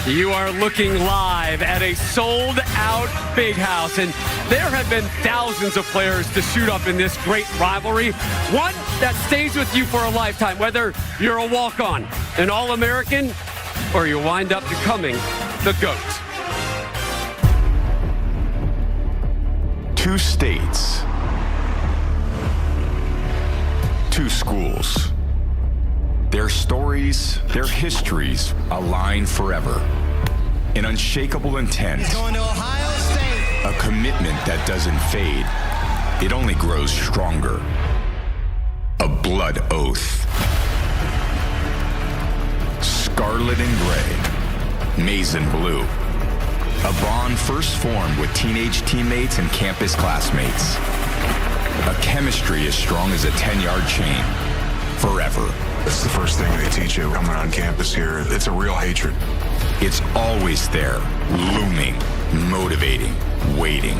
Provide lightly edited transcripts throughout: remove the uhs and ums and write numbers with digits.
You are looking live at a sold-out Big House, and there have been thousands of players to shoot up in this great rivalry, one that stays with you for a lifetime, whether you're a walk-on, an All-American, or you wind up becoming the GOAT. Two states, two schools. Their stories, their histories align forever. An unshakable intent. Going to Ohio State. A commitment that doesn't fade. It only grows stronger. A blood oath. Scarlet and gray. Maize and blue. A bond first formed with teenage teammates and campus classmates. A chemistry as strong as a 10-yard chain. Forever. That's the first thing they teach you coming on campus here. It's a real hatred. It's always there, looming, motivating, waiting.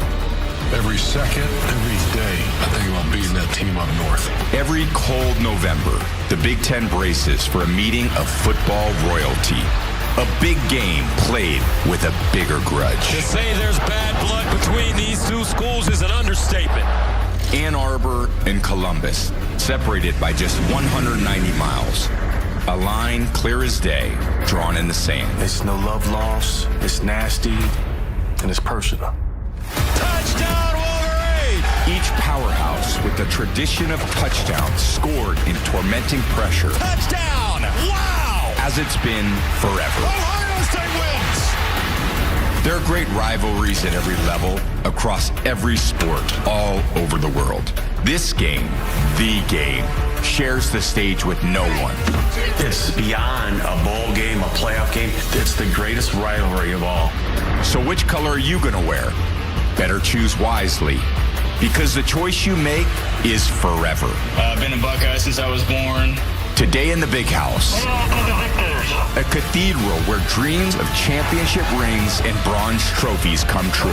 Every second, every day, I think about beating that team up north. Every cold November, the Big Ten braces for a meeting of football royalty. A big game played with a bigger grudge. To say there's bad blood between these two schools is an understatement. Ann Arbor and Columbus, separated by just 190 miles. A line clear as day, drawn in the sand. It's no love lost, it's nasty, and it's personal. Touchdown, Wolverine! Each powerhouse with the tradition of touchdowns scored in tormenting pressure. Touchdown! Wow! As it's been forever. Ohio State wins! There are great rivalries at every level, across every sport, all over the world. This game, the game, shares the stage with no one. It's beyond a bowl game, a playoff game. It's the greatest rivalry of all. So which color are you gonna wear? Better choose wisely, because the choice you make is forever. I've been a Buckeye since I was born. Today in the Big House, a cathedral where dreams of championship rings and bronze trophies come true.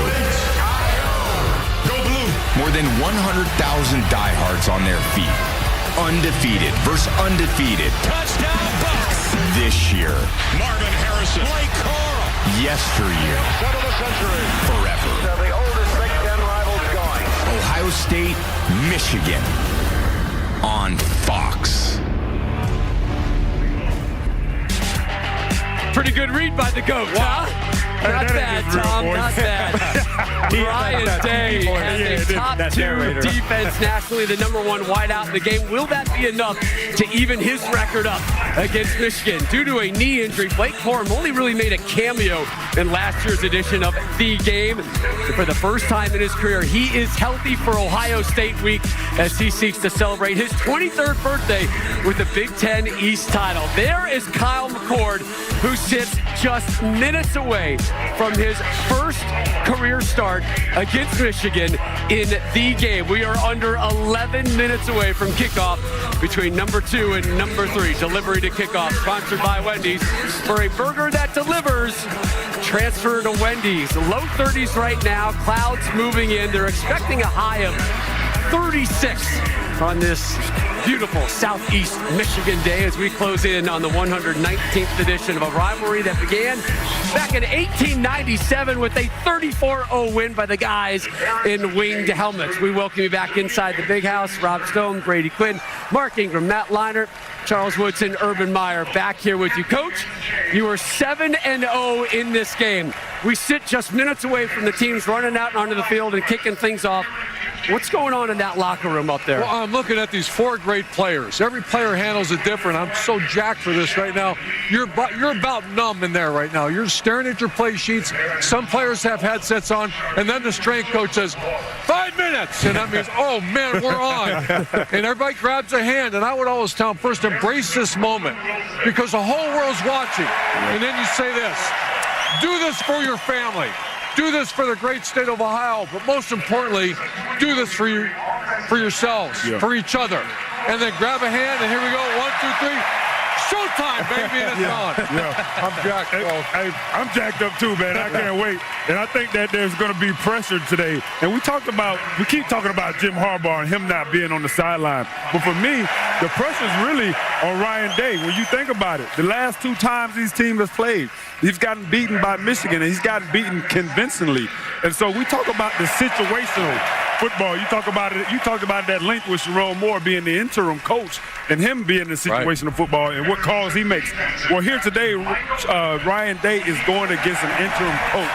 Go blue! More than 100,000 diehards on their feet. Undefeated versus undefeated. Touchdown, Bucks! This year. Marvin Harrison. Blake Coral! Yesteryear. Set of the century. Forever. The oldest Big Ten rivals going. Ohio State, Michigan. On Fox. Pretty good read by the GOAT, huh? Not bad, Tom, not bad. Ryan Day has a top two defense nationally, the #1 wideout in the game. Will that be enough to even his record up against Michigan? Due to a knee injury, Blake Corum only really made a cameo in last year's edition of The Game. For the first time in his career, he is healthy for Ohio State week as he seeks to celebrate his 23rd birthday with the Big Ten East title. There is Kyle McCord, who sits just minutes away from his first career start against Michigan in The Game. We are under 11 minutes away from kickoff between #2 and #3. Delivery to kickoff, sponsored by Wendy's. For a burger that delivers, transfer to Wendy's. Low 30s right now, clouds moving in. They're expecting a high of 36 on this beautiful Southeast Michigan day as we close in on the 119th edition of a rivalry that began back in 1897 with a 34-0 win by the guys in winged helmets. We welcome you back inside the Big House. Rob Stone, Brady Quinn, Mark Ingram, Matt Leinart, Charles Woodson, Urban Meyer back here with you. Coach, you are 7-0 in this game. We sit just minutes away from the teams running out onto the field and kicking things off. What's going on in that locker room up there? Well, I'm looking at these four great players. Every player handles it different. I'm so jacked for this right now. You're about numb in there right now. You're staring at your play sheets. Some players have headsets on, and then the strength coach says, 5 minutes. And that means, oh, man, we're on. And everybody grabs a hand. And I would always tell them, first, embrace this moment because the whole world's watching. And then you say this, do this for your family. Do this for the great state of Ohio, but most importantly, do this for yourselves, for each other. And then grab a hand, and here we go, 1, 2, 3. showtime, baby, and it's on. Yeah. I'm jacked, bro. Hey, I'm jacked up too, man. I can't wait. And I think that there's going to be pressure today. And we keep talking about Jim Harbaugh and him not being on the sideline. But for me, the pressure is really on Ryan Day. When you think about it, the last 2 times these teams have played, he's gotten beaten by Michigan, and he's gotten beaten convincingly. And so we talk about the situational football. You talked about that link with Sherrone Moore being the interim coach and him being the situational football and what calls he makes. Well, here today, Ryan Day is going against an interim coach.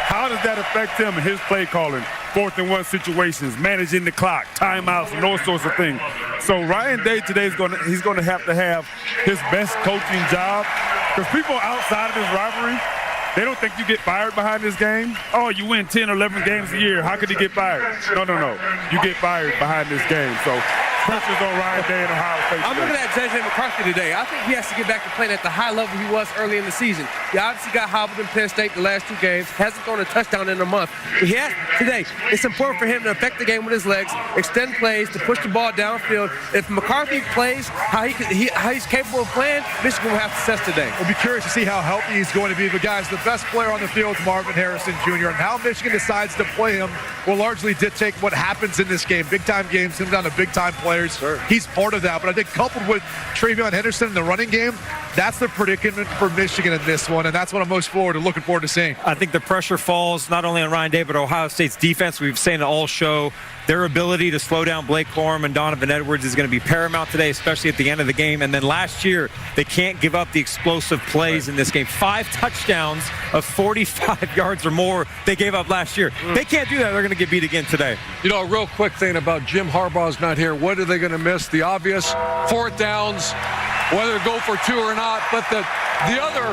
How does that affect him and his play calling? 4th and 1 situations, managing the clock, timeouts, and those sorts of things. So Ryan Day today he's going to have his best coaching job, because people outside of this rivalry, they don't think you get fired behind this game. Oh, you win 10 or 11 games a year. How could he get fired? No. You get fired behind this game. So pressure's on Ryan Day and Ohio State. I'm looking at J.J. McCarthy today. I think he has to get back to playing at the high level he was early in the season. He obviously got hobbled in Penn State the last 2 games. Hasn't thrown a touchdown in a month. But today, it's important for him to affect the game with his legs, extend plays, to push the ball downfield. If McCarthy plays how he's capable of playing, Michigan will have success today. We'll be curious to see how healthy he's going to be. But guys, the best player on the field is Marvin Harrison Jr. And how Michigan decides to play him will largely dictate what happens in this game. Big-time games, him down to big-time players. Sure. He's part of that. But I think coupled with TreVeyon Henderson in the running game, that's the predicament for Michigan in this one. And that's what I'm most looking forward to seeing. I think the pressure falls not only on Ryan Day, but Ohio State's defense. We've seen it all show. Their ability to slow down Blake Corum and Donovan Edwards is going to be paramount today, especially at the end of the game. And then last year, they can't give up the explosive plays in this game. 5 touchdowns of 45 yards or more they gave up last year. They can't do that. They're going to get beat again today. You know, a real quick thing about Jim Harbaugh's not here. What are they going to miss? The obvious 4th downs, whether to go for 2 or not. But the other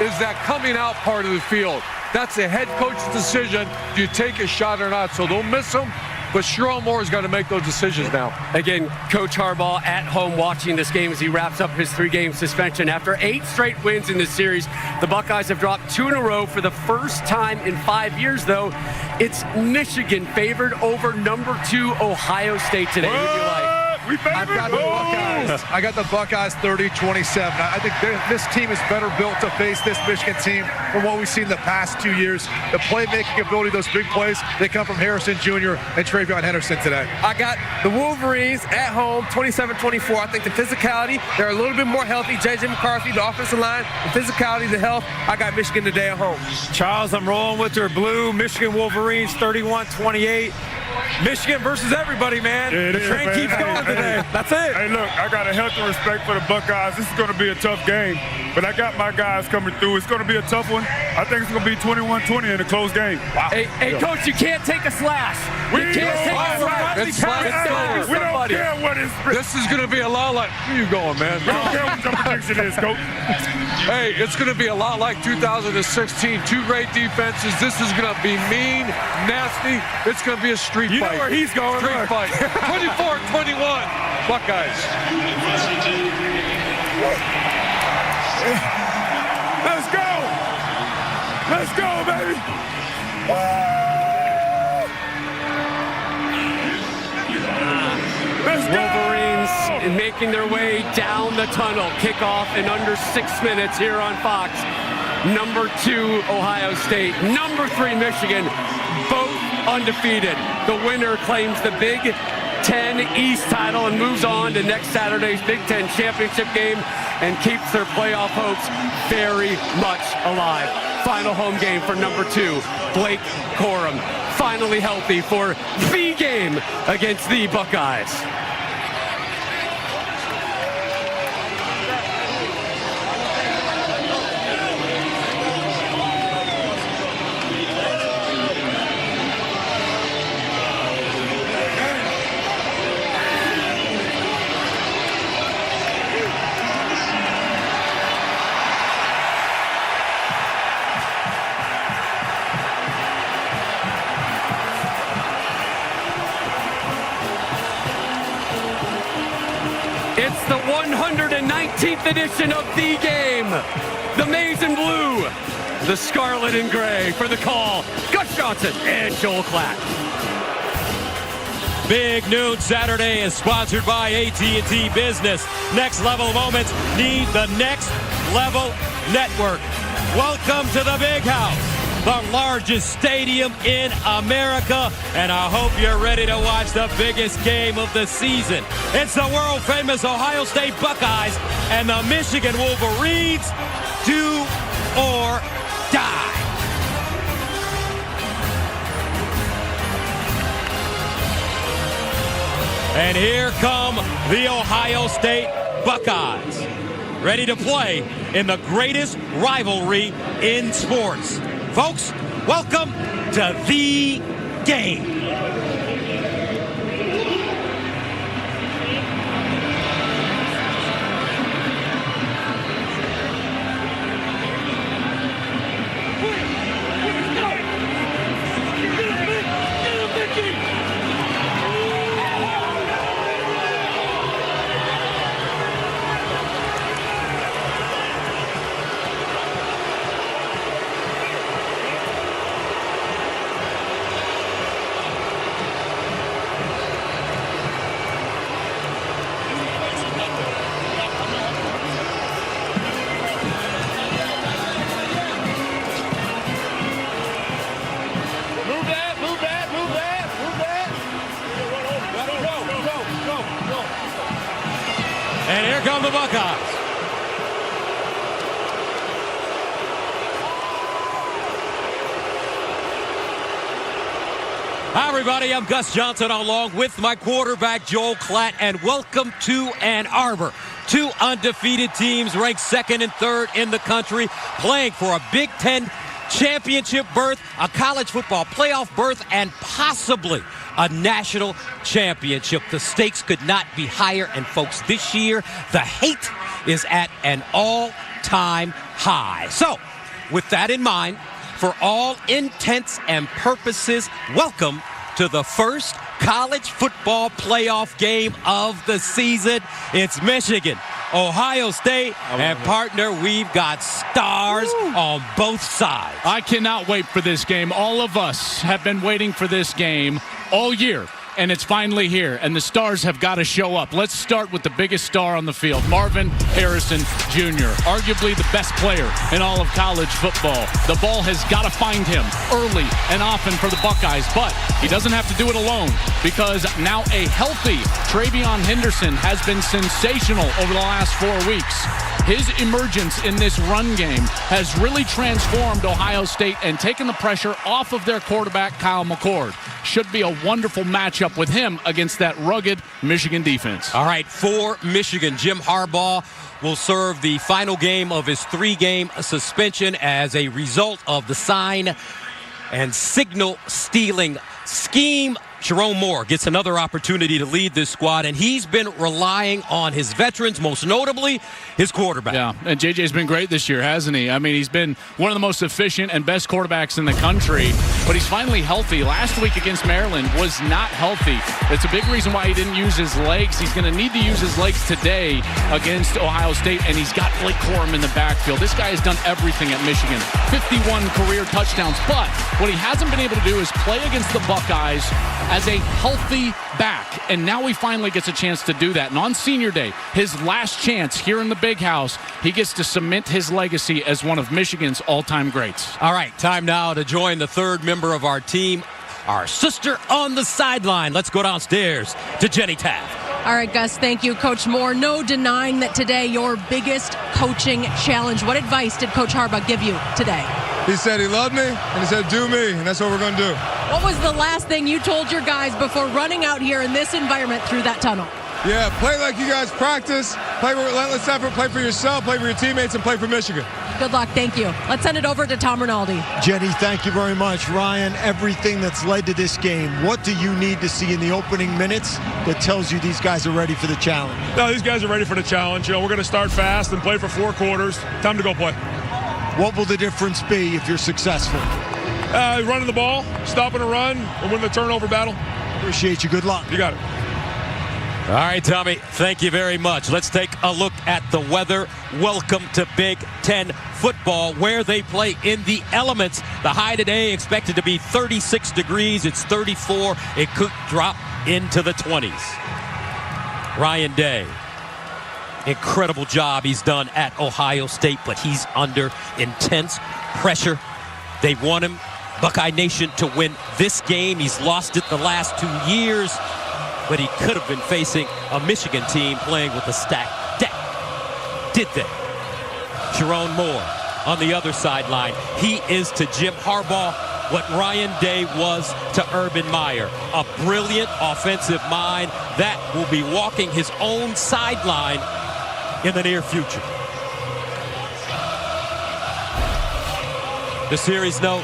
is that coming out part of the field. That's a head coach's decision. Do you take a shot or not? So don't miss them. But Sherrone Moore's got to make those decisions now. Again, Coach Harbaugh at home watching this game as he wraps up his 3-game suspension. After 8 straight wins in this series, the Buckeyes have dropped 2 in a row for the first time in 5 years, though. It's Michigan favored over number 2 Ohio State today. Who do you like? I've got the Buckeyes. I got the Buckeyes 30-27. I think this team is better built to face this Michigan team from what we've seen the past 2 years. The playmaking ability, those big plays, they come from Harrison Jr. and TreVeyon Henderson today. I got the Wolverines at home, 27-24. I think the physicality, they're a little bit more healthy. J.J. McCarthy, the offensive line, the physicality, the health. I got Michigan today at home. Charles, I'm rolling with their blue. Michigan Wolverines 31-28. Michigan versus everybody, man. Yeah, the train keeps going today. That's it. Hey, look, I got a healthy respect for the Buckeyes. This is going to be a tough game, but I got my guys coming through. It's going to be a tough one. I think it's going to be 21-20 in a close game. Wow. Hey, Coach, you can't take a slash. You can't take a slash. We don't care what it's. This is going to be a lot like. Where you going, man? We don't care what your prediction is, Coach. Hey, it's going to be a lot like 2016. 2 great defenses. This is going to be mean, nasty. It's going to be a street fight. You know where he's going. Street fight. 24-21. Buckeyes. Let's go. Let's go, baby. Let's go. Wolverines making their way down the tunnel. Kickoff in under 6 minutes here on Fox. Number 2, Ohio State. Number 3, Michigan. Both undefeated. The winner claims the Big Ten East title and moves on to next Saturday's Big Ten championship game and keeps their playoff hopes very much alive. Final home game for number 2, Blake Corum. Finally healthy for the game against the Buckeyes. It's the 119th edition of the game. The maize and blue, the scarlet and gray for the call. Gus Johnson and Joel Klatt. Big Noon Saturday is sponsored by AT&T Business. Next level moments need the Next Level Network. Welcome to the Big House, the largest stadium in America, and I hope you're ready to watch the biggest game of the season. It's the world-famous Ohio State Buckeyes and the Michigan Wolverines. Do or die. And here come the Ohio State Buckeyes, ready to play in the greatest rivalry in sports. Folks, welcome to the game. And here come the Buckeyes. Hi, everybody. I'm Gus Johnson along with my quarterback, Joel Klatt, and welcome to Ann Arbor. Two undefeated teams ranked second and third in the country, playing for a Big Ten championship berth, a college football playoff berth, and possibly a national championship. The stakes could not be higher, and folks, this year, the hate is at an all-time high. So, with that in mind, for all intents and purposes, welcome to the first college football playoff game of the season. It's Michigan, Ohio State, and partner, we've got stars on both sides. I cannot wait for this game. All of us have been waiting for this game all year, and it's finally here, and the stars have got to show up. Let's start with the biggest star on the field, Marvin Harrison Jr., arguably the best player in all of college football. The ball has got to find him early and often for the Buckeyes, but he doesn't have to do it alone, because now a healthy TreVeyon Henderson has been sensational over the last 4 weeks. His emergence in this run game has really transformed Ohio State and taken the pressure off of their quarterback, Kyle McCord. Should be a wonderful matchup with him against that rugged Michigan defense. All right, for Michigan, Jim Harbaugh will serve the final game of his 3-game suspension as a result of the sign and signal stealing scheme. Jerome Moore gets another opportunity to lead this squad, and he's been relying on his veterans, most notably his quarterback. Yeah, and JJ's been great this year, hasn't he? I mean, he's been one of the most efficient and best quarterbacks in the country, but he's finally healthy. Last week against Maryland was not healthy. It's a big reason why he didn't use his legs. He's going to need to use his legs today against Ohio State, and he's got Blake Corum in the backfield. This guy has done everything at Michigan. 51 career touchdowns, but what he hasn't been able to do is play against the Buckeyes as a healthy back, and now he finally gets a chance to do that. And on Senior Day, his last chance here in the Big House, he gets to cement his legacy as one of Michigan's all-time greats. All right, time now to join the third member of our team, our sister on the sideline. Let's go downstairs to Jenny Taft. All right, Gus, thank you. Coach Moore, no denying that today your biggest coaching challenge. What advice did Coach Harbaugh give you today? He said he loved me, and he said do me, and that's what we're going to do. What was the last thing you told your guys before running out here in this environment through that tunnel? Yeah, play like you guys practice, play with relentless effort, play for yourself, play for your teammates, and play for Michigan. Good luck. Thank you. Let's send it over to Tom Rinaldi. Jenny, thank you very much. Ryan, everything that's led to this game, what do you need to see in the opening minutes that tells you these guys are ready for the challenge? No, these guys are ready for the challenge. You know, we're going to start fast and play for 4 quarters. Time to go play. What will the difference be if you're successful? Running the ball, stopping a run, and win the turnover battle. Appreciate you. Good luck. You got it. All right, Tommy, thank you very much. Let's take a look at the weather. Welcome to Big Ten football, where they play in the elements. The high today expected to be 36 degrees. It's 34. It could drop into the 20s. Ryan Day, incredible job he's done at Ohio State, but he's under intense pressure. They want him, Buckeye Nation, to win this game. He's lost it the last 2 years, but he could have been facing a Michigan team playing with a stacked deck. Did they? Sharon Moore on the other sideline. He is to Jim Harbaugh what Ryan Day was to Urban Meyer. A brilliant offensive mind that will be walking his own sideline in the near future. The series note.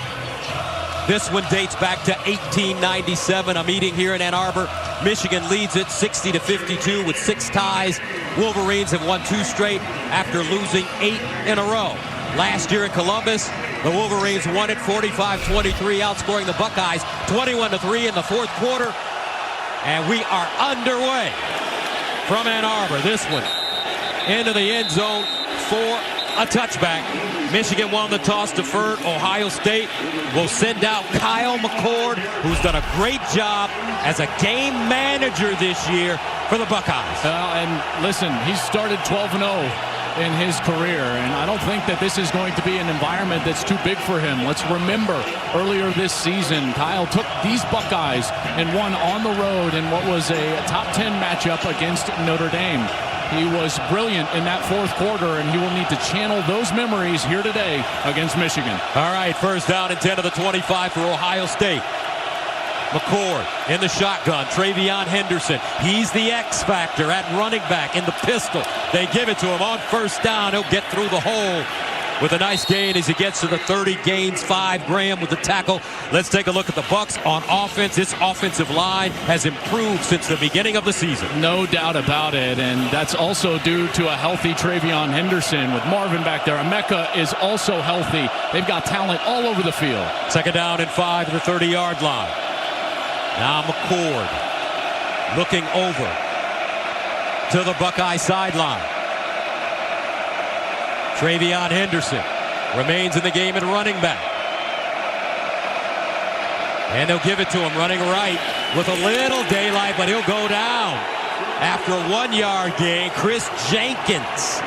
This one dates back to 1897, a meeting here in Ann Arbor. Michigan leads it 60-52 with 6 ties. Wolverines have won 2 straight after losing 8 in a row. Last year in Columbus, the Wolverines won it 45-23, outscoring the Buckeyes 21-3 in the fourth quarter. And we are underway from Ann Arbor. This one into the end zone for a touchback. Michigan won the toss, deferred. Ohio State will send out Kyle McCord, who's done a great job as a game manager this year for the Buckeyes. And listen, he's started 12-0 in his career, and I don't think that this is going to be an environment that's too big for him. Let's remember, earlier this season, Kyle took these Buckeyes and won on the road in what was a top 10 matchup against Notre Dame. He was brilliant in that fourth quarter, and he will need to channel those memories here today against Michigan. All right, first down and 10 to the 25 for Ohio State. McCord in the shotgun. Travion Henderson. He's the X factor at running back in the pistol. They give it to him on first down. He'll get through the hole with a nice gain as he gets to the 30, gains 5. Graham with the tackle. Let's take a look at the Bucs on offense. This offensive line has improved since the beginning of the season. No doubt about it, and that's also due to a healthy Travion Henderson with Marvin back there. Emeka is also healthy. They've got talent all over the field. Second down and 5 to the 30-yard line. Now McCord looking over to the Buckeye sideline. Travion Henderson remains in the game at running back. And they'll give it to him running right with a little daylight, but he'll go down. After a 1-yard gain, Chris Jenkins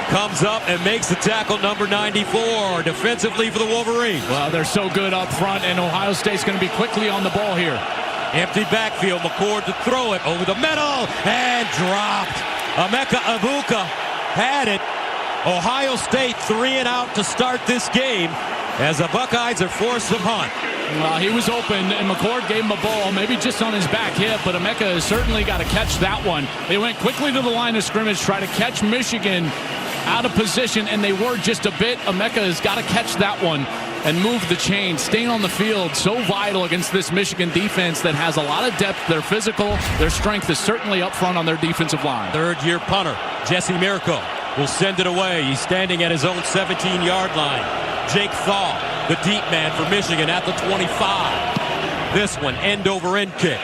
comes up and makes the tackle, number 94, defensively for the Wolverines. Well, they're so good up front, and Ohio State's going to be quickly on the ball here. Empty backfield, McCord to throw it over the middle, and dropped. Emeka Egbuka had it. Ohio State 3 and out to start this game as the Buckeyes are forced to punt. Well, he was open, and McCord gave him a ball, maybe just on his back hip, but Emeka has certainly got to catch that one. They went quickly to the line of scrimmage, try to catch Michigan out of position, and they were just a bit. Emeka has got to catch that one and move the chain. Staying on the field, so vital against this Michigan defense that has a lot of depth. They're physical. Their strength is certainly up front on their defensive line. Third-year punter, Jesse Mirko, will send it away. He's standing at his own 17-yard line. Jake Thaw, the deep man for Michigan at the 25. This one, end-over-end kick.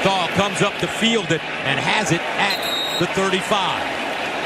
Thaw comes up to field it and has it at the 35.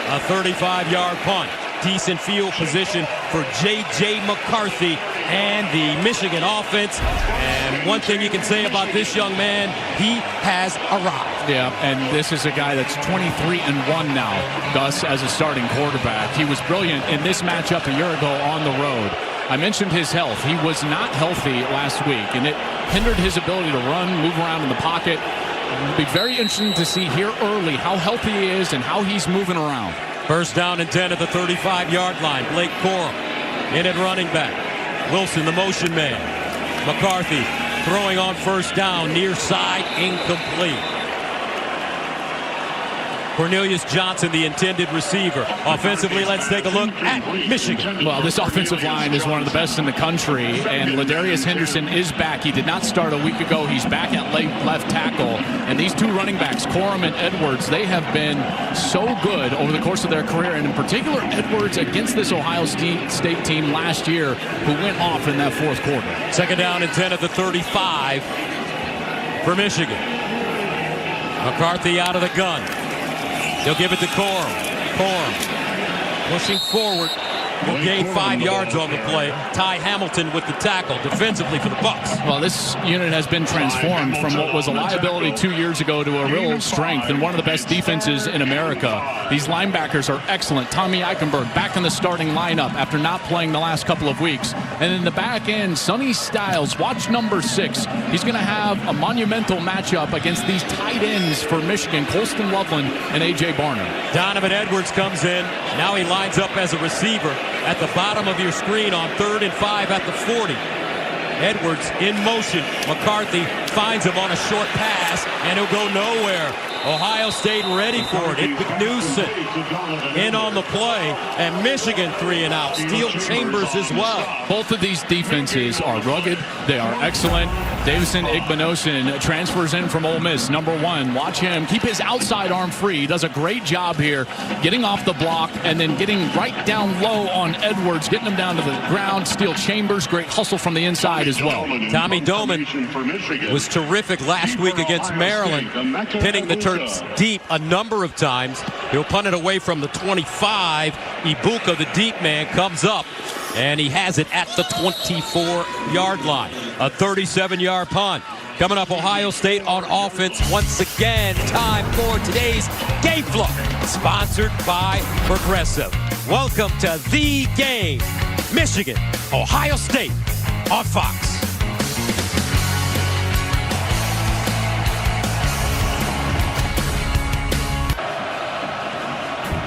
A 35-yard punt. Decent field position for J.J. McCarthy and the Michigan offense. And one thing you can say about this young man, he has arrived. Yeah, and this is a guy that's 23-1 now, Gus, as a starting quarterback. He was brilliant in this matchup a year ago on the road. I mentioned his health. He was not healthy last week, and it hindered his ability to run, move around in the pocket. It'll be very interesting to see here early how healthy he is and how he's moving around. First down and 10 at the 35-yard line. Blake Corum in at running back. Wilson, the motion man. McCarthy throwing on first down, near side, incomplete. Cornelius Johnson, the intended receiver. Offensively, let's take a look at Michigan. Well, this offensive line is one of the best in the country, and Ladarius Henderson is back. He did not start a week ago. He's back at left tackle. And these two running backs, Corum and Edwards, they have been so good over the course of their career, and in particular, Edwards against this Ohio State team last year who went off in that fourth quarter. Second down and 10 at the 35 for Michigan. McCarthy out of the gun. He'll give it to Corum. Corum pushing forward. Will gain 5 yards on the play. Ty Hamilton with the tackle defensively for the Bucks. Well, this unit has been transformed from what was a liability 2 years ago to a real strength and one of the best defenses in America. These linebackers are excellent. Tommy Eichenberg back in the starting lineup after not playing the last couple of weeks. And in the back end, Sonny Styles, watch number 6. He's going to have a monumental matchup against these tight ends for Michigan, Colston Loveland and A.J. Barnum. Donovan Edwards comes in. Now he lines up as a receiver at the bottom of your screen on 3rd and 5 at the 40. Edwards in motion. McCarthy finds him on a short pass, and he'll go nowhere. Ohio State ready for it. Newsom in on the play, and Michigan 3 and out. Steele Chambers as well. Both of these defenses are rugged. They are excellent. Davison Igbinosun transfers in from Ole Miss, number 1. Watch him keep his outside arm free. He does a great job here getting off the block and then getting right down low on Edwards, getting him down to the ground. Steele Chambers, great hustle from the inside as well. Tommy Doman was terrific last week against Maryland, pinning the Terps deep a number of times. He'll punt it away from the 25. Ibuka, the deep man, comes up, and he has it at the 24-yard line. A 37-yard punt. Coming up, Ohio State on offense once again. Time for today's Game Flow, sponsored by Progressive. Welcome to The Game. Michigan, Ohio State on Fox.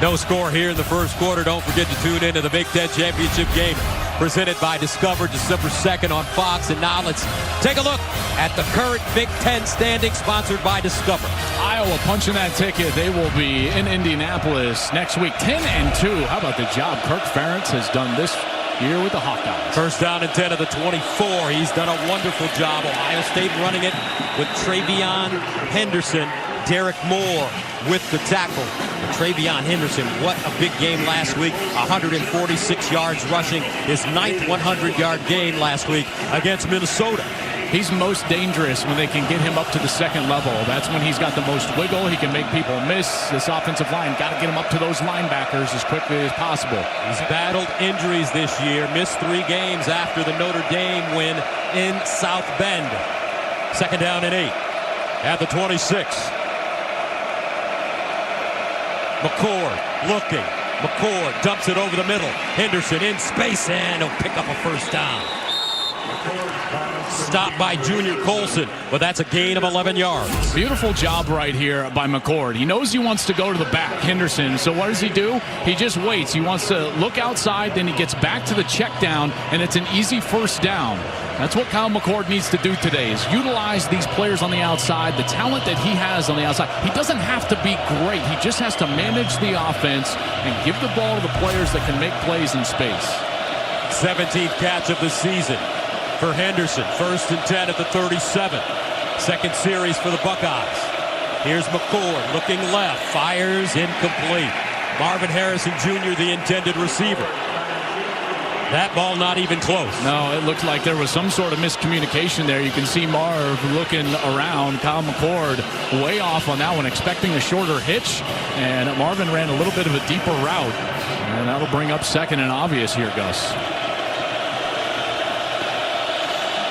No score here in the first quarter. Don't forget to tune into the Big Ten Championship game presented by Discover, December 2nd on Fox. And now let's take a look at the current Big Ten standing, sponsored by Discover. Iowa punching that ticket. They will be in Indianapolis next week, 10-2. How about the job Kirk Ferentz has done this year with the Hawkeyes? First down and 10 of the 24. He's done a wonderful job. Ohio State running it with Travion Henderson. Derek Moore with the tackle. Travion Henderson, what a big game last week. 146 yards rushing. His 9th 100-yard game last week against Minnesota. He's most dangerous when they can get him up to the second level. That's when he's got the most wiggle. He can make people miss. This offensive line got to get him up to those linebackers as quickly as possible. He's battled injuries this year. Missed 3 games after the Notre Dame win in South Bend. Second down and 8 at the 26. McCord looking. McCord dumps it over the middle. Henderson in space, and he'll pick up a first down. Stopped by Junior Colson, but that's a gain of 11 yards. Beautiful job right here by McCord. He knows he wants to go to the back, Henderson. So what does he do? He just waits. He wants to look outside, then he gets back to the check down, and it's an easy first down. That's what Kyle McCord needs to do today, is utilize these players on the outside, the talent that he has on the outside. He doesn't have to be great. He just has to manage the offense and give the ball to the players that can make plays in space. 17th catch of the season for Henderson. First and 10 at the 37. Second series for the Buckeyes. Here's McCord looking left. Fires incomplete. Marvin Harrison Jr., the intended receiver. That ball not even close. No, it looked like there was some sort of miscommunication there. You can see Marv looking around. Kyle McCord way off on that one, expecting a shorter hitch. And Marvin ran a little bit of a deeper route. And that'll bring up second and obvious here, Gus.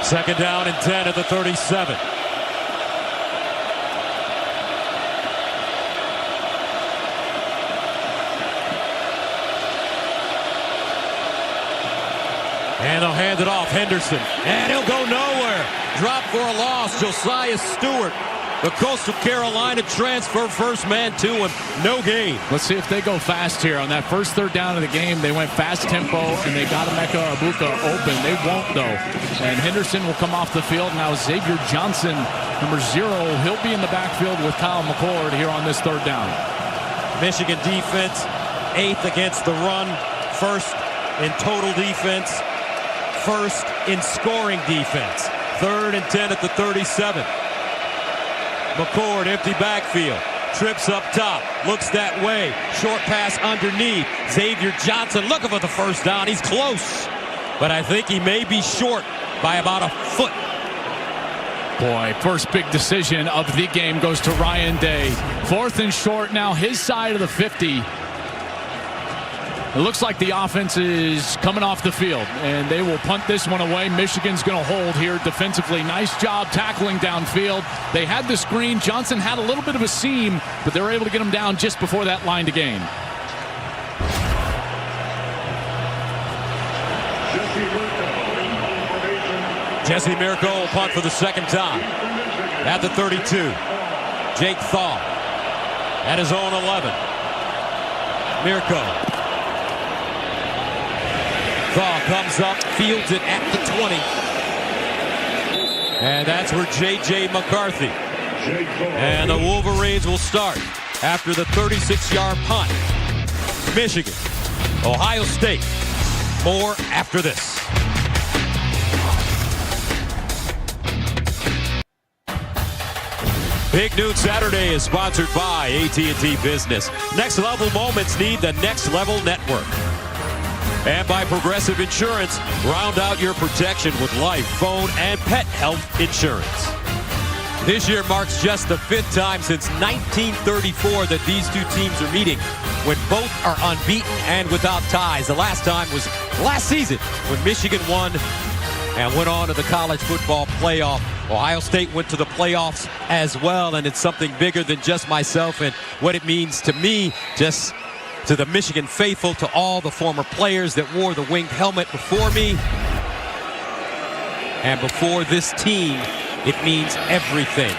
Second down and 10 at the 37. And they'll hand it off. Henderson. And he'll go nowhere. Drop for a loss. Josiah Stewart, the Coastal Carolina transfer, first man to him. No gain. Let's see if they go fast here. On that first third down of the game, they went fast tempo, and they got Emeka Egbuka open. They won't, though. And Henderson will come off the field. Now Xavier Johnson, number 0, he'll be in the backfield with Kyle McCord here on this third down. Michigan defense, 8th against the run, 1st in total defense, 1st in scoring defense. 3rd and 10 at the 37. McCord, empty backfield. Trips up top. Looks that way. Short pass underneath. Xavier Johnson looking for the first down. He's close, but I think he may be short by about a foot. Boy, first big decision of the game goes to Ryan Day. 4th and short now, his side of the 50. It looks like the offense is coming off the field, and they will punt this one away. Michigan's going to hold here defensively. Nice job tackling downfield. They had the screen. Johnson had a little bit of a seam, but they were able to get him down just before that line to gain. Jesse Mirko will punt for the second time at the 32. Jake Thaw at his own 11. Mirko. Thaw comes up, fields it at the 20. And that's where J.J. McCarthy. And the Wolverines will start after the 36-yard punt. Michigan, Ohio State. More after this. Big Noon Saturday is sponsored by AT&T Business. Next level moments need the Next Level Network. And by Progressive Insurance, round out your protection with life, phone, and pet health insurance. This year marks just the 5th time since 1934 that these two teams are meeting, when both are unbeaten and without ties. The last time was last season when Michigan won and went on to the college football playoff. Ohio State went to the playoffs as well, and it's something bigger than just myself and what it means to me, just to the Michigan faithful, to all the former players that wore the winged helmet before me. And before this team, it means everything.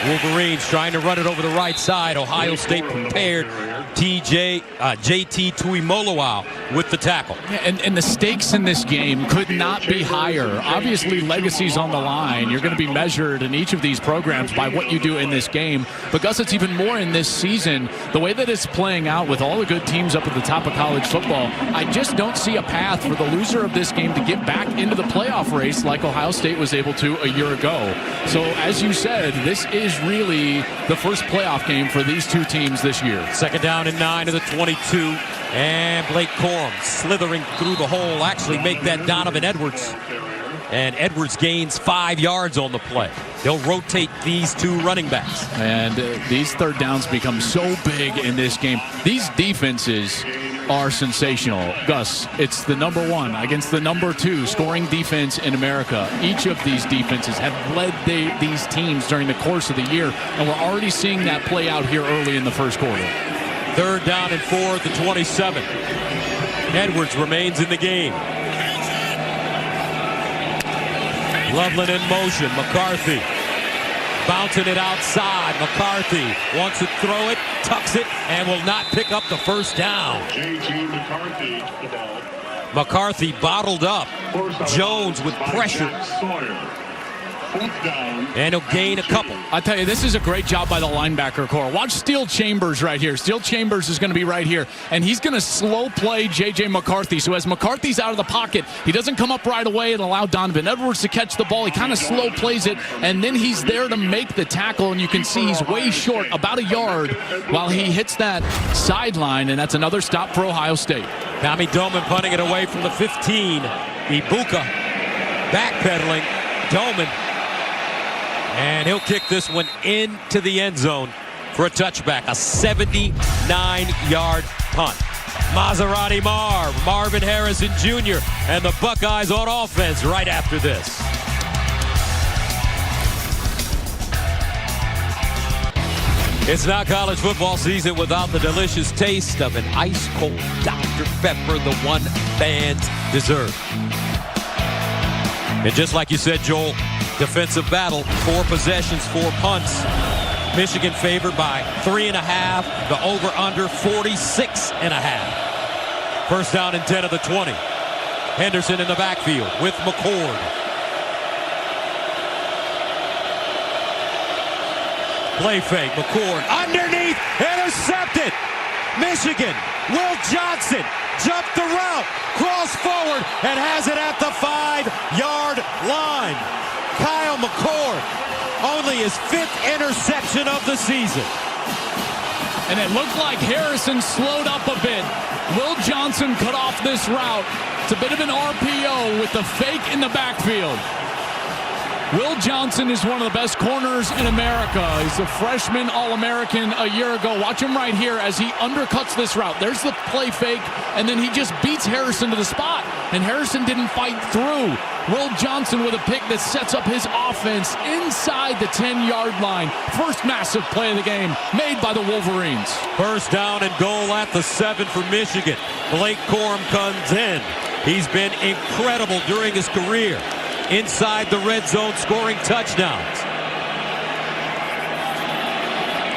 Wolverines trying to run it over the right side. Ohio State prepared. JT Tuimoloau with the tackle. And the stakes in this game could not be higher. Obviously, legacy's on the line. You're going to be measured in each of these programs by what you do in this game. But Gus, it's even more in this season. The way that it's playing out with all the good teams up at the top of college football, I just don't see a path for the loser of this game to get back into the playoff race like Ohio State was able to a year ago. So, as you said, this is really the first playoff game for these two teams this year. Second down and 9 to the 22. And Blake Corum slithering through the hole, actually make that Donovan Edwards. And Edwards gains 5 yards on the play. They'll rotate these two running backs. And these third downs become so big in this game. These defenses are sensational. Gus, it's the number 1 against the number 2 scoring defense in America. Each of these defenses have led these teams during the course of the year, and we're already seeing that play out here early in the first quarter. Third down and 4 at the 27. Edwards remains in the game. Loveland in motion. McCarthy bouncing it outside. McCarthy wants to throw it, tucks it, and will not pick up the first down. McCarthy bottled up. Jones with pressure. And he'll gain a couple. I tell you, this is a great job by the linebacker core. Watch Steele Chambers right here. Steele Chambers is going to be right here, and he's going to slow play J.J. McCarthy. So as McCarthy's out of the pocket, he doesn't come up right away and allow Donovan Edwards to catch the ball. He kind of slow plays it, and then he's there to make the tackle, and you can see he's way short, about a yard, while he hits that sideline, and that's another stop for Ohio State. Tommy Doman punting it away from the 15. Ibuka backpedaling. Doman. And he'll kick this one into the end zone for a touchback, a 79-yard punt. Maserati Marvin Harrison Jr. and the Buckeyes on offense right after this. It's not college football season without the delicious taste of an ice-cold Dr. Pepper, the one fans deserve. And just like you said, Joel, defensive battle, 4 possessions, 4 punts. Michigan favored by 3.5. The over-under 46.5. First down and 10 of the 20. Henderson in the backfield with McCord. Play fake, McCord underneath, intercepted. Michigan, Will Johnson jumped the route, cross forward, and has it at the 5-yard line. Kyle McCord, only his 5th interception of the season. And it looked like Harrison slowed up a bit. Will Johnson cut off this route. It's a bit of an RPO with the fake in the backfield. Will Johnson is one of the best corners in America. He's a freshman All-American a year ago. Watch him right here as he undercuts this route. There's the play fake, and then he just beats Harrison to the spot. And Harrison didn't fight through. Will Johnson with a pick that sets up his offense inside the 10-yard line. First massive play of the game made by the Wolverines. First down and goal at the 7 for Michigan. Blake Corum comes in. He's been incredible during his career. Inside the red zone, scoring touchdowns.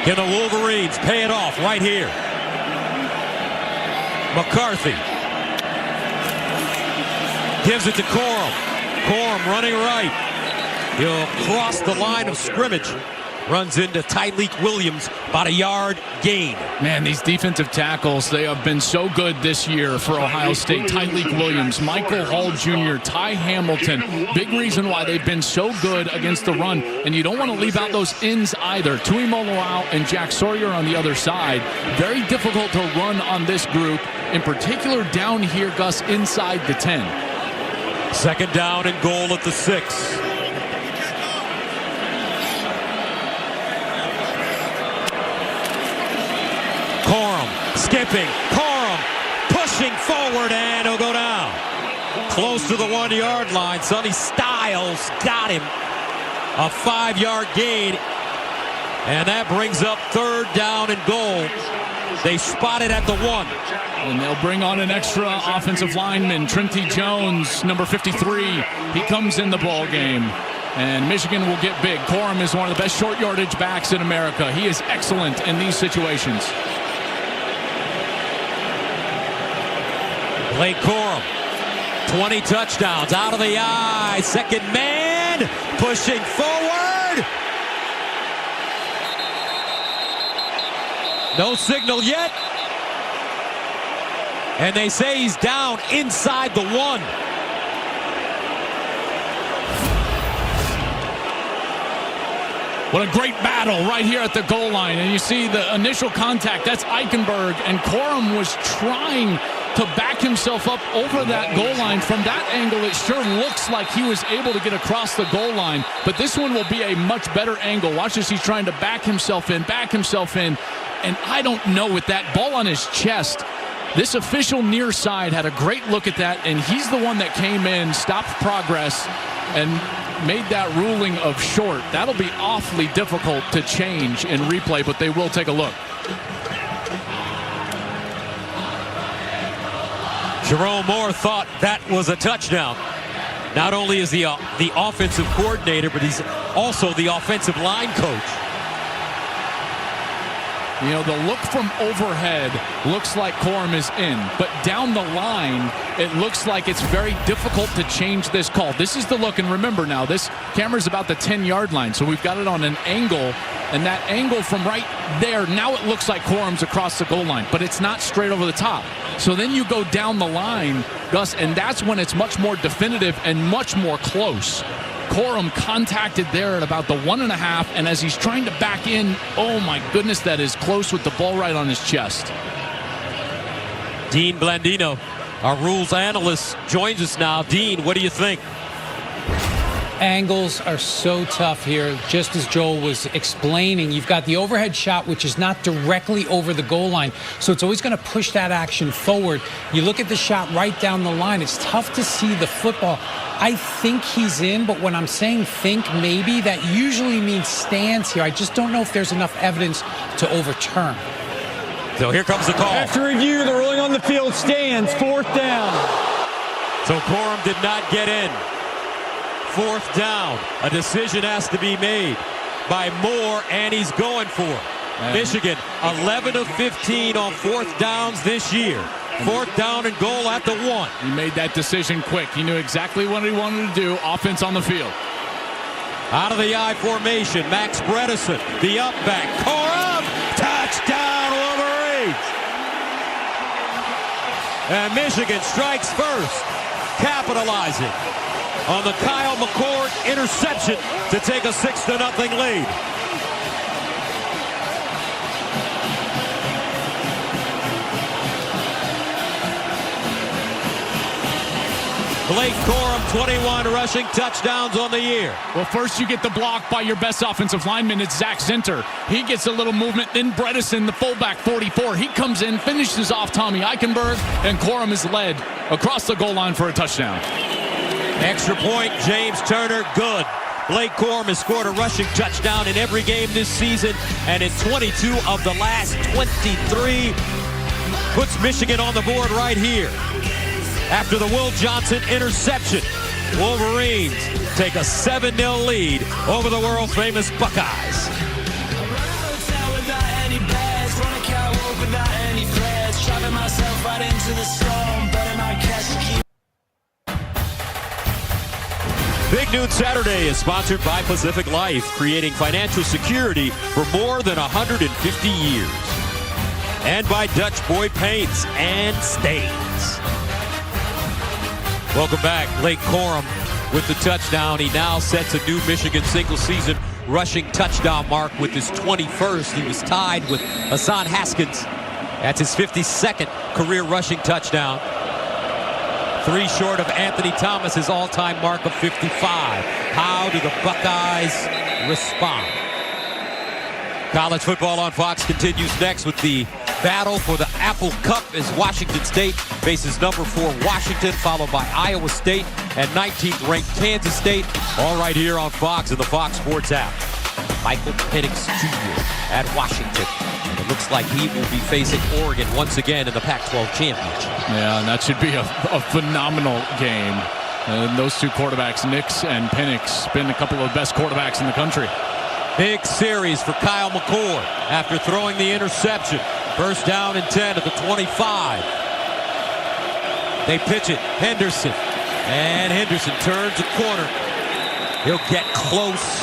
Can the Wolverines pay it off right here? McCarthy gives it to Corum. Corum running right. He'll cross the line of scrimmage. Runs into Tyleik Williams, about a yard gain. Man, these defensive tackles, they have been so good this year for Ohio State. Tyleik Williams, Michael Hall Jr., Ty Hamilton. Big reason why they've been so good against the run. And you don't want to leave out those ends either. Tui Moloau and Jack Sawyer on the other side. Very difficult to run on this group. In particular, down here, Gus, inside the 10. Second down and goal at the 6. Corum skipping. Corum pushing forward, and he'll go down. Close to the 1-yard line. Sonny Styles got him. A 5-yard gain. And that brings up third down and goal. They spot it at the 1. And they'll bring on an extra offensive lineman, Trinity Jones, number 53. He comes in the ball game. And Michigan will get big. Corum is one of the best short yardage backs in America. He is excellent in these situations. Blake Corum, 20 touchdowns, out of the eye, second man, pushing forward. No signal yet. And they say he's down inside the 1. What a great battle right here at the goal line. And you see the initial contact, that's Eichenberg. And Corum was trying to back himself up over that goal line. From that angle, it sure looks like he was able to get across the goal line. But this one will be a much better angle. Watch as he's trying to back himself in. And I don't know, with that ball on his chest, this official near side had a great look at that, and he's the one that came in, stopped progress, and made that ruling of short. That'll be awfully difficult to change in replay, but they will take a look. Jerome Moore thought that was a touchdown. Not only is he the offensive coordinator, but he's also the offensive line coach. You know, the look from overhead looks like Corum is in, but down the line, it looks like it's very difficult to change this call. This is the look, and remember now, this camera's about the 10-yard line, so we've got it on an angle, and that angle from right there, now it looks like Corum's across the goal line, but it's not straight over the top. So then you go down the line, Gus, and that's when it's much more definitive and much more close. Corum contacted there at about the 1.5, and as he's trying to back in, oh my goodness, that is close with the ball right on his chest. Dean Blandino, our rules analyst, joins us now. Dean, what do you think? Angles are so tough here. Just as Joel was explaining, you've got the overhead shot, which is not directly over the goal line, so it's always going to push that action forward. You look at the shot right down the line, it's tough to see the football. I think he's in, but when I'm saying think maybe, that usually means stands here. I just don't know if there's enough evidence to overturn. So here comes the call. After review, the ruling on the field stands, 4th down. So Corum did not get in. 4th down. A decision has to be made by Moore, and he's going for it. Michigan, 11 of 15 on 4th downs this year. 4th down and goal at the 1. He made that decision quick. He knew exactly what he wanted to do. Offense on the field. Out of the I formation, Max Bredesen, the up back. Corum, touchdown Wolverines. And Michigan strikes first, capitalizing on the Kyle McCord interception to take a 6-0 lead. Blake Corum, 21 rushing touchdowns on the year. Well, first you get the block by your best offensive lineman. It's Zach Zinter. He gets a little movement. Then Bredesen, the fullback, 44. He comes in, finishes off Tommy Eichenberg, and Corum is led across the goal line for a touchdown. Extra point, James Turner, good. Blake Corum has scored a rushing touchdown in every game this season, and in 22 of the last 23, puts Michigan on the board right here. After the Will Johnson interception, Wolverines take a 7-0 lead over the world-famous Buckeyes. Big Noon Saturday is sponsored by Pacific Life, creating financial security for more than 150 years. And by Dutch Boy Paints and Stains. Welcome back. Blake Corum with the touchdown. He now sets a new Michigan single-season rushing touchdown mark with his 21st. He was tied with Hassan Haskins. That's his 52nd career rushing touchdown. 3 short of Anthony Thomas's all-time mark of 55. How do the Buckeyes respond? College football on Fox continues next with the battle for the Apple Cup as Washington State faces number 4 Washington, followed by Iowa State and 19th ranked Kansas State. All right here on Fox and the Fox Sports app. Michael Penix Jr. at Washington. And it looks like he will be facing Oregon once again in the Pac-12 championship. Yeah, and that should be a phenomenal game. And those two quarterbacks, Nix and Penix, been a couple of the best quarterbacks in the country. Big series for Kyle McCord after throwing the interception. First down and 10 at the 25. They pitch it. Henderson. And Henderson turns a corner. He'll get close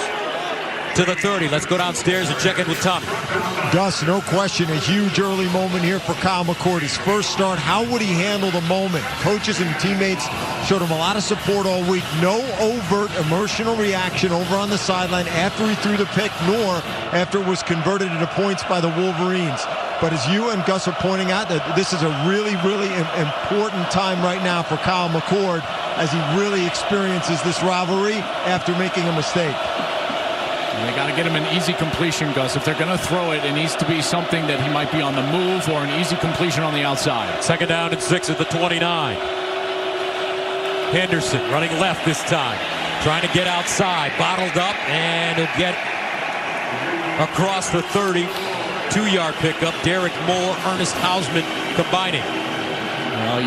to the 30. Let's go downstairs and check in with Tommy. Gus, no question, a huge early moment here for Kyle McCord. His first start, how would he handle the moment? Coaches and teammates showed him a lot of support all week. No overt emotional reaction over on the sideline after he threw the pick, nor after it was converted into points by the Wolverines. But as you and Gus are pointing out, that this is a really, really important time right now for Kyle McCord as he really experiences this rivalry after making a mistake. They got to get him an easy completion, Gus. If they're going to throw it, it needs to be something that he might be on the move or an easy completion on the outside. Second down and 6 at the 29. Henderson running left this time. Trying to get outside. Bottled up, and he'll get across the 30. 2-yard pickup. Derek Moore, Ernest Hausman combining.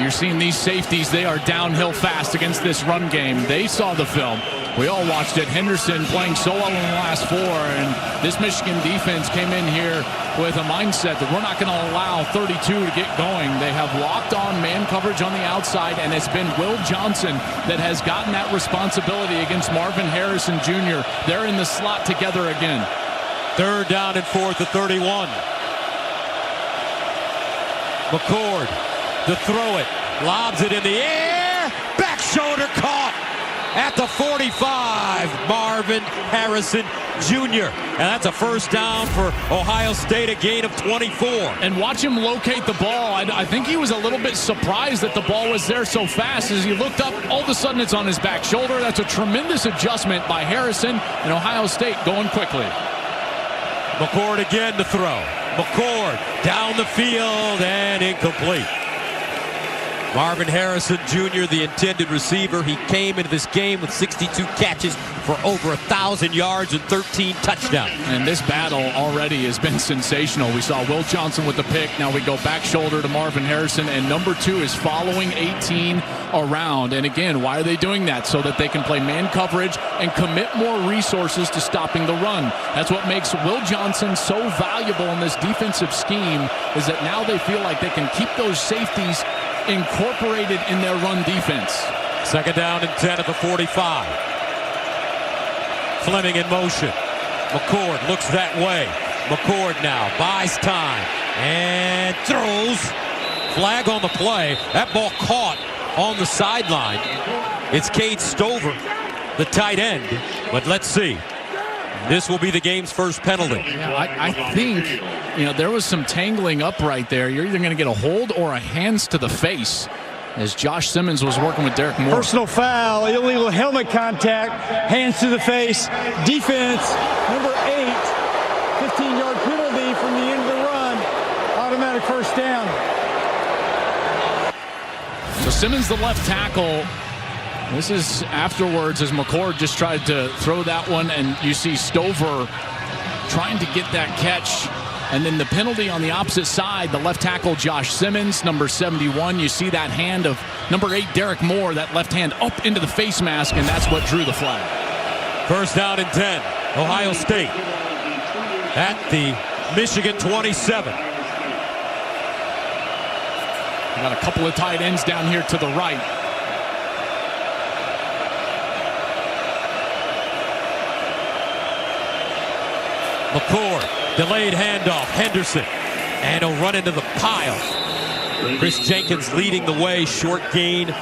You're seeing these safeties. They are downhill fast against this run game. They saw the film. We all watched it. Henderson playing so well in the last 4, and this Michigan defense came in here with a mindset that we're not going to allow 32 to get going. They have locked on man coverage on the outside, and it's been Will Johnson that has gotten that responsibility against Marvin Harrison Jr. They're in the slot together again. Third down and 4 at the 31. McCord to throw it. Lobs it in the air. Back shoulder caught at the 45. Marvin Harrison Jr. And that's a first down for Ohio State, a gain of 24. And watch him locate the ball. I think he was a little bit surprised that the ball was there so fast. As he looked up, all of a sudden it's on his back shoulder. That's a tremendous adjustment by Harrison, and Ohio State going quickly. McCord again to throw. McCord down the field and incomplete. Marvin Harrison Jr., the intended receiver. He came into this game with 62 catches for over 1,000 yards and 13 touchdowns. And this battle already has been sensational. We saw Will Johnson with the pick. Now we go back shoulder to Marvin Harrison, and number 2 is following 18 around. And again, why are they doing that? So that they can play man coverage and commit more resources to stopping the run. That's what makes Will Johnson so valuable in this defensive scheme, is that now they feel like they can keep those safeties incorporated in their run defense. Second down and 10 at the 45. Fleming in motion. McCord looks that way. McCord now buys time and throws. Flag on the play. That ball caught on the sideline. It's Cade Stover, the tight end. But let's see. This will be the game's first penalty. Yeah, I think, there was some tangling up right there. You're either going to get a hold or a hands to the face. as Josh Simmons was working with Derek Moore. Personal foul, illegal helmet contact, hands to the face, defense, number 8, 15-yard penalty from the end of the run, automatic first down. So Simmons, the left tackle. This is afterwards as McCord just tried to throw that one, and you see Stover trying to get that catch. And then the penalty on the opposite side, the left tackle Josh Simmons, number 71. You see that hand of number 8, Derek Moore, that left hand up into the face mask, and that's what drew the flag. First down and 10. Ohio State at the Michigan 27. Got a couple of tight ends down here to the right. McCord, delayed handoff, Henderson, and he'll run into the pile. Chris Jenkins leading the way, short gain.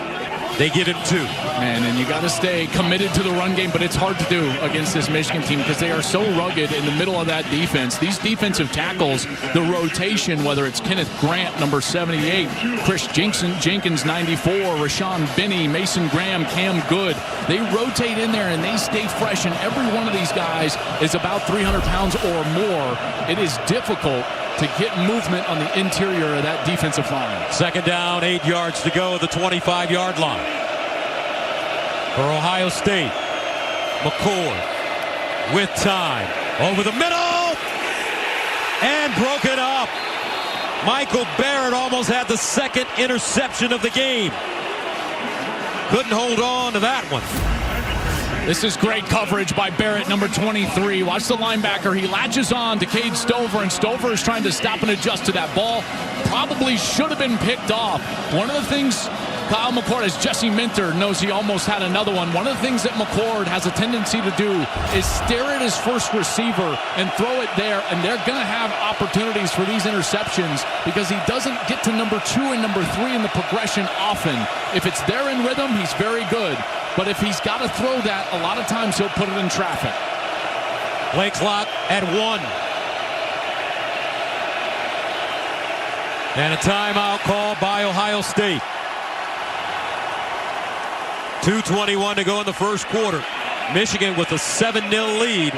They give him 2. Man, and you got to stay committed to the run game, but it's hard to do against this Michigan team because they are so rugged in the middle of that defense. These defensive tackles, the rotation, whether it's Kenneth Grant, number 78, Chris Jenkins, 94, Rashawn Benny, Mason Graham, Cam Good, they rotate in there and they stay fresh, and every one of these guys is about 300 pounds or more. It is difficult to get movement on the interior of that defensive line. Second down, 8 yards to go, the 25-yard line. For Ohio State, McCord with time. Over the middle, and broken up. Michael Barrett almost had the second interception of the game. Couldn't hold on to that one. This is great coverage by Barrett, number 23. Watch the linebacker. He latches on to Cade Stover, and Stover is trying to stop and adjust to that ball. Probably should have been picked off. One of the things Kyle McCord, as Jesse Minter knows, he almost had another one. One of the things that McCord has a tendency to do is stare at his first receiver and throw it there, and they're going to have opportunities for these interceptions because he doesn't get to number 2 and number 3 in the progression often. If it's there in rhythm, he's very good. But if he's got to throw that, a lot of times he'll put it in traffic. Play clock at 1. And a timeout call by Ohio State. 2:21 to go in the first quarter. Michigan with a 7-0 lead.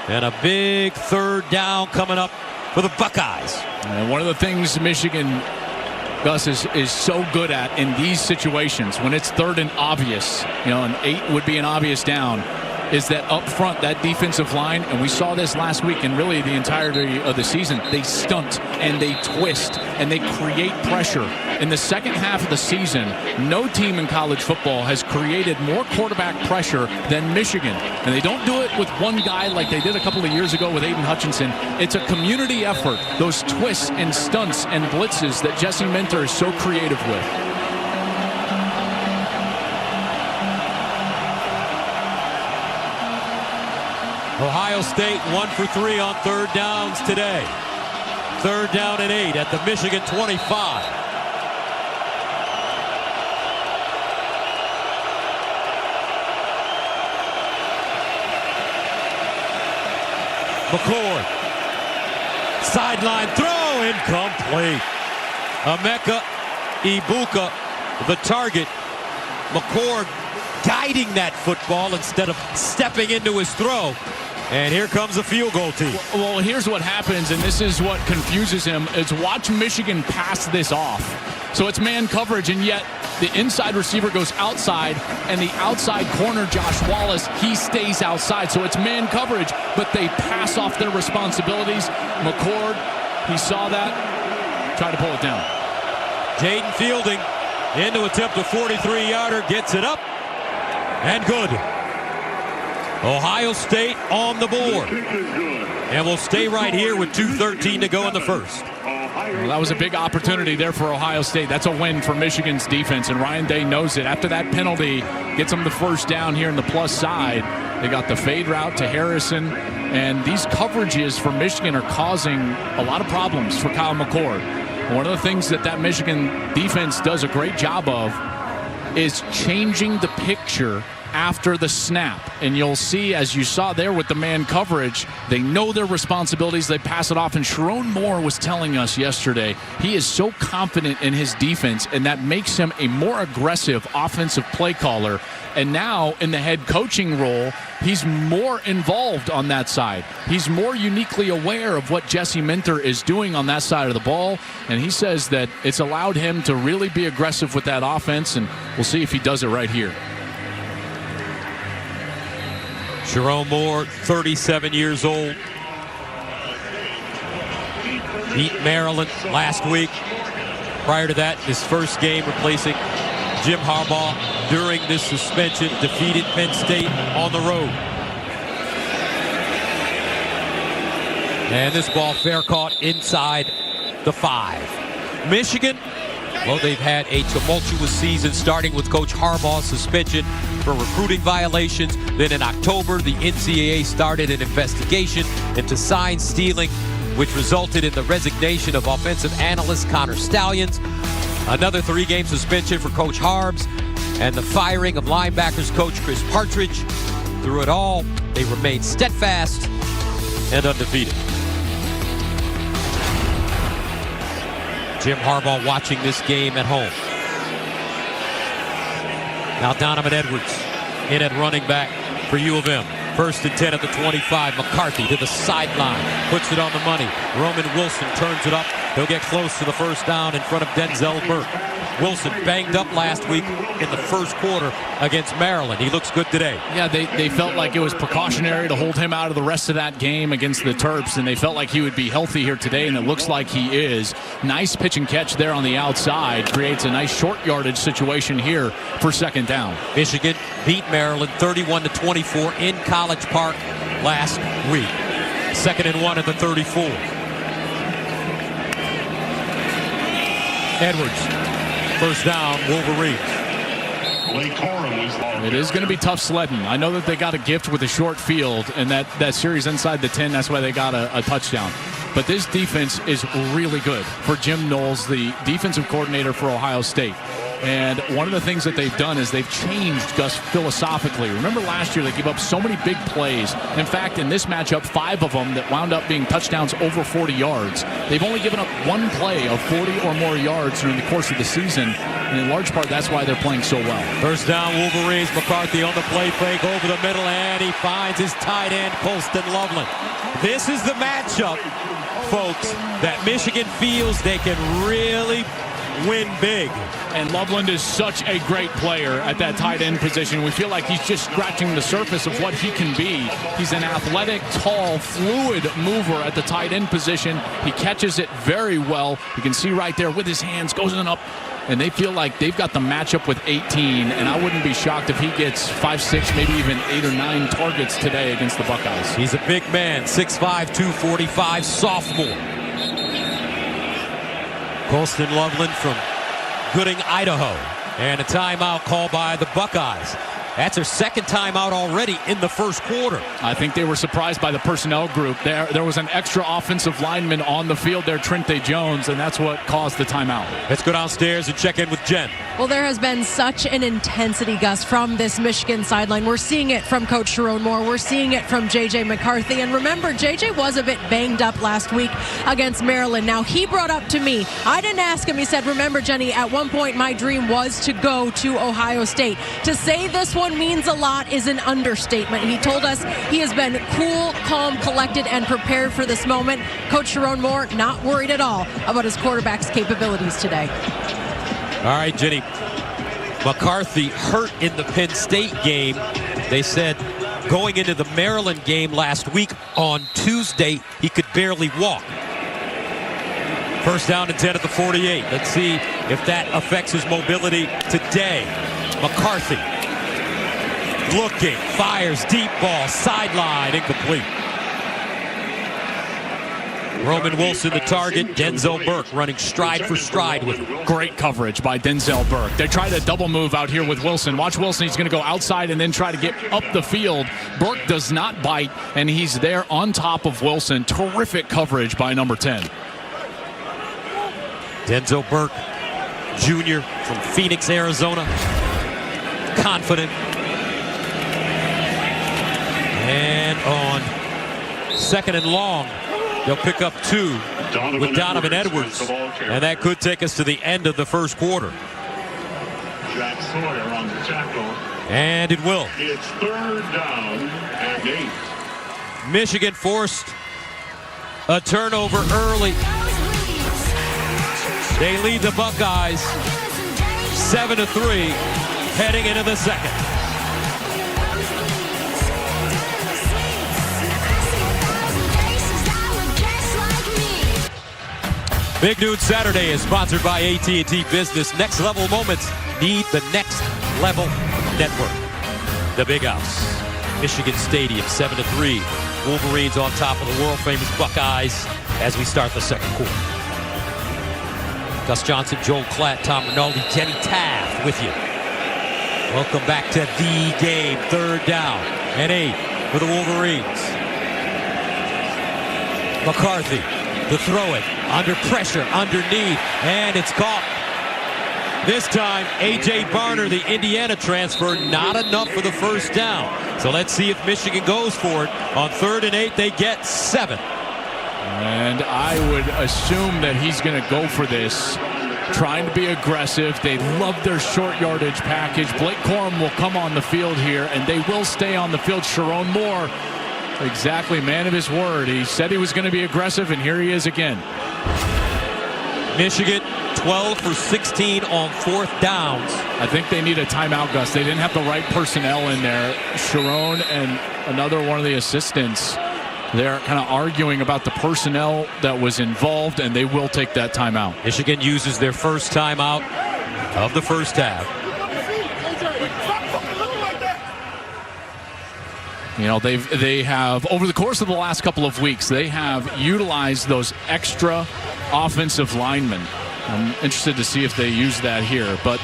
And a big third down coming up for the Buckeyes. And one of the things Michigan, Gus, is so good at in these situations, when it's third and obvious, and 8 would be an obvious down, is that up front, that defensive line, and we saw this last week and really the entirety of the season, they stunt and they twist and they create pressure. In the second half of the season, no team in college football has created more quarterback pressure than Michigan. And they don't do it with one guy like they did a couple of years ago with Aiden Hutchinson. It's a community effort, those twists and stunts and blitzes that Jesse Minter is so creative with. Ohio State 1 for 3 on third downs today. Third down and 8 at the Michigan 25. McCord. Sideline throw, incomplete. Emeka Egbuka, the target. McCord guiding that football instead of stepping into his throw. And here comes the field goal team. Well, here's what happens, and this is what confuses him, is watch Michigan pass this off. So it's man coverage, and yet the inside receiver goes outside, and the outside corner, Josh Wallace, he stays outside. So it's man coverage, but they pass off their responsibilities. McCord, he saw that, tried to pull it down. Jaden Fielding into attempt a 43-yarder, gets it up, and good. Ohio State on the board. And we'll stay right here with 2:13 to go in the first. Well, that was a big opportunity there for Ohio State. That's a win for Michigan's defense, and Ryan Day knows it. After that penalty, gets them the first down here in the plus side. They got the fade route to Harrison, and these coverages for Michigan are causing a lot of problems for Kyle McCord. One of the things that Michigan defense does a great job of is changing the picture after the snap. And you'll see, as you saw there with the man coverage, they know their responsibilities. They pass it off. And Sharon Moore was telling us yesterday, he is so confident in his defense, and that makes him a more aggressive offensive play caller. And now in the head coaching role, he's more involved on that side. He's more uniquely aware of what Jesse Minter is doing on that side of the ball. And he says that it's allowed him to really be aggressive with that offense. And we'll see if he does it right here. Sharon Moore, 37 years old. Beat Maryland last week. Prior to that, his first game replacing Jim Harbaugh during this suspension, defeated Penn State on the road. And this ball fair caught inside the 5. Michigan, well, they've had a tumultuous season, starting with Coach Harbaugh's suspension for recruiting violations. Then in October, the NCAA started an investigation into sign stealing, which resulted in the resignation of offensive analyst Connor Stalions, another 3-game suspension for Coach Harbs, and the firing of linebackers coach Chris Partridge. Through it all, they remained steadfast and undefeated. Jim Harbaugh watching this game at home. Now Donovan Edwards in at running back for U of M. 1st and 10 at the 25. McCarthy to the sideline. Puts it on the money. Roman Wilson turns it up. He'll get close to the first down in front of Denzel Burke. Wilson banged up last week in the first quarter against Maryland. He looks good today. Yeah, they felt like it was precautionary to hold him out of the rest of that game against the Terps, and they felt like he would be healthy here today, and it looks like he is. Nice pitch and catch there on the outside. Creates a nice short yardage situation here for second down. Michigan beat Maryland 31-24 in College Park last week. 2nd and 1 at the 34. Edwards. First down, Wolverines. It is going to be tough sledding. I know that they got a gift with a short field, and that series inside the 10, that's why they got a touchdown. But this defense is really good for Jim Knowles, the defensive coordinator for Ohio State. And one of the things that they've done is they've changed Gus philosophically. Remember last year they gave up so many big plays. In fact, in this matchup, 5 of them that wound up being touchdowns over 40 yards. They've only given up 1 play of 40 or more yards during the course of the season. And in large part, that's why they're playing so well. First down, Wolverines. McCarthy on the play fake over the middle, and he finds his tight end, Colston Loveland. This is the matchup, folks, that Michigan feels they can really win big. And Loveland is such a great player at that tight end position. We feel like he's just scratching the surface of what he can be. He's an athletic, tall, fluid mover at the tight end position. He catches it very well. You can see right there with his hands, goes in up. And they feel like they've got the matchup with 18, and I wouldn't be shocked if he gets 5, 6, maybe even 8 or 9 targets today against the Buckeyes. He's a big man, 6'5", 245, sophomore. Colston Loveland from Gooding, Idaho. And a timeout called by the Buckeyes. That's their second timeout already in the first quarter. I think they were surprised by the personnel group. There was an extra offensive lineman on the field there, Trente Jones, and that's what caused the timeout. Let's go downstairs and check in with Jen. Well, there has been such an intensity, Gus, from this Michigan sideline. We're seeing it from Coach Sharon Moore. We're seeing it from J.J. McCarthy. And remember, J.J. was a bit banged up last week against Maryland. Now, he brought up to me, I didn't ask him, he said, remember, Jenny, at one point my dream was to go to Ohio State. To say this one means a lot is an understatement. He told us he has been cool, calm, collected, and prepared for this moment. Coach Sharon Moore not worried at all about his quarterback's capabilities today. All right, Jenny. McCarthy hurt in the Penn State game. They said going into the Maryland game last week on Tuesday, he could barely walk. First down and 10 at the 48. Let's see if that affects his mobility today. McCarthy looking, fires, deep ball, sideline, incomplete. Roman Wilson, the target. Denzel Burke running stride for stride with him. Great coverage by Denzel Burke. They try to double move out here with Wilson. Watch Wilson. He's going to go outside and then try to get up the field. Burke does not bite, and he's there on top of Wilson. Terrific coverage by number 10. Denzel Burke, Jr. from Phoenix, Arizona. Confident. And on second and long, they'll pick up 2 with Donovan Edwards. And that could take us to the end of the first quarter. Jack Sawyer on the tackle. And it will. It's 3rd down and 8. Michigan forced a turnover early. They lead the Buckeyes 7-3 heading into the second. Big Noon Saturday is sponsored by AT&T Business. Next level moments need the next level network. The Big House, Michigan Stadium, 7-3. Wolverines on top of the world-famous Buckeyes as we start the second quarter. Gus Johnson, Joel Klatt, Tom Rinaldi, Jenny Taft with you. Welcome back to the game. 3rd down and 8 for the Wolverines. McCarthy to throw it. Under pressure, underneath, and it's caught. This time, A.J. Barner, the Indiana transfer, not enough for the first down. So let's see if Michigan goes for it. On 3rd and 8, they get 7. And I would assume that he's going to go for this, trying to be aggressive. They love their short yardage package. Blake Corum will come on the field here, and they will stay on the field. Sherrone Moore, exactly, man of his word. He said he was going to be aggressive, and here he is again. Michigan 12 for 16 on 4th downs. I think they need a timeout, Gus. They didn't have the right personnel in there. Sherrone and another one of the assistants, they're kind of arguing about the personnel that was involved, and they will take that timeout. Michigan uses their first timeout of the first half. You know, they have, over the course of the last couple of weeks, they have utilized those extra offensive linemen. I'm interested to see if they use that here. But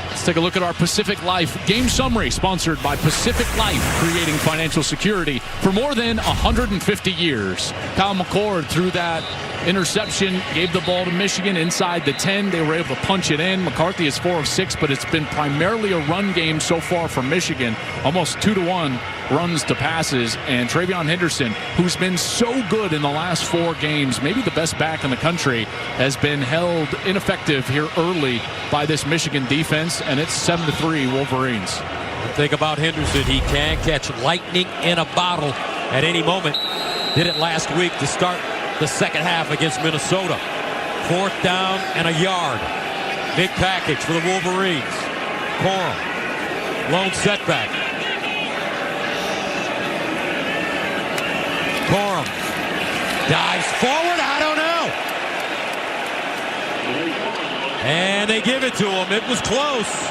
let's take a look at our Pacific Life game summary, sponsored by Pacific Life, creating financial security for more than 150 years. Kyle McCord threw that interception, gave the ball to Michigan inside the 10. They were able to punch it in. McCarthy is 4 of 6, but it's been primarily a run game so far for Michigan. Almost 2-to-1 runs to passes. And Travion Henderson, who's been so good in the last 4 games, maybe the best back in the country, has been held ineffective here early by this Michigan defense, and it's 7-3 Wolverines. Think about Henderson. He can catch lightning in a bottle at any moment. Did it last week to start the second half against Minnesota. 4th down and a yard. Big package for the Wolverines. Corum. Lone setback. Corum dives forward. I don't know. And they give it to him. It was close.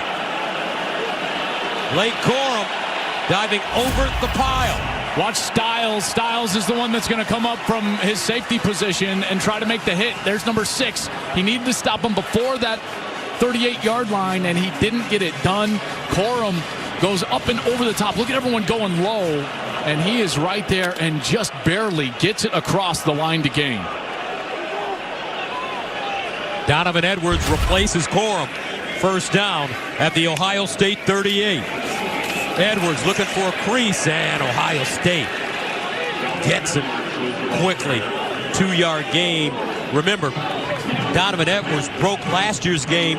Blake Corum diving over the pile. Watch Styles. Styles is the one that's going to come up from his safety position and try to make the hit. There's number 6. He needed to stop him before that 38-yard line, and he didn't get it done. Corum goes up and over the top. Look at everyone going low, and he is right there and just barely gets it across the line to gain. Donovan Edwards replaces Corum. First down at the Ohio State 38. Edwards looking for a crease, and Ohio State gets it quickly. 2-yard gain. Remember, Donovan Edwards broke last year's game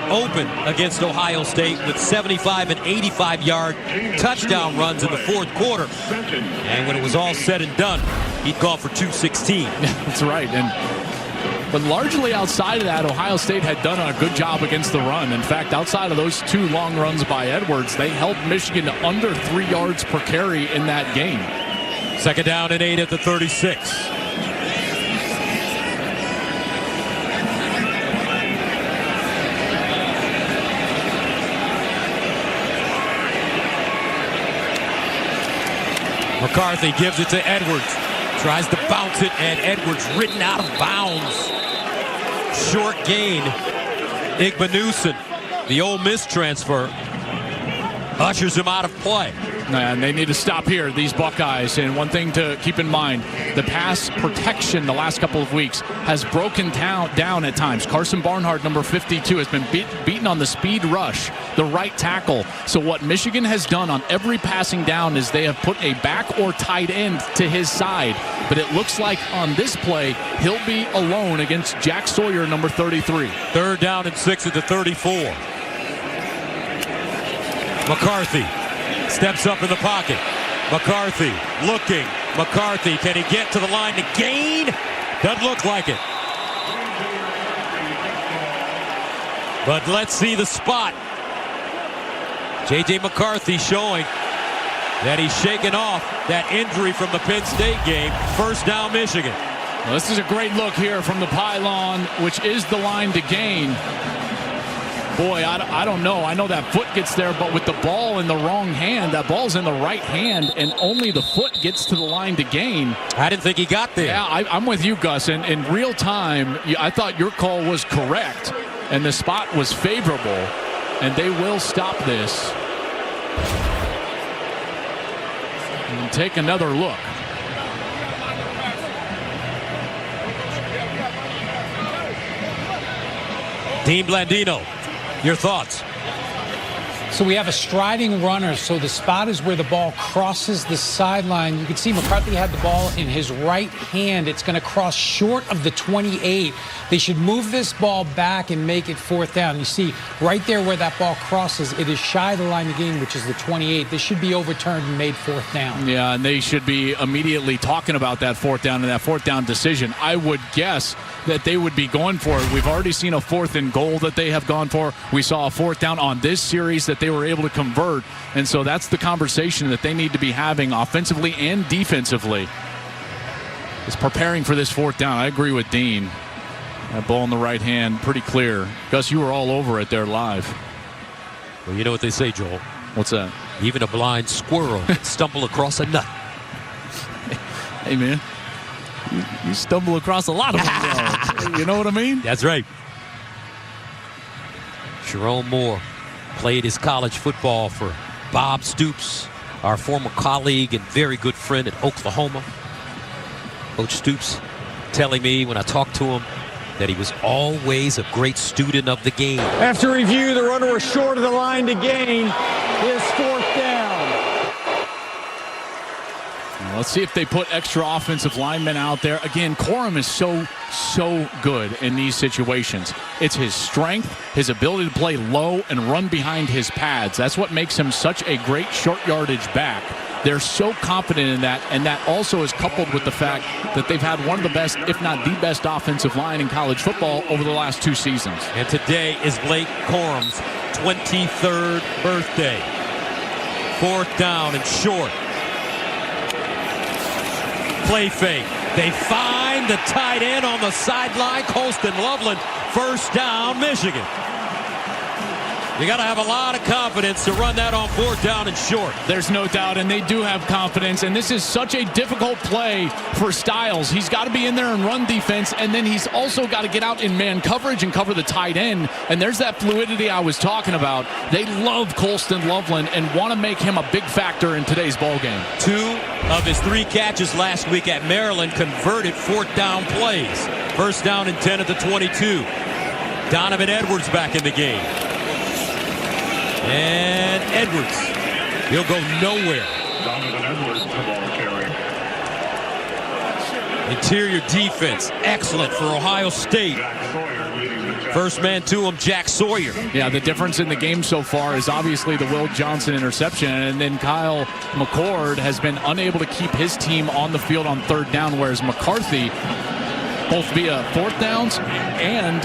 open against Ohio State with 75 and 85-yard touchdown runs in the 4th quarter. And when it was all said and done, he'd gone for 216. That's right. But largely outside of that, Ohio State had done a good job against the run. In fact, outside of those 2 long runs by Edwards, they held Michigan to under 3 yards per carry in that game. 2nd down and 8 at the 36. McCarthy gives it to Edwards. Tries to bounce it, and Edwards ridden out of bounds. Short gain. Igbeneusen, the Ole Miss transfer, ushers him out of play. And they need to stop here, these Buckeyes. And one thing to keep in mind, the pass protection the last couple of weeks has broken down at times. Carson Barnhart, number 52, has been beaten on the speed rush, the right tackle. So what Michigan has done on every passing down is they have put a back or tight end to his side. But it looks like on this play, he'll be alone against Jack Sawyer, number 33. 3rd down and 6 at the 34. McCarthy steps up in the pocket. McCarthy looking. McCarthy, can he get to the line to gain? Doesn't look like it. But let's see the spot. J.J. McCarthy showing that he's shaken off that injury from the Penn State game. 1st down, Michigan. Well, this is a great look here from the pylon, which is the line to gain. Boy, I don't know. I know that foot gets there, but with the ball in the wrong hand, that ball's in the right hand, and only the foot gets to the line to gain. I didn't think he got there. Yeah, I'm with you, Gus. And in real time, I thought your call was correct, and the spot was favorable, and they will stop this. And take another look. Dean Blandino, your thoughts? So we have a striding runner, so the spot is where the ball crosses the sideline. You can see McCarthy had the ball in his right hand. It's going to cross short of the 28. They should move this ball back and make it 4th down. You see right there where that ball crosses, it is shy of the line of game, which is the 28. This should be overturned and made 4th down. Yeah, and they should be immediately talking about that 4th down and that 4th down decision. I would guess that they would be going for it. We've already seen a 4th and goal that they have gone for. We saw a 4th down on this series that they were able to convert. And so that's the conversation that they need to be having offensively and defensively, is preparing for this 4th down. I agree with Dean. That ball in the right hand, pretty clear. Gus, you were all over it there live. Well, you know what they say, Joel. What's that? Even a blind squirrel can stumble across a nut. Hey, man. You stumble across a lot of them. You know what I mean? That's right. Jerome Moore played his college football for Bob Stoops, our former colleague and very good friend at Oklahoma. Coach Stoops telling me when I talked to him that he was always a great student of the game. After review, the runner was short of the line to gain. His 4th down. Let's see if they put extra offensive linemen out there. Again, Corum is so good in these situations. It's his strength, his ability to play low and run behind his pads. That's what makes him such a great short yardage back. They're so confident in that, and that also is coupled with the fact that they've had one of the best, if not the best, offensive line in college football over the last 2 seasons. And today is Blake Corum's 23rd birthday. 4th down and short. Play fake. They find the tight end on the sideline. Colston Loveland, 1st down, Michigan. You got to have a lot of confidence to run that on 4th down and short. There's no doubt, and they do have confidence. And this is such a difficult play for Styles. He's got to be in there and run defense, and then he's also got to get out in man coverage and cover the tight end. And there's that fluidity I was talking about. They love Colston Loveland and want to make him a big factor in today's ball game. 2 of his 3 catches last week at Maryland converted 4th down plays. 1st down and 10 at the 22. Donovan Edwards back in the game. And Edwards, he'll go nowhere. Donovan Edwards, the ball carrier. Interior defense, excellent for Ohio State. First man to him, Jack Sawyer. Yeah, the difference in the game so far is obviously the Will Johnson interception, and then Kyle McCord has been unable to keep his team on the field on 3rd down, whereas McCarthy, both via 4th downs and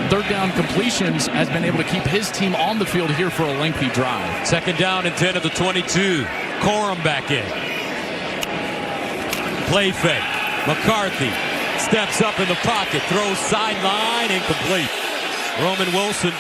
3rd down completions, has been able to keep his team on the field here for a lengthy drive. 2nd down and 10 at the 22. Corum back in. Play fake. McCarthy steps up in the pocket, throws sideline, incomplete. Roman Wilson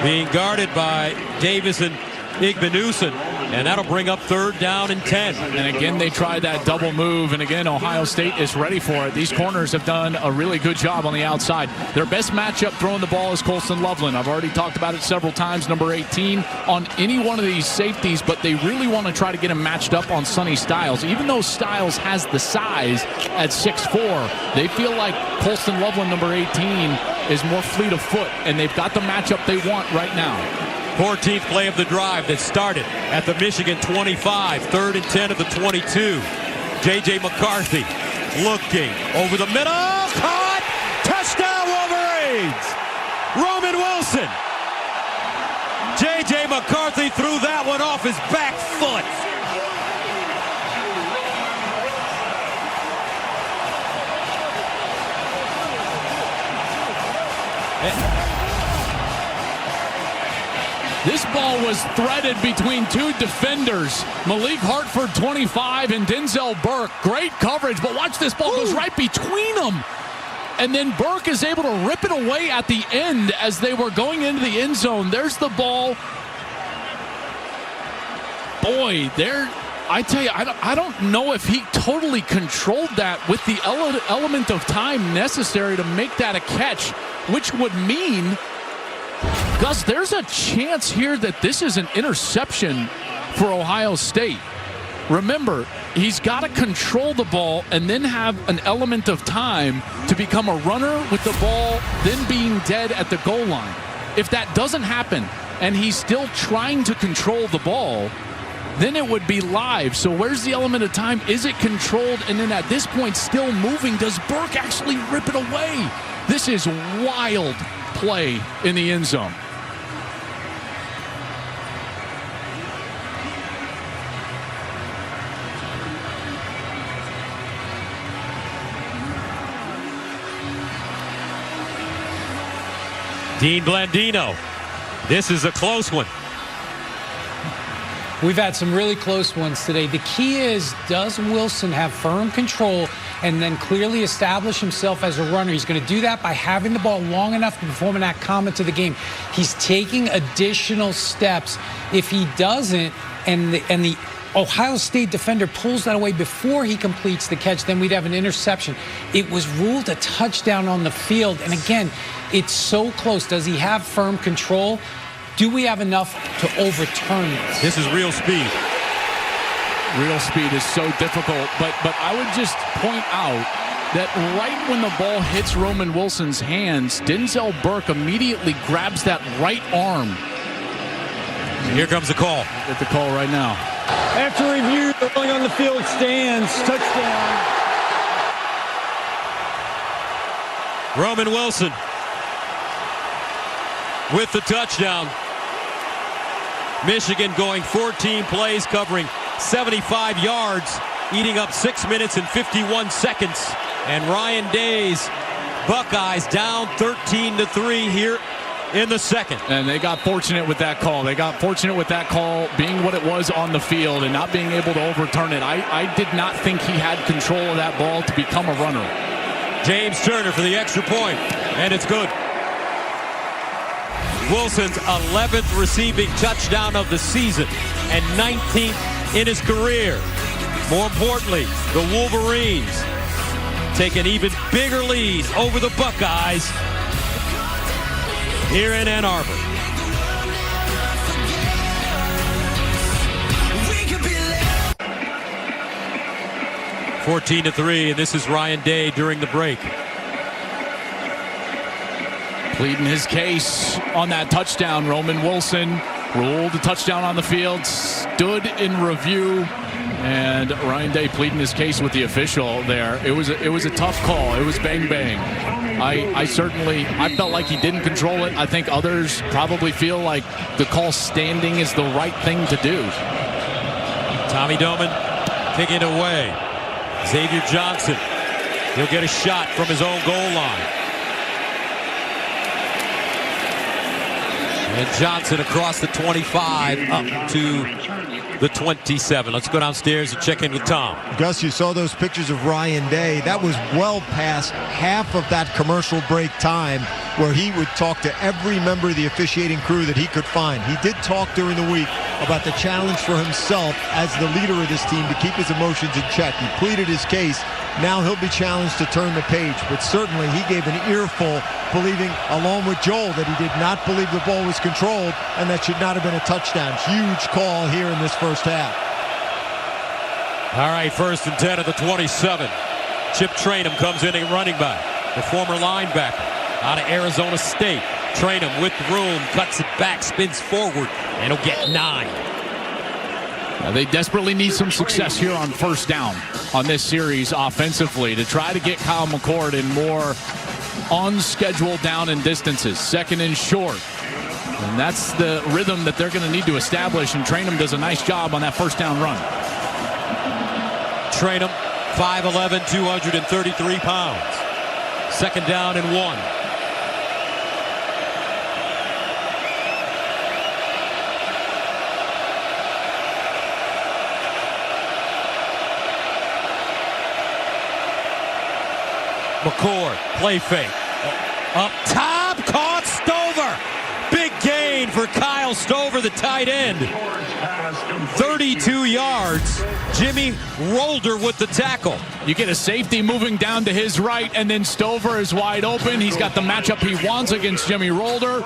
being guarded by Davis and Igbenusson, and that'll bring up 3rd down and 10. And again, they tried that double move, and again, Ohio State is ready for it. These corners have done a really good job on the outside. Their best matchup throwing the ball is Colston Loveland. I've already talked about it several times, number 18 on any one of these safeties, but they really want to try to get him matched up on Sonny Styles. Even though Styles has the size at 6'4", they feel like Colston Loveland, number 18, is more fleet of foot, and they've got the matchup they want right now. 14th play of the drive that started at the Michigan 25, 3rd and 10 at the 22. J.J. McCarthy looking over the middle, caught, touchdown Wolverines! Roman Wilson. J.J. McCarthy threw that one off his back foot. This ball was threaded between 2 defenders. Malik Hartford, 25, and Denzel Burke. Great coverage, but watch this ball goes right between them. And then Burke is able to rip it away at the end as they were going into the end zone. There's the ball. Boy, I tell you, I don't know if he totally controlled that with the element of time necessary to make that a catch, which would mean, Gus, there's a chance here that this is an interception for Ohio State. Remember, he's got to control the ball and then have an element of time to become a runner with the ball, then being dead at the goal line. If that doesn't happen and he's still trying to control the ball, then it would be live. So where's the element of time? Is it controlled? And then at this point, still moving. Does Burke actually rip it away? This is wild play in the end zone. Dean Blandino. This is a close one. We've had some really close ones today. The key is, does Wilson have firm control and then clearly establish himself as a runner? He's going to do that by having the ball long enough to perform an act common to the game. He's taking additional steps. If he doesn't, and the Ohio State defender pulls that away before he completes the catch, then we'd have an interception. It was ruled a touchdown on the field. And again, it's so close. Does he have firm control? Do we have enough to overturn this? This is real speed. Real speed is so difficult, but I would just point out that right when the ball hits Roman Wilson's hands, Denzel Burke immediately grabs that right arm. Here comes the call. Get the call right now. After review, the ruling on the field stands. Touchdown. Roman Wilson with the touchdown. Michigan going 14 plays, covering 75 yards, eating up 6 minutes and 51 seconds. And Ryan Day's Buckeyes down 13-3 here in the second. And they got fortunate with that call. They got fortunate with that call being what it was on the field and not being able to overturn it. I did not think he had control of that ball to become a runner. James Turner for the extra point, and it's good. Wilson's 11th receiving touchdown of the season and 19th in his career. More importantly, the Wolverines take an even bigger lead over the Buckeyes here in Ann Arbor. – 14-3, and this is Ryan Day during the break. Pleading his case on that touchdown. Roman Wilson ruled the touchdown on the field, stood in review, and Ryan Day pleading his case with the official there. It was a tough call. It was bang bang. I felt like he didn't control it. I think others probably feel like the call standing is the right thing to do. Tommy Doman taking it away. Xavier Johnson, he'll get a shot from his own goal line. And Johnson across the 25 up to the 27. Let's go downstairs and check in with Tom. Gus, you saw those pictures of Ryan Day. That was well past half of that commercial break time where he would talk to every member of the officiating crew that he could find. He did talk during the week about the challenge for himself as the leader of this team to keep his emotions in check. He pleaded his case. Now he'll be challenged to turn the page, but certainly he gave an earful, believing, along with Joel, that he did not believe the ball was controlled and that should not have been a touchdown. Huge call here in this first half. All right, 1st and 10 at the 27. Chip Trainum comes in at running back, the former linebacker out of Arizona State. Trainum with room, cuts it back, spins forward, and he'll get 9. They desperately need some success here on first down on this series offensively to try to get Kyle McCord in more on-schedule down and distances, 2nd and short. And that's the rhythm that they're going to need to establish, and Trainum does a nice job on that first down run. Trainum, 5'11", 233 pounds. 2nd down and 1. McCord, play fake. Up top, caught Stover. Big gain for Kyle Stover, the tight end. 32 yards. Jimmy Rolder with the tackle. You get a safety moving down to his right, and then Stover is wide open. He's got the matchup he wants against Jimmy Rolder.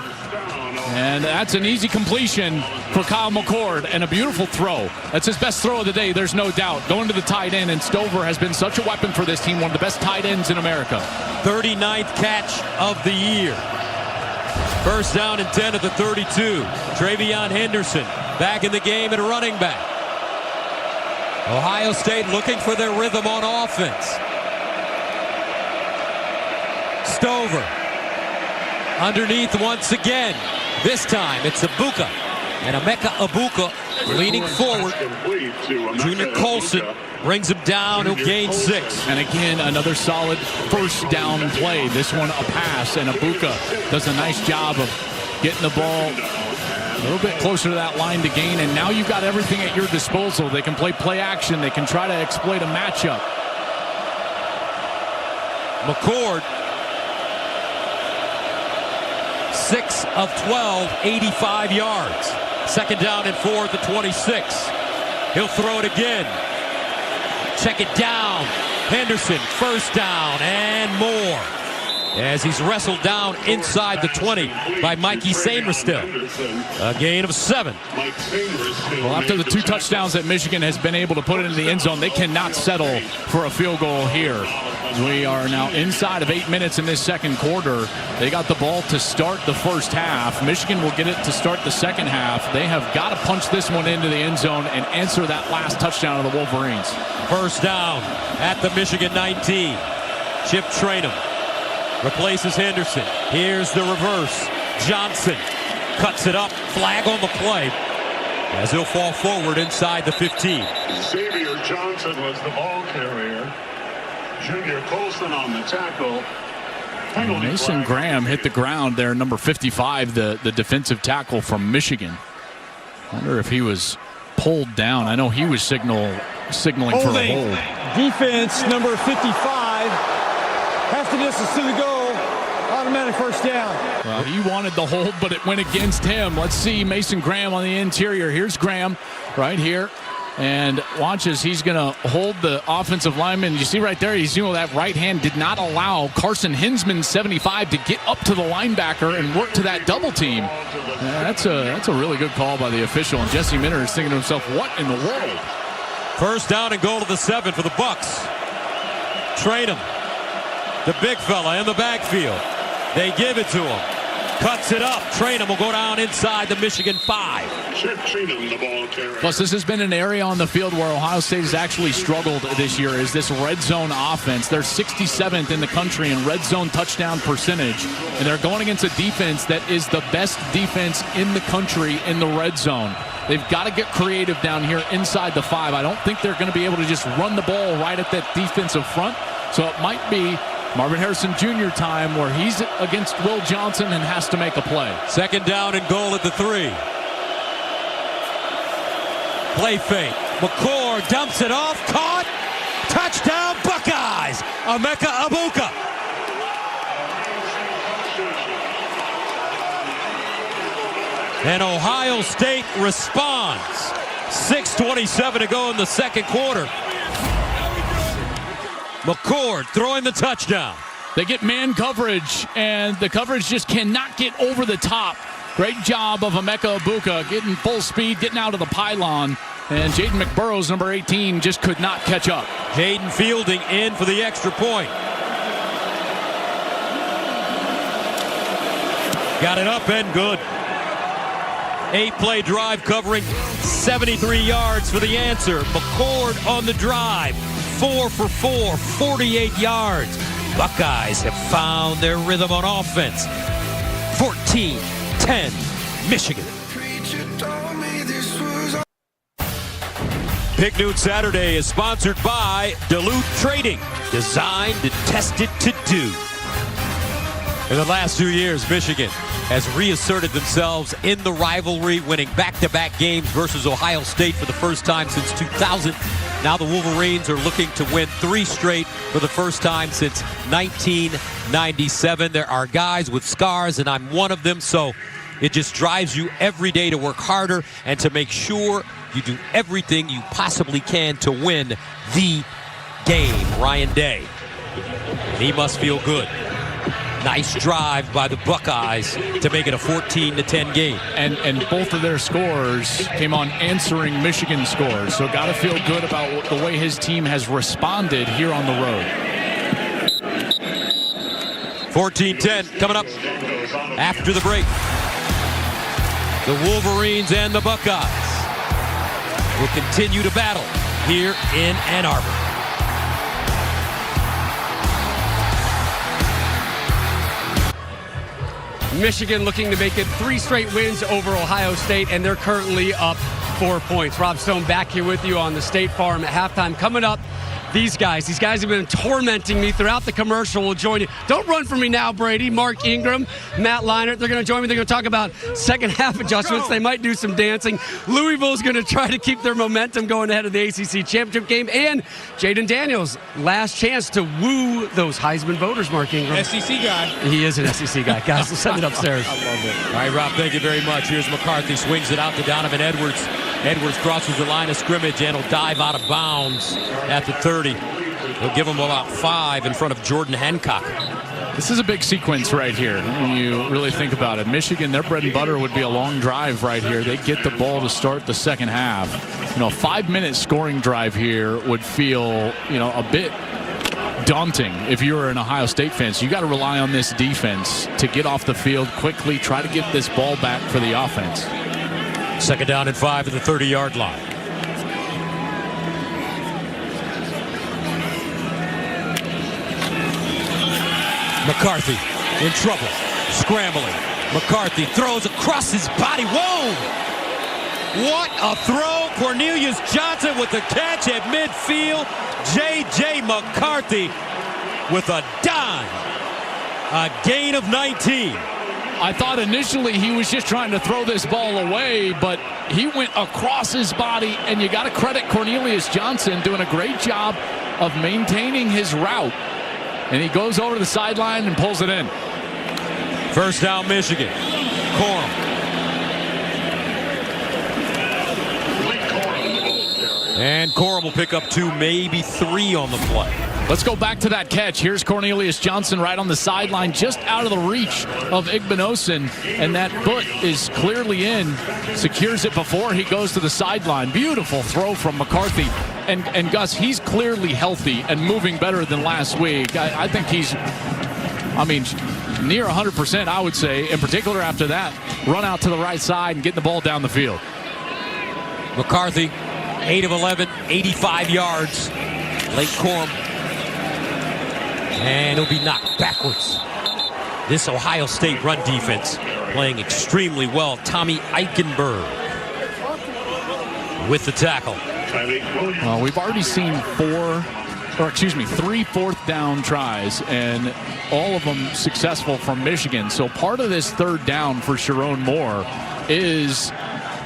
And that's an easy completion for Kyle McCord, and a beautiful throw. That's his best throw of the day, there's no doubt. Going to the tight end, and Stover has been such a weapon for this team, one of the best tight ends in America. 39th catch of the year. 1st down and 10 at the 32. Travion Henderson back in the game at running back. Ohio State looking for their rhythm on offense. Stover underneath once again. This time it's Abuka. And Emeka Abuka leaning forward. Junior Colson brings him down. He'll gain 6. And again, another solid first down play. This one a pass, and Abuka does a nice job of getting the ball a little bit closer to that line to gain. And now you've got everything at your disposal. They can play action. They can try to exploit a matchup. McCord, 6 of 12, 85 yards. 2nd down and 4 at the 26. He'll throw it again. Check it down. Henderson, 1st down and more. As he's wrestled down inside the 20 by Mikey Sainristil. A gain of 7. Well, after the 2 touchdowns that Michigan has been able to put into the end zone, they cannot settle for a field goal here. We are now inside of 8 minutes in this second quarter. They got the ball to start the first half. Michigan will get it to start the second half. They have got to punch this one into the end zone and answer that last touchdown of the Wolverines. 1st down at the Michigan 19. Chip Trainum replaces Henderson. Here's the reverse. Johnson cuts it up. Flag on the play as he'll fall forward inside the 15. Xavier Johnson was the ball carrier. Junior Colson on the tackle. Mason Graham hit the ground there, number 55, the defensive tackle from Michigan. I wonder if he was pulled down. I know he was signaling for a hold. Defense, number 55. Half the distance to the goal. Automatic first down. Well, he wanted the hold, but it went against him. Let's see Mason Graham on the interior. Here's Graham right here. And watch as he's going to hold the offensive lineman. You see right there, that right hand did not allow Carson Hinsman, 75, to get up to the linebacker and work to that double team. That's a really good call by the official. And Jesse Minter is thinking to himself, what in the world? 1st down and goal to the 7 for the Bucks. Trainum, the big fella in the backfield. They give it to him. Cuts it up. Trainum will go down inside the Michigan 5. Chip Trainum, the ball carrier. Plus, this has been an area on the field where Ohio State has actually struggled this year, is this red zone offense. They're 67th in the country in red zone touchdown percentage, and they're going against a defense that is the best defense in the country in the red zone. They've got to get creative down here inside the 5. I don't think they're going to be able to just run the ball right at that defensive front, so it might be Marvin Harrison Jr. time where he's against Will Johnson and has to make a play. 2nd down and goal at the 3. Play fake. McCord dumps it off. Caught. Touchdown Buckeyes. Emeka Abuka. And Ohio State responds. 6:27 to go in the second quarter. McCord throwing the touchdown. They get man coverage, and the coverage just cannot get over the top. Great job of Emeka Egbuka getting full speed, getting out of the pylon. And Jaden McBurrows, number 18, just could not catch up. Jaden Fielding in for the extra point. Got it up and good. 8-play drive covering 73 yards for the answer. McCord on the drive. 4 for 4, 48 yards. Buckeyes have found their rhythm on offense. 14-10, Michigan. Pick Noon Saturday is sponsored by Duluth Trading. Designed and tested to do. In the last 2 years, Michigan has reasserted themselves in the rivalry, winning back-to-back games versus Ohio State for the first time since 2000. Now the Wolverines are looking to win 3 straight for the first time since 1997. There are guys with scars, and I'm one of them, so it just drives you every day to work harder and to make sure you do everything you possibly can to win the game. Ryan Day, he must feel good. Nice drive by the Buckeyes to make it a 14-10 game. And both of their scores came on answering Michigan scores. So got to feel good about the way his team has responded here on the road. 14-10 coming up after the break. The Wolverines and the Buckeyes will continue to battle here in Ann Arbor. Michigan looking to make it 3 straight wins over Ohio State, and they're currently up 4 points. Rob Stone back here with you on the State Farm at halftime. Coming up, these guys have been tormenting me throughout the commercial. Will join you. Don't run from me now, Brady. Mark Ingram, Matt Leinart, they're going to join me. They're going to talk about second half adjustments. They might do some dancing. Louisville's going to try to keep their momentum going ahead of the ACC championship game. And Jaden Daniels, last chance to woo those Heisman voters, Mark Ingram. SEC guy. He is an SEC guy. Guys, let's send it upstairs. I love it. All right, Rob, thank you very much. Here's McCarthy, swings it out to Donovan Edwards. Edwards crosses the line of scrimmage and will dive out of bounds at the 30. He'll give him about 5 in front of Jordan Hancock. This is a big sequence right here when you really think about it. Michigan, their bread and butter would be a long drive right here. They get the ball to start the second half. You know, a 5-minute scoring drive here would feel, a bit daunting if you were an Ohio State fan. So you got to rely on this defense to get off the field quickly, try to get this ball back for the offense. Second down and 5 at the 30-yard line. McCarthy in trouble, scrambling. McCarthy throws across his body. Whoa! What a throw! Cornelius Johnson with the catch at midfield. J.J. McCarthy with a dime. A gain of 19. I thought initially he was just trying to throw this ball away, but he went across his body, and you got to credit Cornelius Johnson doing a great job of maintaining his route. And he goes over to the sideline and pulls it in. First down, Michigan. Corum. And Corum will pick up 2, maybe 3 on the play. Let's go back to that catch. Here's Cornelius Johnson right on the sideline, just out of the reach of Igbinosun. And that foot is clearly in. Secures it before he goes to the sideline. Beautiful throw from McCarthy. And Gus, he's clearly healthy and moving better than last week. I think he's, near 100%, I would say. In particular after that, run out to the right side and getting the ball down the field. McCarthy, 8 of 11, 85 yards. Late Corum. And he'll be knocked backwards. This Ohio State run defense playing extremely well. Tommy Eichenberg with the tackle. Well, we've already seen 3 4th down tries, and all of them successful from Michigan. So part of this 3rd down for Sharon Moore is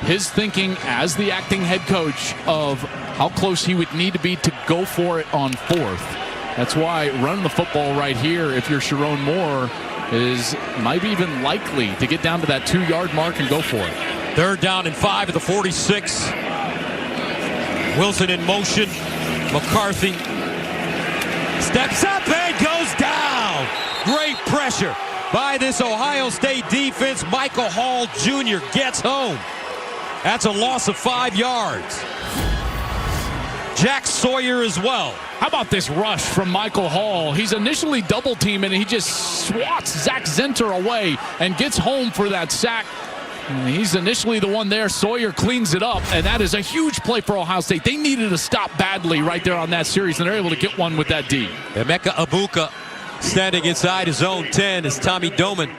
his thinking as the acting head coach of how close he would need to be to go for it on 4th. That's why running the football right here, if you're Sharon Moore, might be even likely to get down to that 2-yard mark and go for it. Third down and 5 at the 46. Wilson in motion. McCarthy steps up and goes down. Great pressure by this Ohio State defense. Michael Hall Jr. gets home. That's a loss of 5 yards. Jack Sawyer as well. How about this rush from Michael Hall? He's initially double teaming and he just swats Zach Zinter away and gets home for that sack. He's initially the one there. Sawyer cleans it up, and that is a huge play for Ohio State. They needed to stop badly right there on that series, and they're able to get one with that D. Emeka Egbuka standing inside his own 10 as Tommy Doman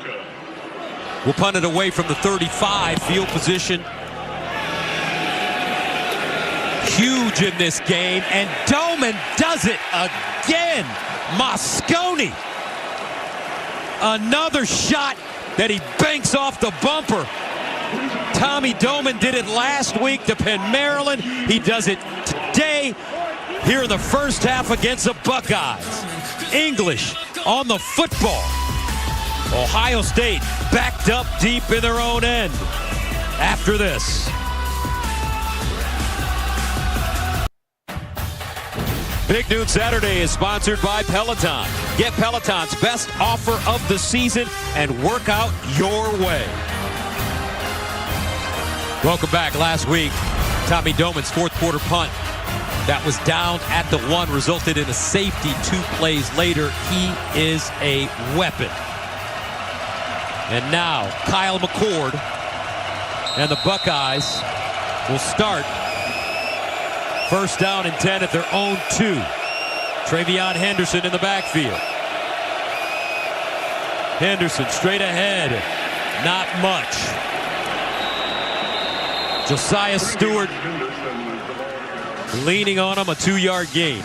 will punt it away from the 35. Field position huge in this game, and Doman does it again. Mosconi, another shot that he banks off the bumper. Tommy Doman did it last week to Penn Maryland. He does it today here in the first half against the Buckeyes. English on the football. Ohio State backed up deep in their own end after this. Big Noon Saturday is sponsored by Peloton. Get Peloton's best offer of the season and work out your way. Welcome back. Last week, Tommy Doman's fourth quarter punt that was down at the 1 resulted in a safety 2 plays later. He is a weapon. And now Kyle McCord and the Buckeyes will start first down and 10 at their own 2. Travion Henderson in the backfield. Henderson straight ahead. Not much. Josiah Stewart leaning on him, a 2-yard gain.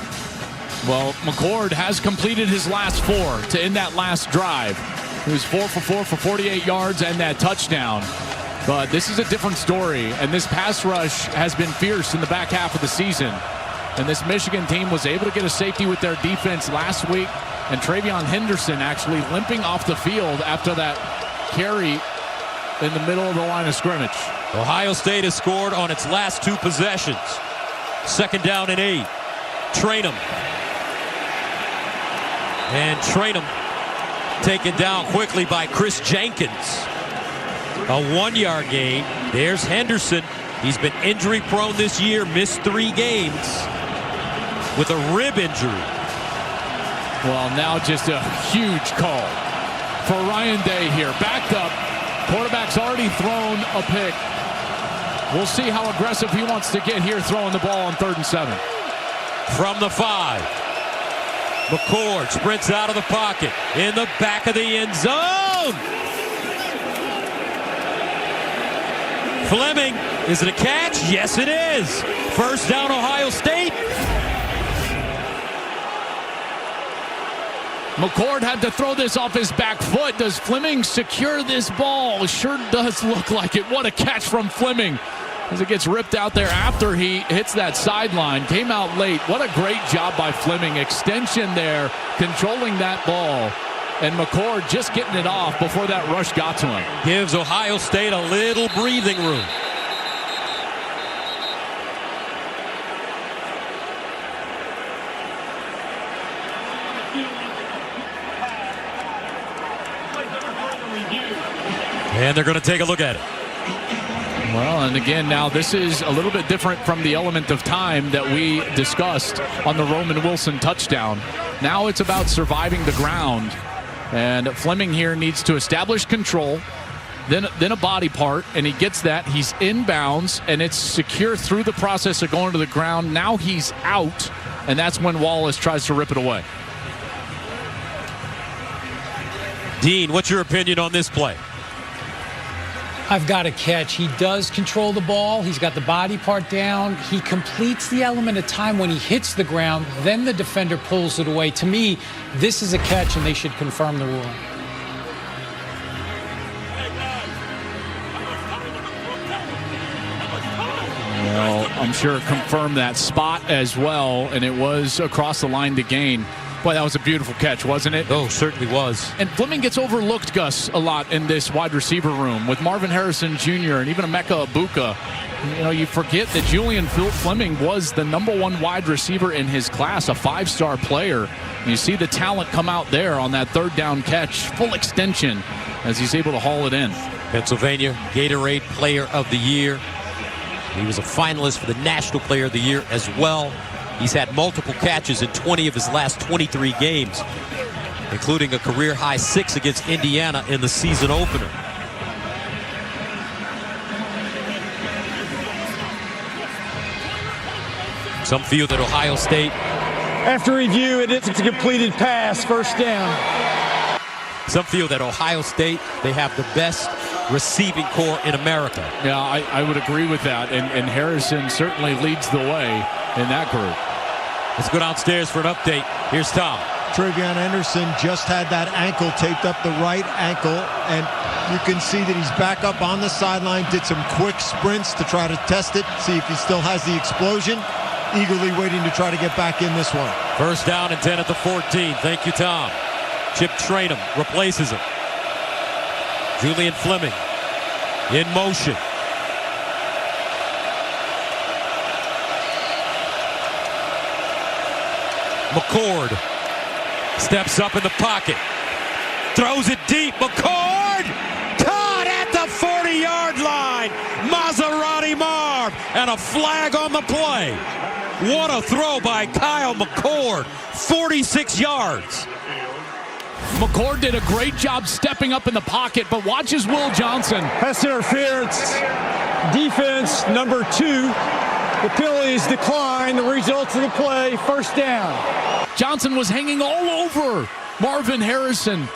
Well, McCord has completed his last 4 to end that last drive. He was 4 for 4 for 48 yards and that touchdown. But this is a different story, and this pass rush has been fierce in the back half of the season. And this Michigan team was able to get a safety with their defense last week, and Travion Henderson actually limping off the field after that carry in the middle of the line of scrimmage. Ohio State has scored on its last 2 possessions. Second down and 8. Trainum. And Trainum taken down quickly by Chris Jenkins. A 1-yard gain. There's Henderson. He's been injury prone this year, missed 3 games with a rib injury. Well, now just a huge call for Ryan Day here. Backed up. Quarterback's already thrown a pick. We'll see how aggressive he wants to get here throwing the ball on 3rd and 7. From the 5. McCord sprints out of the pocket in the back of the end zone. Fleming, is it a catch? Yes, it is. First down, Ohio State. McCord had to throw this off his back foot. Does Fleming secure this ball? Sure does look like it. What a catch from Fleming as it gets ripped out there after he hits that sideline. Came out late. What a great job by Fleming. Extension there, controlling that ball. And McCord just getting it off before that rush got to him. Gives Ohio State a little breathing room. And they're going to take a look at it. Well, and again, now this is a little bit different from the element of time that we discussed on the Roman Wilson touchdown. Now it's about surviving the ground. And Fleming here needs to establish control, then a body part, and he gets that. He's inbounds, and it's secure through the process of going to the ground. Now he's out, and that's when Wallace tries to rip it away. Dean, what's your opinion on this play? I've got a catch. He does control the ball. He's got the body part down. He completes the element of time when he hits the ground. Then the defender pulls it away. To me, this is a catch, and they should confirm the rule. Well, I'm sure confirmed that spot as well, and it was across the line to gain. Boy, that was a beautiful catch, wasn't it? Oh, certainly was. And Fleming gets overlooked, Gus, a lot in this wide receiver room with Marvin Harrison Jr. and even Emeka Egbuka. You know, you forget that Julian Fleming was the #1 wide receiver in his class, a 5-star player. And you see the talent come out there on that 3rd down catch, full extension, as he's able to haul it in. Pennsylvania Gatorade Player of the Year. He was a finalist for the National Player of the Year as well. He's had multiple catches in 20 of his last 23 games, including a career-high 6 against Indiana in the season opener. Some feel that Ohio State... After review, it's a completed pass, 1st down. Some feel that Ohio State, they have the best receiving core in America. Yeah, I would agree with that, and Harrison certainly leads the way in that group. Let's go downstairs for an update. Here's Tom. TreVeyon Henderson just had that ankle taped up, the right ankle, and you can see that he's back up on the sideline, did some quick sprints to try to test it, see if he still has the explosion, eagerly waiting to try to get back in this one. 1st down and 10 at the 14. Thank you, Tom. Chip Trainum replaces him. Julian Fleming in motion. McCord steps up in the pocket, throws it deep. McCord caught at the 40-yard line. Maserati Marv, and a flag on the play. What a throw by Kyle McCord, 46 yards. McCord did a great job stepping up in the pocket, but watch his Will Johnson. Pass interference, defense number 2. The penalties decline. The results of the play, 1st down. Johnson was hanging all over Marvin Harrison.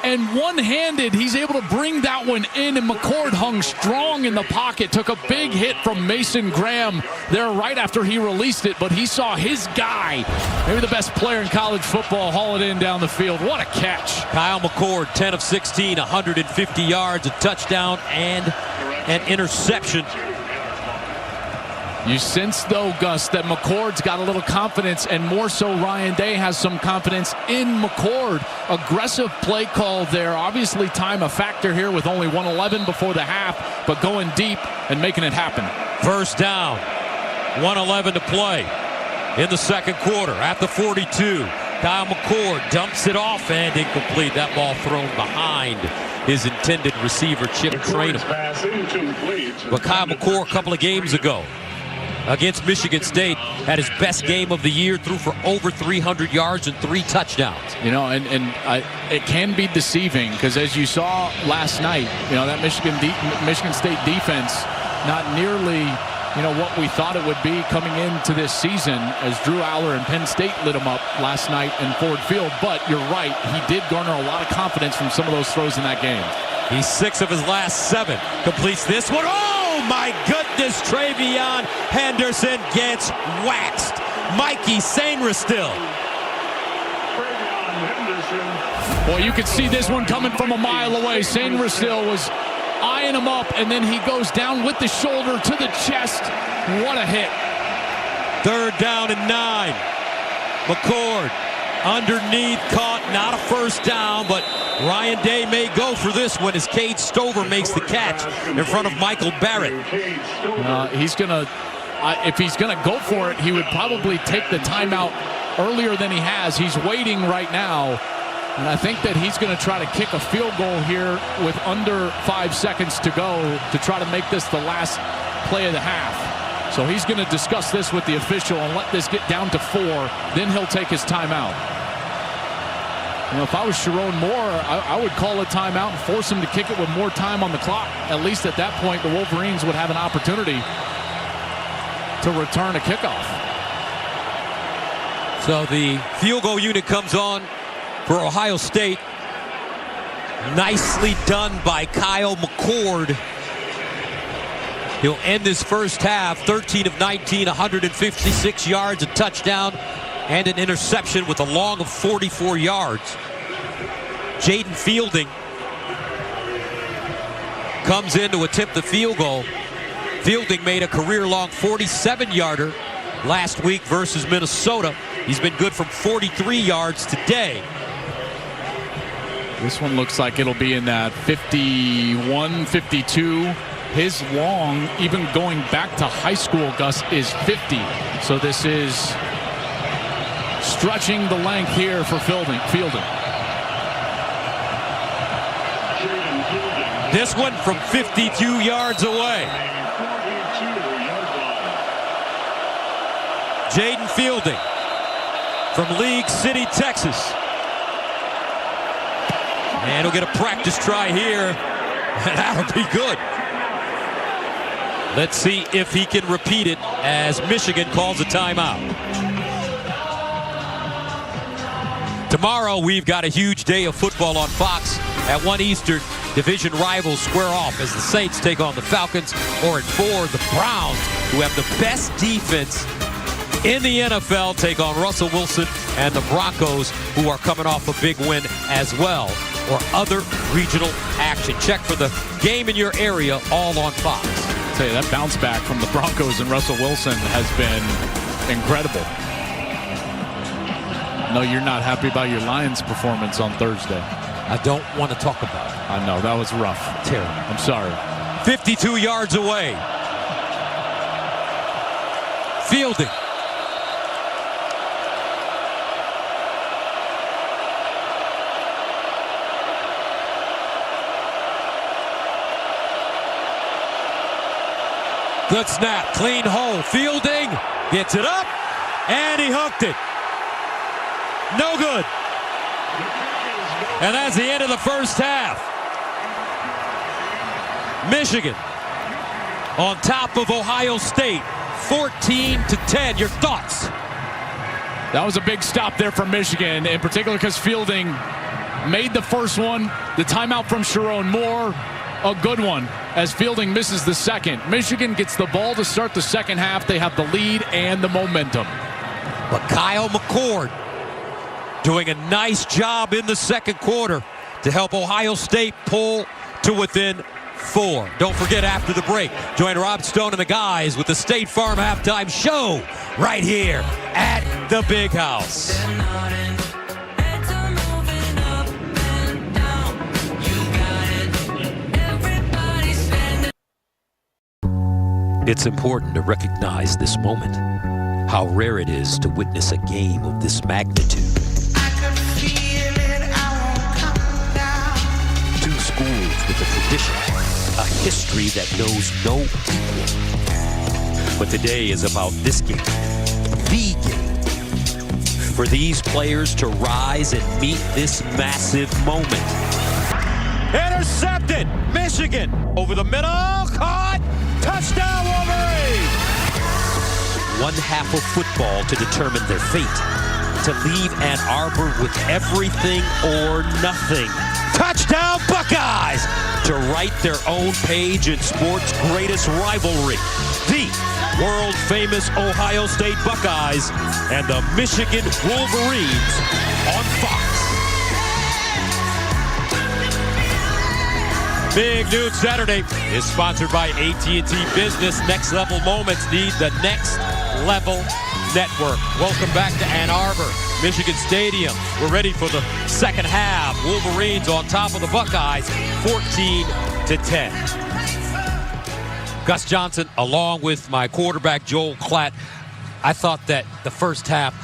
And one-handed, he's able to bring that one in, and McCord hung strong in the pocket, took a big hit from Mason Graham there right after he released it, but he saw his guy, maybe the best player in college football, haul it in down the field. What a catch. Kyle McCord, 10 of 16, 150 yards, a touchdown, and an interception. You sense, though, Gus, that McCord's got a little confidence, and more so Ryan Day has some confidence in McCord. Aggressive play call there. Obviously, time a factor here with only 1:11 before the half, but going deep and making it happen. 1st down, 1:11 to play in the 2nd quarter at the 42. Kyle McCord dumps it off and incomplete. That ball thrown behind his intended receiver, Chip Trainum. But Kyle McCord, a couple of games ago, against Michigan State, had his best game of the year, threw for over 300 yards and 3 touchdowns. You know, it can be deceiving because, as you saw last night, you know, that Michigan State defense, not nearly, you know, what we thought it would be coming into this season, as Drew Aller and Penn State lit him up last night in Ford Field. But you're right, he did garner a lot of confidence from some of those throws in that game. He's 6 of his last 7. Completes this one. Oh, my goodness. TreVeyon Henderson gets waxed. Mikey Sainristil. Boy, you could see this one coming from a mile away. Sainristil was eyeing him up, and then he goes down with the shoulder to the chest. What a hit. 3rd down and 9. McCord underneath, caught, not a 1st down, but Ryan Day may go for this one as Cade Stover makes the catch in front of Michael Barrett. He's going to, if he's going to go for it, he would probably take the timeout earlier than he has. He's waiting right now, and I think that he's going to try to kick a field goal here with under 5 seconds to go to try to make this the last play of the half. So he's going to discuss this with the official and let this get down to 4. Then he'll take his timeout. You know, if I was Sharon Moore, I would call a timeout and force him to kick it with more time on the clock. At least at that point, the Wolverines would have an opportunity to return a kickoff. So the field goal unit comes on for Ohio State. Nicely done by Kyle McCord. He'll end this 1st half, 13 of 19, 156 yards, a touchdown, and an interception with a long of 44 yards. Jaden Fielding comes in to attempt the field goal. Fielding made a career-long 47-yarder last week versus Minnesota. He's been good from 43 yards today. This one looks like it'll be in that 51, 52. His long, even going back to high school, Gus, is 50. So this is stretching the length here for Fielding. This one from 52 yards away. Jaden Fielding from League City, Texas. And he'll get a practice try here. That'll be good. Let's see if he can repeat it as Michigan calls a timeout. Tomorrow, we've got a huge day of football on Fox. At 1 Eastern, division rivals square off as the Saints take on the Falcons, or at 4, the Browns, who have the best defense in the NFL, take on Russell Wilson and the Broncos, who are coming off a big win as well, or other regional action. Check for the game in your area, all on Fox. I'll tell you, that bounce back from the Broncos and Russell Wilson has been incredible. No, you're not happy about your Lions performance on Thursday. I don't want to talk about it. I know, that was rough. Terrible. I'm sorry. 52 yards away. Fielding. Good snap, clean hole. Fielding gets it up, and he hooked it. No good. And that's the end of the first half. Michigan on top of Ohio State, 14-10. Your thoughts? That was a big stop there for Michigan, in particular because Fielding made the first one. The timeout from Sharon Moore, a good one, as Fielding misses the second. Michigan gets the ball to start the second half. They have the lead and the momentum. But Kyle McCord doing a nice job in the second quarter to help Ohio State pull to within 4. Don't forget, after the break, join Rob Stone and the guys with the State Farm Halftime Show right here at the Big House. It's important to recognize this moment, how rare it is to witness a game of this magnitude. Two schools with a tradition, a history that knows no equal. But today is about this game, the game, for these players to rise and meet this massive moment. Intercepted! Michigan over the middle, caught! Touchdown, Wolverine! One half of football to determine their fate. To leave Ann Arbor with everything or nothing. Touchdown, Buckeyes! To write their own page in sports' greatest rivalry. The world-famous Ohio State Buckeyes and the Michigan Wolverines on Fox. Big Noon Saturday is sponsored by AT&T Business. Next Level Moments need the Next Level Network. Welcome back to Ann Arbor, Michigan Stadium. We're ready for the second half. Wolverines on top of the Buckeyes, 14-10. Gus Johnson, along with my quarterback, Joel Klatt. I thought that the first half,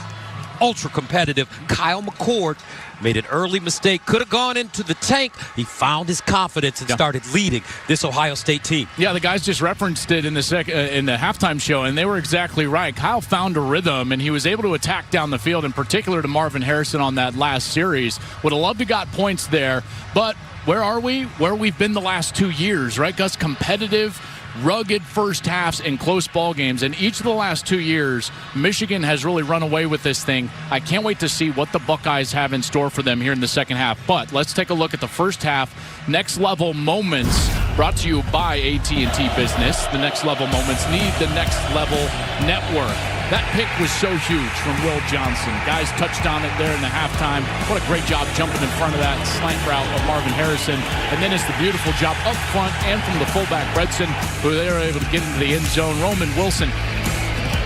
ultra competitive. Kyle McCord made an early mistake, could have gone into the tank. He found his confidence and started leading this Ohio State team. Yeah, the guys just referenced it in the halftime show, and they were exactly right. Kyle found a rhythm, and he was able to attack down the field, in particular to Marvin Harrison on that last series. Would have loved to got points there, but where are we? Where we've been the last 2 years, right, Gus? Competitive, rugged first halves in close ball games, and each of the last 2 years, Michigan has really run away with this thing. I can't wait to see what the Buckeyes have in store for them here in the second half. But let's take a look at the first half. Next Level Moments, brought to you by AT&T Business. The Next Level Moments need the Next Level Network. That pick was so huge from Will Johnson. Guys touched on it there in the halftime. What a great job jumping in front of that slant route of Marvin Harrison. And then it's the beautiful job up front and from the fullback, Bredson, who they were able to get into the end zone. Roman Wilson,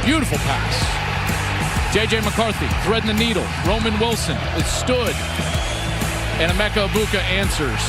beautiful pass. J.J. McCarthy threading the needle. Roman Wilson is stood. And Emeka Egbuka answers.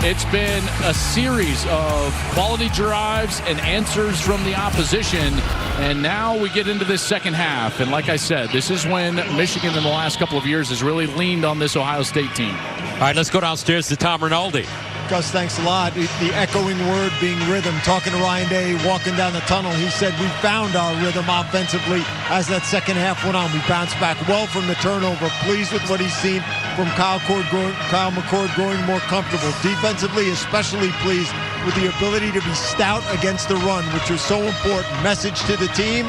It's been a series of quality drives and answers from the opposition. And now we get into this second half. And like I said, this is when Michigan in the last couple of years has really leaned on this Ohio State team. All right, let's go downstairs to Tom Rinaldi. Gus, thanks a lot. The echoing word being rhythm. Talking to Ryan Day, walking down the tunnel, he said we found our rhythm offensively as that second half went on. We bounced back well from the turnover. Pleased with what he's seen from Kyle McCord growing more comfortable. Defensively, especially pleased with the ability to be stout against the run, which was so important. Message to the team,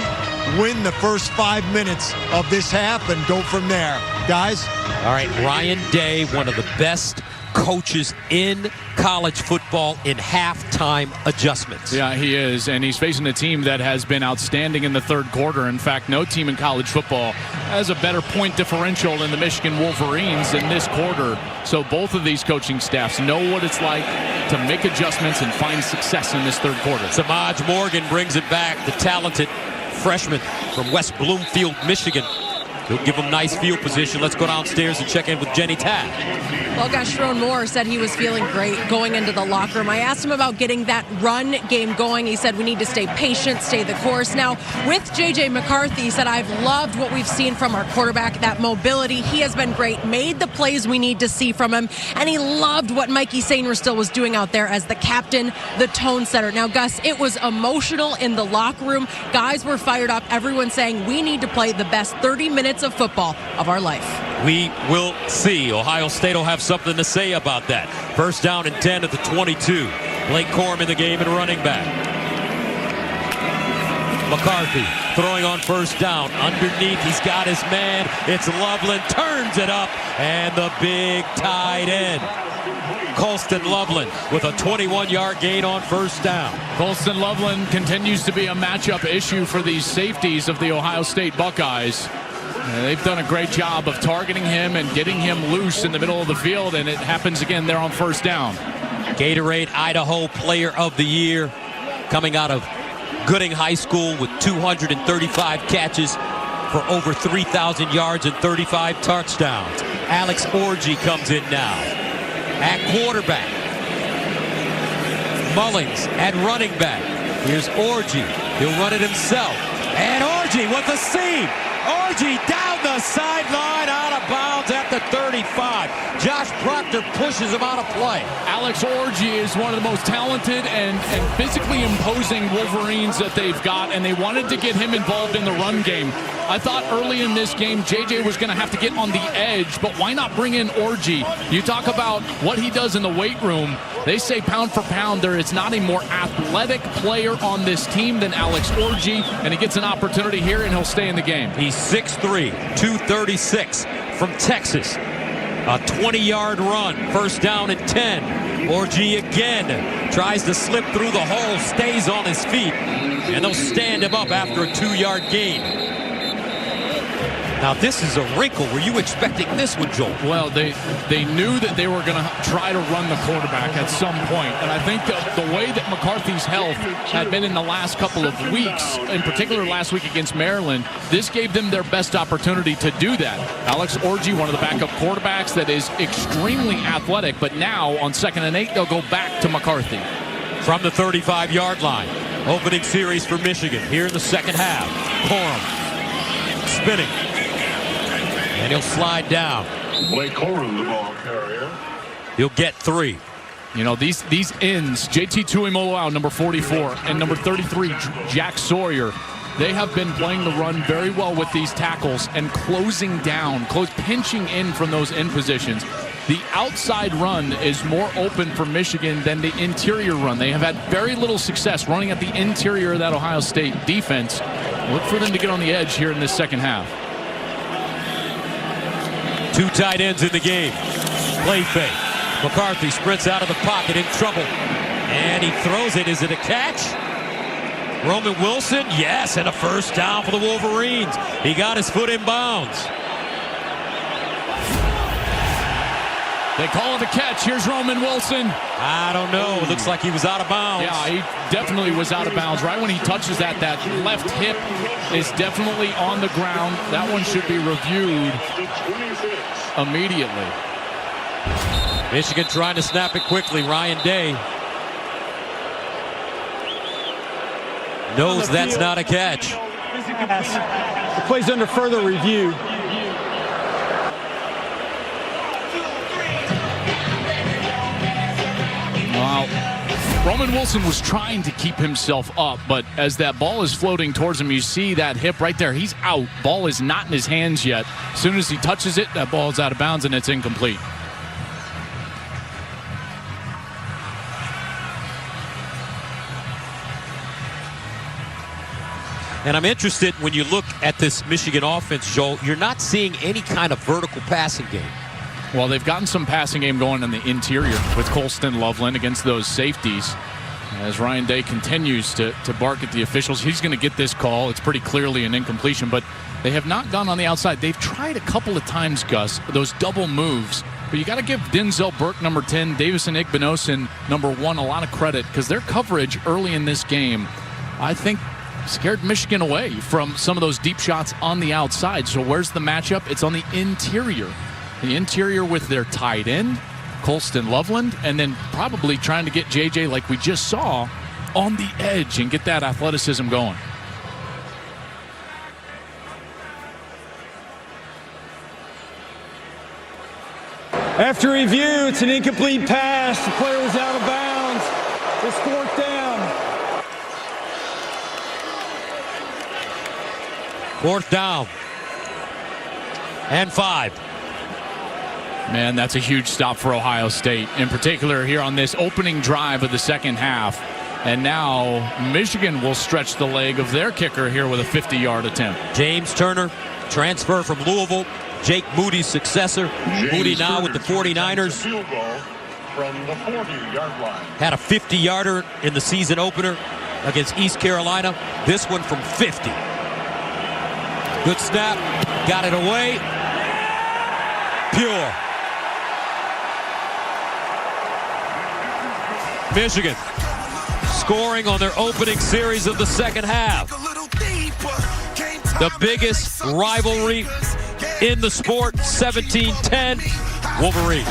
win the first 5 minutes of this half and go from there. Guys? All right, Ryan Day, one of the best coaches in college football in halftime adjustments. Yeah, he is, and he's facing a team that has been outstanding in the third quarter. In fact, no team in college football has a better point differential than the Michigan Wolverines in this quarter. So both of these coaching staffs know what it's like to make adjustments and find success in this third quarter. Samaj Morgan brings it back, the talented freshman from West Bloomfield, Michigan. He'll give him nice field position. Let's go downstairs and check in with Jenny Tabb. Well, gosh, Sherrone Moore said he was feeling great going into the locker room. I asked him about getting that run game going. He said we need to stay patient, stay the course. Now, with J.J. McCarthy, he said, I've loved what we've seen from our quarterback, that mobility. He has been great, made the plays we need to see from him, and he loved what Mikey Sainristil was doing out there as the captain, the tone setter. Now, Gus, it was emotional in the locker room. Guys were fired up. Everyone saying we need to play the best 30 minutes of football of our life. We will see. Ohio State will have something to say about that. First down and 10 at the 22. Blake Corum in the game and running back. McCarthy throwing on first down. Underneath, he's got his man. It's Loveland, turns it up, and the big tight end. Colston Loveland with a 21-yard gain on first down. Colston Loveland continues to be a matchup issue for these safeties of the Ohio State Buckeyes. They've done a great job of targeting him and getting him loose in the middle of the field, and it happens again there on first down. Gatorade Idaho Player of the Year coming out of Gooding High School with 235 catches for over 3,000 yards and 35 touchdowns. Alex Orji comes in now at quarterback. Mullings at running back. Here's Orji. He'll run it himself. And Orji with the seam. Orji down the sideline, out of bounds at the 35. Josh Proctor pushes him out of play. Alex Orji is one of the most talented and physically imposing Wolverines that they've got, and they wanted to get him involved in the run game. I thought early in this game, JJ was going to have to get on the edge, but why not bring in Orji? You talk about what he does in the weight room. They say pound for pound, there is not a more athletic player on this team than Alex Orji, and he gets an opportunity here, and he'll stay in the game. He's 6'3", 236 from Texas. A 20-yard run, first down and 10. Orji again tries to slip through the hole, stays on his feet, and they'll stand him up after a 2-yard gain. Now, this is a wrinkle. Were you expecting this one, Joel? Well, they knew that they were going to try to run the quarterback at some point. And I think the way that McCarthy's health had been in the last couple of weeks, in particular last week against Maryland, this gave them their best opportunity to do that. Alex Orji, one of the backup quarterbacks that is extremely athletic, but now on 2nd and 8, they'll go back to McCarthy. From the 35-yard line, opening series for Michigan here in the second half. Corum spinning. And he'll slide down. Blake Corum, the ball carrier. He'll get 3. You know, these ends, JT Tuimoloau, number 44, and number 33, Jack Sawyer, they have been playing the run very well with these tackles and closing down, pinching in from those end positions. The outside run is more open for Michigan than the interior run. They have had very little success running at the interior of that Ohio State defense. Look for them to get on the edge here in this second half. 2 tight ends in the game. Play fake. McCarthy sprints out of the pocket in trouble. And he throws it. Is it a catch? Roman Wilson? Yes, and a first down for the Wolverines. He got his foot in bounds. They call it a catch. Here's Roman Wilson. I don't know. It looks like he was out of bounds. Yeah, he definitely was out of bounds. Right when he touches that left hip is definitely on the ground. That one should be reviewed immediately. Michigan trying to snap it quickly. Ryan Day knows that's not a catch. The play's under further review. Wow. Roman Wilson was trying to keep himself up, but as that ball is floating towards him, you see that hip right there. He's out. Ball is not in his hands yet. As soon as he touches it, that ball is out of bounds and it's incomplete. And I'm interested when you look at this Michigan offense, Joel, you're not seeing any kind of vertical passing game. Well, they've gotten some passing game going in the interior with Colston Loveland against those safeties. As Ryan Day continues to bark at the officials, he's going to get this call. It's pretty clearly an incompletion, but they have not gone on the outside. They've tried a couple of times, Gus, those double moves. But you got to give Denzel Burke, number 10, Davison Igbinosun, number 1, a lot of credit because their coverage early in this game, I think, scared Michigan away from some of those deep shots on the outside. So where's the matchup? It's on the interior. The interior with their tight end, Colston Loveland, and then probably trying to get JJ, like we just saw, on the edge and get that athleticism going. After review, it's an incomplete pass. The player was out of bounds. It's 4th down. 4th down. And 5. Man, that's a huge stop for Ohio State, in particular here on this opening drive of the second half. And now Michigan will stretch the leg of their kicker here with a 50-yard attempt. James Turner, transfer from Louisville. Jake Moody's successor. Moody now with the 49ers. Field goal from the 40-yard line. Had a 50-yarder in the season opener against East Carolina. This one from 50. Good snap. Got it away. Pure. Michigan scoring on their opening series of the second half. The biggest rivalry in the sport, 17-10, Wolverines.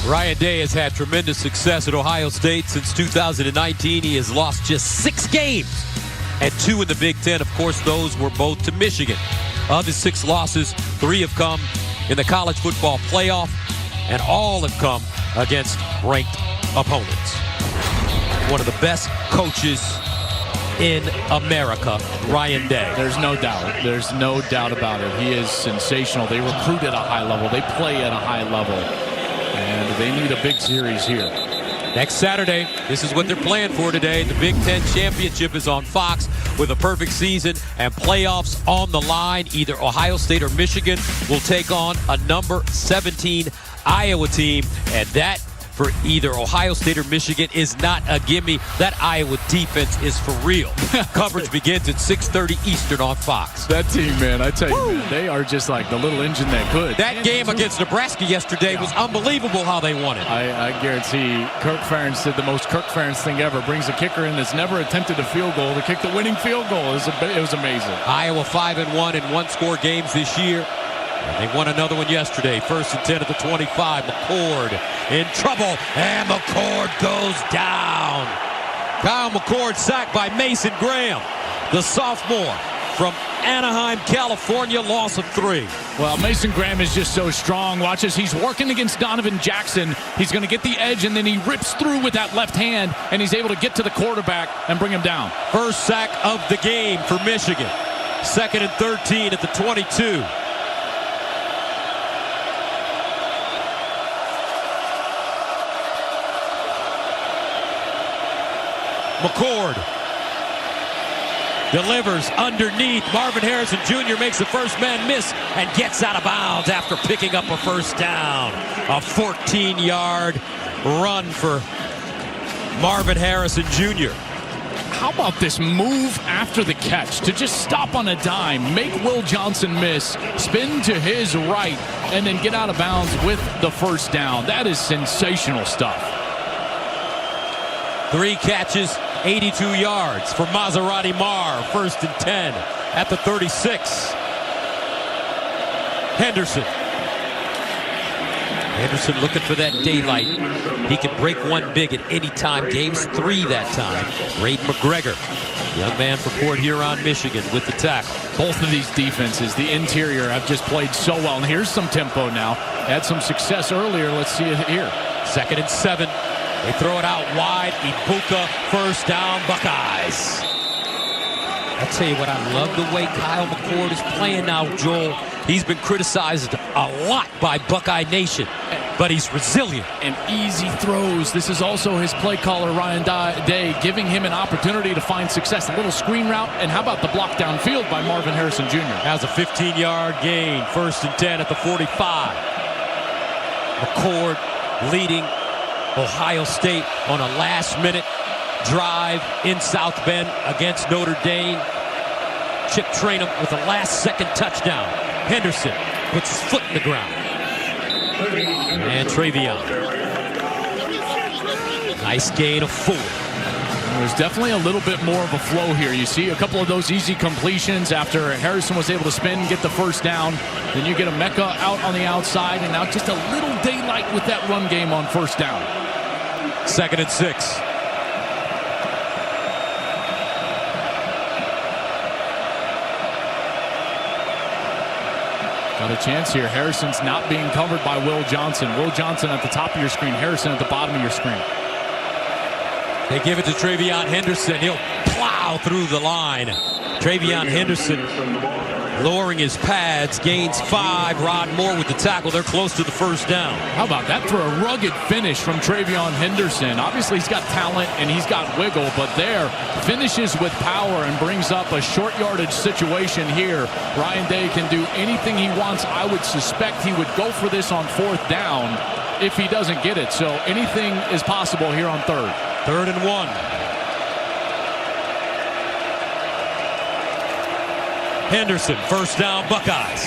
Ryan Day has had tremendous success at Ohio State since 2019. He has lost just 6 games and 2 in the Big Ten. Of course, those were both to Michigan. Of his 6 losses, 3 have come in the college football playoff, and all have come against ranked opponents. One of the best coaches in America, Ryan Day. There's no doubt. There's no doubt about it. He is sensational. They recruit at a high level. They play at a high level. And they need a big series here. Next Saturday, this is what they're playing for today. The Big Ten Championship is on Fox with a perfect season and playoffs on the line. Either Ohio State or Michigan will take on a number 17 Iowa team, and that for either Ohio State or Michigan is not a gimme. That Iowa defense is for real. Coverage begins at 6:30 Eastern on Fox. That team, man, I tell you, man, they are just like the little engine that could. That game against Nebraska yesterday was unbelievable how they won it. I guarantee Kirk Ferentz did the most Kirk Ferentz thing ever. Brings a kicker in that's never attempted a field goal to kick the winning field goal. It was amazing. Iowa 5-1 in one-score games this year. They won another one yesterday. 1st and 10 at the 25. McCord in trouble, and McCord goes down. Kyle McCord sacked by Mason Graham, the sophomore from Anaheim, California, loss of 3. Well, Mason Graham is just so strong. Watch as he's working against Donovan Jackson. He's going to get the edge, and then he rips through with that left hand, and he's able to get to the quarterback and bring him down. First sack of the game for Michigan. 2nd and 13 at the 22. McCord delivers underneath. Marvin Harrison Jr. makes the first man miss and gets out of bounds after picking up a first down. A 14-yard run for Marvin Harrison Jr. how about this move after the catch to just stop on a dime, make Will Johnson miss, spin to his right, and then get out of bounds with the first down. That is sensational stuff. 3 catches, 82 yards for Maserati Mar. 1st and 10 at the 36. Henderson looking for that daylight. He can break one big at any time. Game's 3 that time. Raiden McGregor, young man for Port Huron, Michigan, with the tackle. Both of these defenses, the interior, have just played so well. And here's some tempo now. Had some success earlier. Let's see it here. 2nd and 7. They throw it out wide. Ibuka, first down, Buckeyes. I'll tell you what, I love the way Kyle McCord is playing now, Joel. He's been criticized a lot by Buckeye Nation, but he's resilient. And easy throws. This is also his play caller, Ryan Day, giving him an opportunity to find success. A little screen route, and how about the block downfield by Marvin Harrison Jr.? Has a 15-yard gain, 1st and 10 at the 45. McCord leading Ohio State on a last-minute drive in South Bend against Notre Dame. Chip Trainum with a last-second touchdown. Henderson puts his foot in the ground. And Travion. Nice gain of 4. There's definitely a little bit more of a flow here. You see a couple of those easy completions after Harrison was able to spin, get the first down. Then you get a Mecca out on the outside, and now just a little daylight with that run game on first down. 2nd and 6. Got a chance here. Harrison's not being covered by Will Johnson. Will Johnson at the top of your screen. Harrison at the bottom of your screen. They give it to Travion Henderson. He'll plow through the line. Travion Henderson lowering his pads, gains 5. Rod Moore with the tackle. They're close to the first down. How about that for a rugged finish from Travion Henderson? Obviously, he's got talent and he's got wiggle, but there finishes with power and brings up a short yardage situation here. Ryan Day can do anything he wants. I would suspect he would go for this on 4th down if he doesn't get it. So anything is possible here on 3rd. 3rd and 1. Henderson, first down, Buckeyes.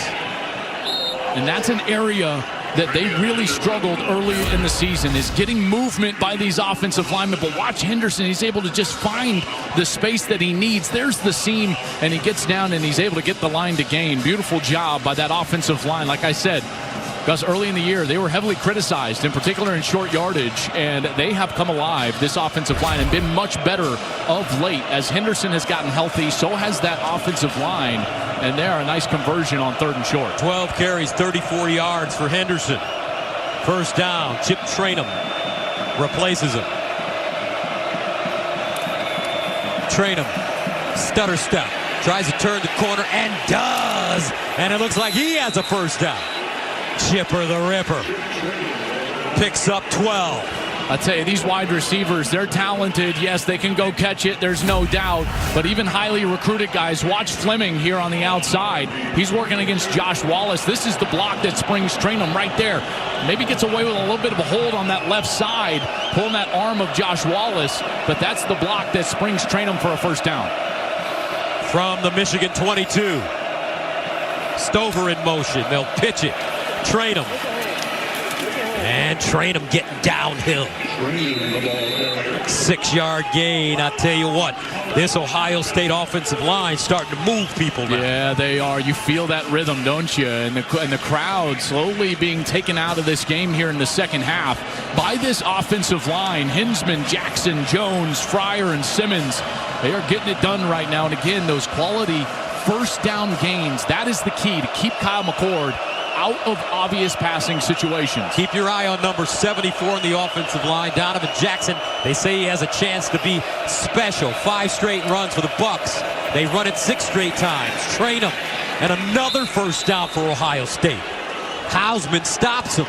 And that's an area that they really struggled early in the season, is getting movement by these offensive linemen. But watch Henderson. He's able to just find the space that he needs. There's the seam, and he gets down, and he's able to get the line to gain. Beautiful job by that offensive line. Like I said, Gus, early in the year, they were heavily criticized, in particular in short yardage, and they have come alive, this offensive line, and been much better of late. As Henderson has gotten healthy, so has that offensive line, and there a nice conversion on 3rd and short. 12 carries, 34 yards for Henderson. First down, Chip Trainum replaces him. Trainum, stutter step, tries to turn the corner, and does! And it looks like he has a first down. Chipper the Ripper picks up 12. I tell you, these wide receivers, they're talented. Yes, they can go catch it. There's no doubt. But even highly recruited guys, watch Fleming here on the outside. He's working against Josh Wallace. This is the block that springs Trainum right there. Maybe gets away with a little bit of a hold on that left side, pulling that arm of Josh Wallace. But that's the block that springs Trainum for a first down. From the Michigan 22. Stover in motion. They'll pitch it. Trainum. And Trainum getting downhill. 6-yard gain. I tell you what, this Ohio State offensive line starting to move people now. Yeah, they are. You feel that rhythm, don't you? And the crowd slowly being taken out of this game here in the second half by this offensive line. Hinsman, Jackson, Jones, Fryer, and Simmons. They are getting it done right now. And again, those quality first down gains, that is the key to keep Kyle McCord out of obvious passing situations. Keep your eye on number 74 in the offensive line, Donovan Jackson. They say he has a chance to be special. 5 straight runs for the Bucks. They run it 6 straight times. Train him. And another first down for Ohio State. Hausman stops him.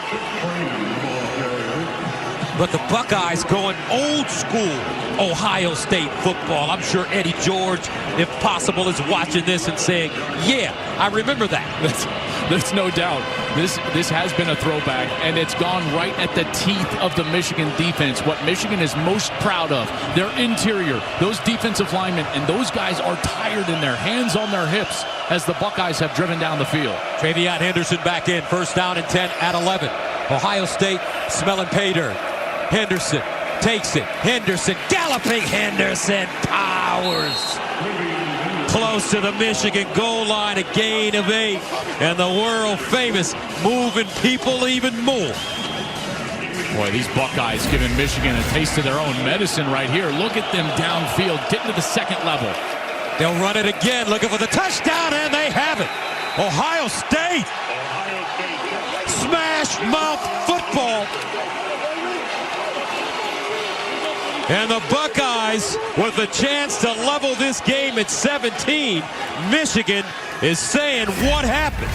But the Buckeyes going old school Ohio State football. I'm sure Eddie George, if possible, is watching this and saying, yeah, I remember that. There's no doubt. This has been a throwback, and it's gone right at the teeth of the Michigan defense. What Michigan is most proud of, their interior, those defensive linemen, and those guys are tired in their hands on their hips as the Buckeyes have driven down the field. TreVeyon Henderson back in. First down and 10 at 11. Ohio State smelling pay dirt. Henderson takes it. Henderson, galloping Henderson, powers. Close to the Michigan goal line, a gain of 8. And the world famous moving people even more. Boy, these Buckeyes giving Michigan a taste of their own medicine right here. Look at them downfield, getting to the second level. They'll run it again, looking for the touchdown, and they have it. Ohio State. Smash mouth football. And the Buckeyes with a chance to level this game at 17. Michigan is saying, what happened?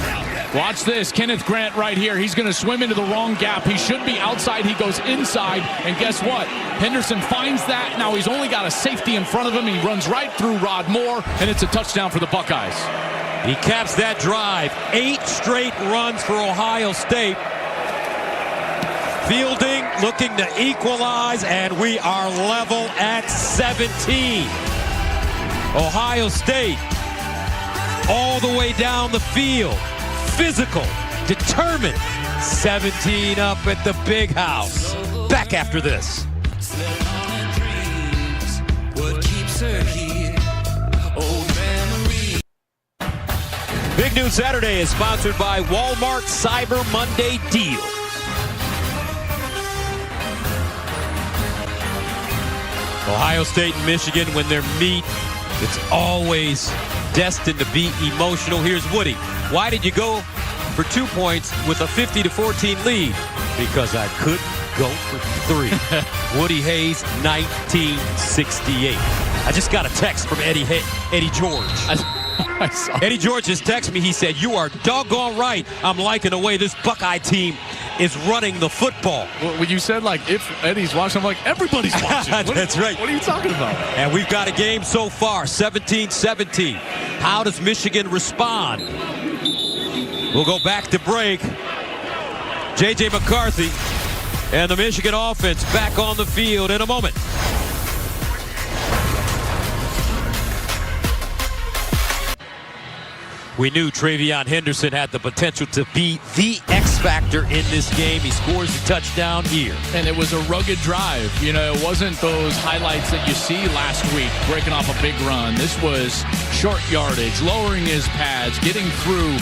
Watch this. Kenneth Grant right here. He's going to swim into the wrong gap. He should be outside. He goes inside. And guess what? Henderson finds that. Now he's only got a safety in front of him. He runs right through Rod Moore, and it's a touchdown for the Buckeyes. He caps that drive. 8 straight runs for Ohio State. Fielding looking to equalize, and we are level at 17. Ohio State all the way down the field. Physical, determined. 17 up at the Big House. Back after this. Big Noon Saturday is sponsored by Walmart Cyber Monday Deal. Ohio State and Michigan, when they're meet, it's always destined to be emotional. Here's Woody. Why did you go for 2 points with a 50-14 lead? Because I couldn't go for 3. Woody Hayes, 1968. I just got a text from Eddie George. Eddie George just texted me. He said, you are doggone right. I'm liking the way this Buckeye team is running the football. Well, when you said, like, if Eddie's watching, I'm like, everybody's watching. That's right. What are you talking about? And we've got a game so far, 17-17. How does Michigan respond? We'll go back to break. J.J. McCarthy and the Michigan offense back on the field in a moment. We knew TreVeyon Henderson had the potential to be the X factor in this game. He scores a touchdown here. And it was a rugged drive. You know, it wasn't those highlights that you see last week, breaking off a big run. This was short yardage, lowering his pads, getting through.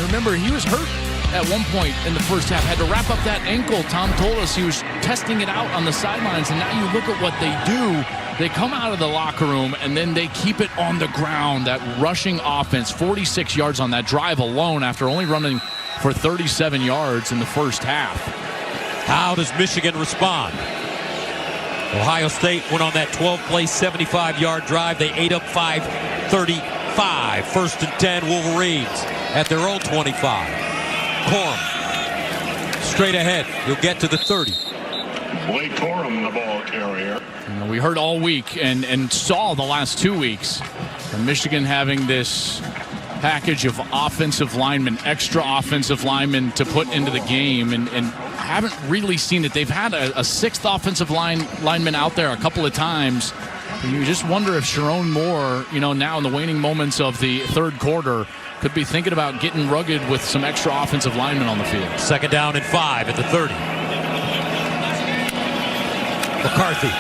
Remember, he was hurt at one point in the first half, had to wrap up that ankle. Tom told us he was testing it out on the sidelines, and now you look at what they do. They come out of the locker room, and then they keep it on the ground. That rushing offense, 46 yards on that drive alone after only running for 37 yards in the first half. How does Michigan respond? Ohio State went on that 12-play, 75-yard drive. They ate up 5:35. First and 10, Wolverines at their own 25. Corum straight ahead. He'll get to the 30. Blake Corum, the ball carrier. You know, we heard all week and saw the last 2 weeks of Michigan having this package of offensive linemen, extra offensive linemen to put into the game, and haven't really seen it. They've had a sixth offensive lineman out there a couple of times. And you just wonder if Sharon Moore, you know, now in the waning moments of the third quarter, could be thinking about getting rugged with some extra offensive linemen on the field. Second down and 5 at the 30. McCarthy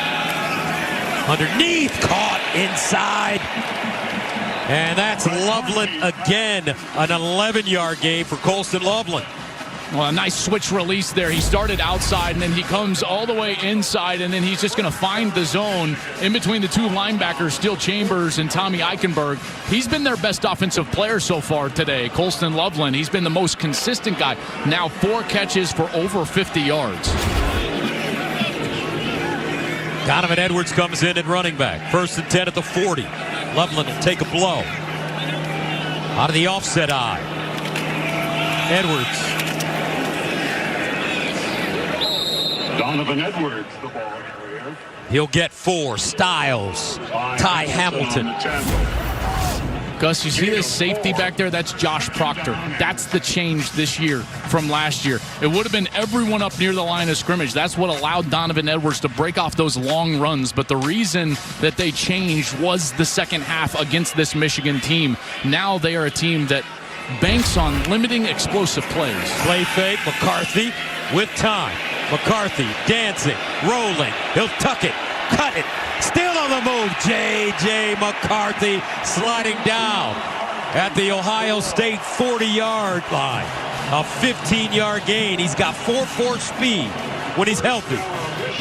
underneath, caught inside, and that's Loveland again. An 11-yard game for Colston Loveland. Well, a nice switch release there. He started outside, and then he comes all the way inside, and then he's just going to find the zone in between the two linebackers, Steele Chambers and Tommy Eichenberg. He's been their best offensive player so far today, Colston Loveland. He's been the most consistent guy. Now 4 catches for over 50 yards. Donovan Edwards comes in at running back. First and 10 at the 40. Loveland will take a blow. Out of the offset eye. Edwards. Donovan Edwards, the ball carrier. He'll get 4. Styles. Ty Hamilton. Gus, you see this safety back there? That's Josh Proctor. That's the change this year from last year. It would have been everyone up near the line of scrimmage. That's what allowed Donovan Edwards to break off those long runs. But the reason that they changed was the second half against this Michigan team. Now they are a team that banks on limiting explosive plays. Play fake, McCarthy with time. McCarthy dancing, rolling. He'll tuck it, cut it. Still on the move, J.J. McCarthy sliding down at the Ohio State 40-yard line. A 15-yard gain. He's got 4.4 speed when he's healthy.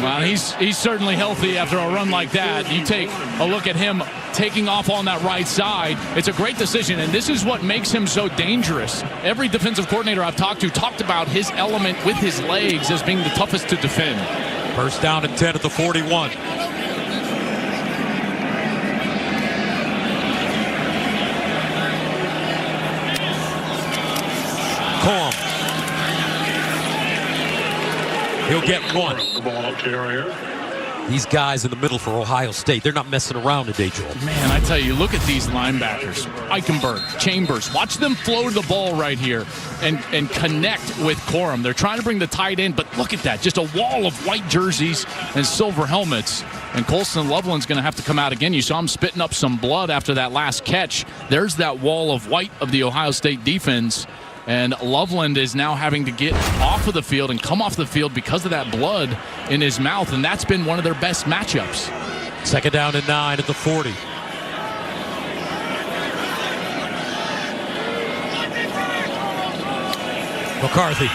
Well, he's certainly healthy after a run like that. You take a look at him taking off on that right side. It's a great decision, and this is what makes him so dangerous. Every defensive coordinator I've talked to talked about his element with his legs as being the toughest to defend. First down and 10 at the 41. Corum. He'll get one. Ball carrier. These guys in the middle for Ohio State, they're not messing around today, Joel. Man, I tell you, look at these linebackers. Eichenberg, Chambers. Watch them flow the ball right here and connect with Corum. They're trying to bring the tight end, but look at that. Just a wall of white jerseys and silver helmets. And Colston Loveland's going to have to come out again. You saw him spitting up some blood after that last catch. There's that wall of white of the Ohio State defense. And Loveland is now having to get off of the field and come off the field because of that blood in his mouth, and that's been one of their best matchups. Second down and 9 at the 40. McCarthy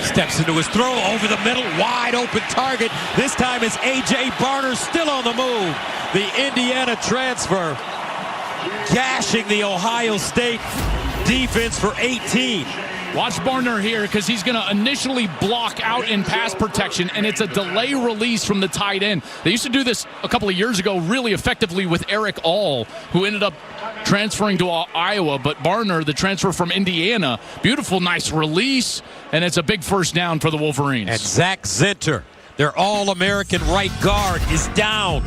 steps into his throw over the middle, wide open target. This time it's A.J. Barner still on the move. The Indiana transfer gashing the Ohio State defense for 18. Watch Barner here because he's going to initially block out in pass protection, and it's a delay release from the tight end. They used to do this a couple of years ago really effectively with Eric All, who ended up transferring to Iowa, but Barner, the transfer from Indiana, beautiful, nice release, and it's a big first down for the Wolverines. And Zach Zinter, their All-American right guard, is down.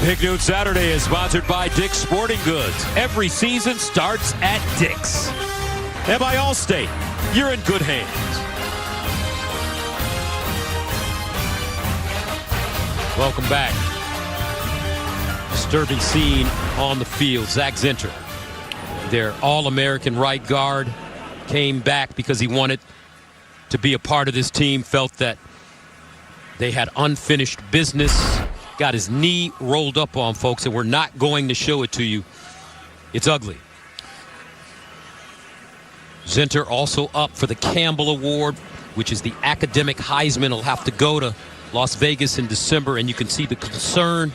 Big Noon Saturday is sponsored by Dick's Sporting Goods. Every season starts at Dick's. And by Allstate, you're in good hands. Welcome back. Disturbing scene on the field. Zach Zinter, their All-American right guard, came back because he wanted to be a part of this team, felt that they had unfinished business. Got his knee rolled up on, folks, and we're not going to show it to you. It's ugly. Zinter also up for the Campbell Award, which is the academic Heisman. He'll have to go to Las Vegas in December, and you can see the concern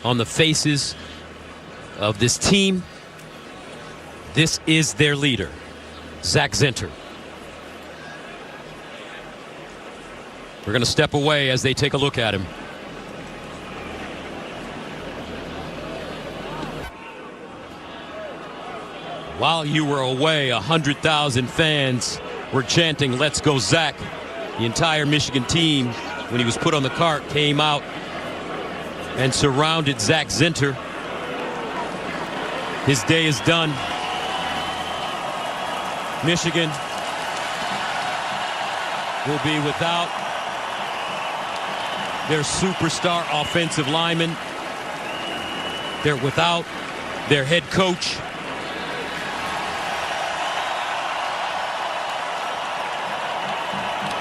on the faces of this team. This is their leader, Zach Zinter. We're going to step away as they take a look at him. While you were away, 100,000 fans were chanting, "Let's go, Zach." The entire Michigan team, when he was put on the cart, came out and surrounded Zach Zinter. His day is done. Michigan will be without their superstar offensive lineman. They're without their head coach.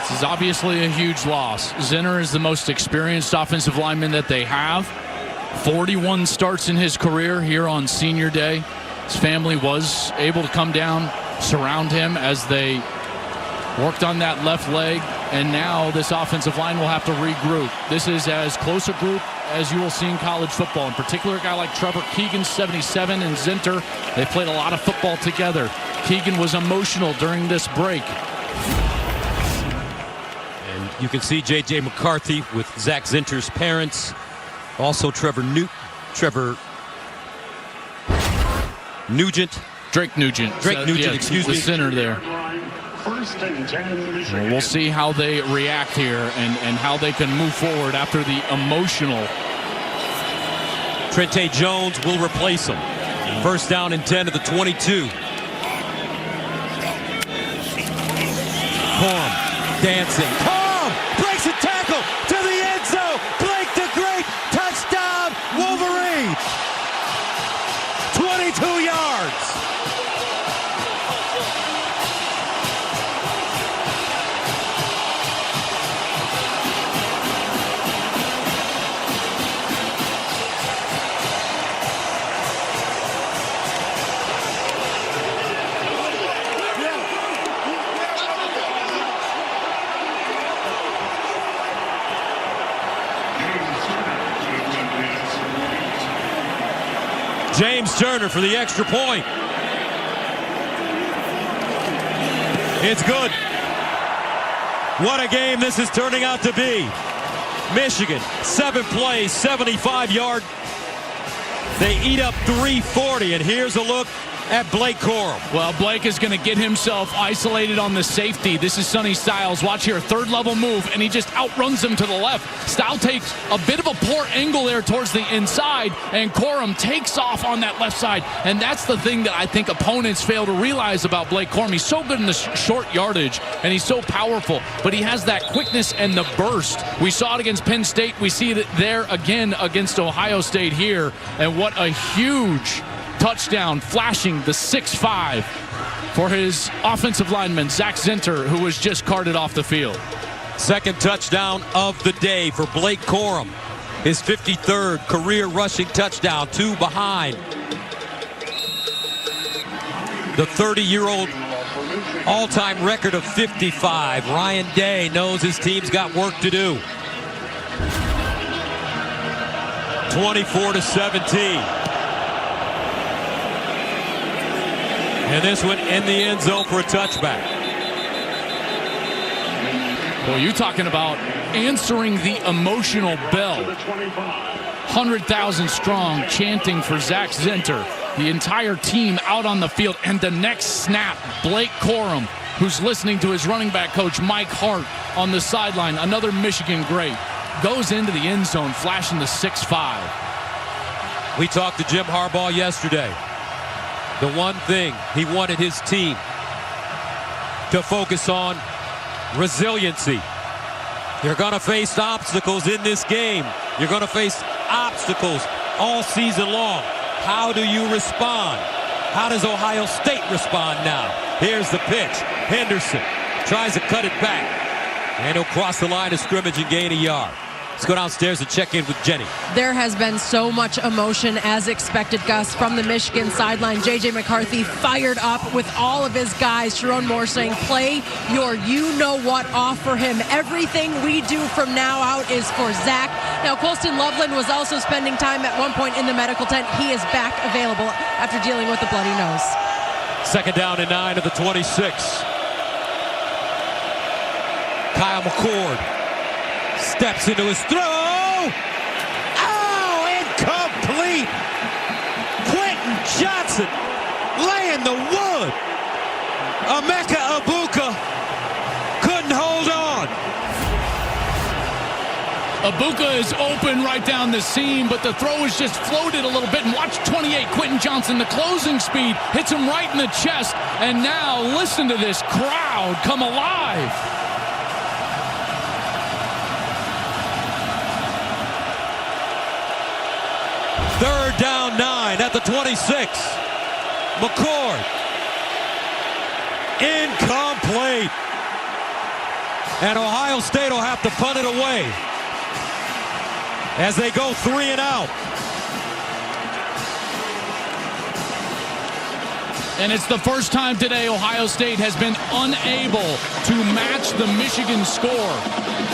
This is obviously a huge loss. Zinter is the most experienced offensive lineman that they have. 41 starts in his career here on senior day. His family was able to come down, surround him as they worked on that left leg, and now this offensive line will have to regroup. This is as close a group as you will see in college football. In particular, a guy like Trevor Keegan, 77, and Zinter, they played a lot of football together. Keegan was emotional during this break. You can see J.J. McCarthy with Zach Zinter's parents. Also Drake Nugent. Drake Nugent, excuse me. The center there. First and 10, Michigan. Well, we'll see how they react here and how they can move forward after the emotional. Trente Jones will replace him. First down and 10 to the 22. Corum dancing. Corum breaks a tackle to the end zone. Blake the Great, touchdown, Wolverines. 22 yards. James Turner for the extra point. It's good. What a game this is turning out to be. Michigan, 7 plays, 75-yard. They eat up 340, and here's a look at Blake Corum. Well, Blake is going to get himself isolated on the safety. This is Sonny Styles. Watch here, third level move, and he just outruns him to the left. Styles takes a bit of a poor angle there towards the inside, and Corum takes off on that left side. And that's the thing that I think opponents fail to realize about Blake Corum. He's so good in the short yardage, and he's so powerful, but he has that quickness and the burst. We saw it against Penn State. We see it there again against Ohio State here, and what a huge touchdown, flashing the 6'5" for his offensive lineman, Zach Zinter, who was just carted off the field. Second touchdown of the day for Blake Corum. His 53rd career rushing touchdown, 2 behind the 30-year-old all-time record of 55. Ryan Day knows his team's got work to do. 24-17. And this one in the end zone for a touchback. Well, you're talking about answering the emotional bell. 100,000 strong chanting for Zach Zinter. The entire team out on the field. And the next snap, Blake Corum, who's listening to his running back coach, Mike Hart, on the sideline, another Michigan great, goes into the end zone, flashing the 6'5". We talked to Jim Harbaugh yesterday. The one thing he wanted his team to focus on, resiliency. You're going to face obstacles in this game. You're going to face obstacles all season long. How do you respond? How does Ohio State respond now? Here's the pitch. Henderson tries to cut it back. And he'll cross the line of scrimmage and gain a yard. Let's go downstairs and check in with Jenny. There has been so much emotion, as expected, Gus, from the Michigan sideline. J.J. McCarthy fired up with all of his guys. Sharon Moore saying, play your you-know-what off for him. Everything we do from now out is for Zach. Now, Colston Loveland was also spending time at one point in the medical tent. He is back available after dealing with a bloody nose. Second down and 9 of the 26. Kyle McCord steps into his throw. Oh, incomplete. Quentin Johnson laying the wood. Emeka Egbuka couldn't hold on. Egbuka is open right down the seam, but the throw is just floated a little bit. And watch 28, Quentin Johnson, the closing speed, hits him right in the chest. And now listen to this crowd come alive. Third down 9 at the 26. McCord. Incomplete. And Ohio State will have to punt it away as they go 3 and out. And it's the first time today Ohio State has been unable to match the Michigan score.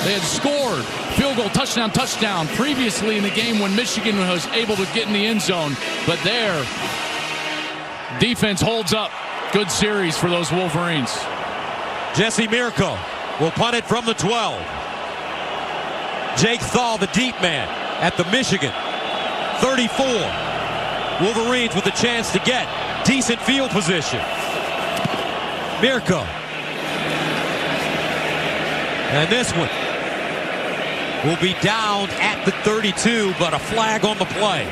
They had scored field goal, touchdown previously in the game when Michigan was able to get in the end zone. But there, defense holds up. Good series for those Wolverines. Jesse Mirko will punt it from the 12. Jake Thal, the deep man, at the Michigan 34. Wolverines with a chance to get decent field position. Mirko And this one will be down at the 32, but a flag on the play.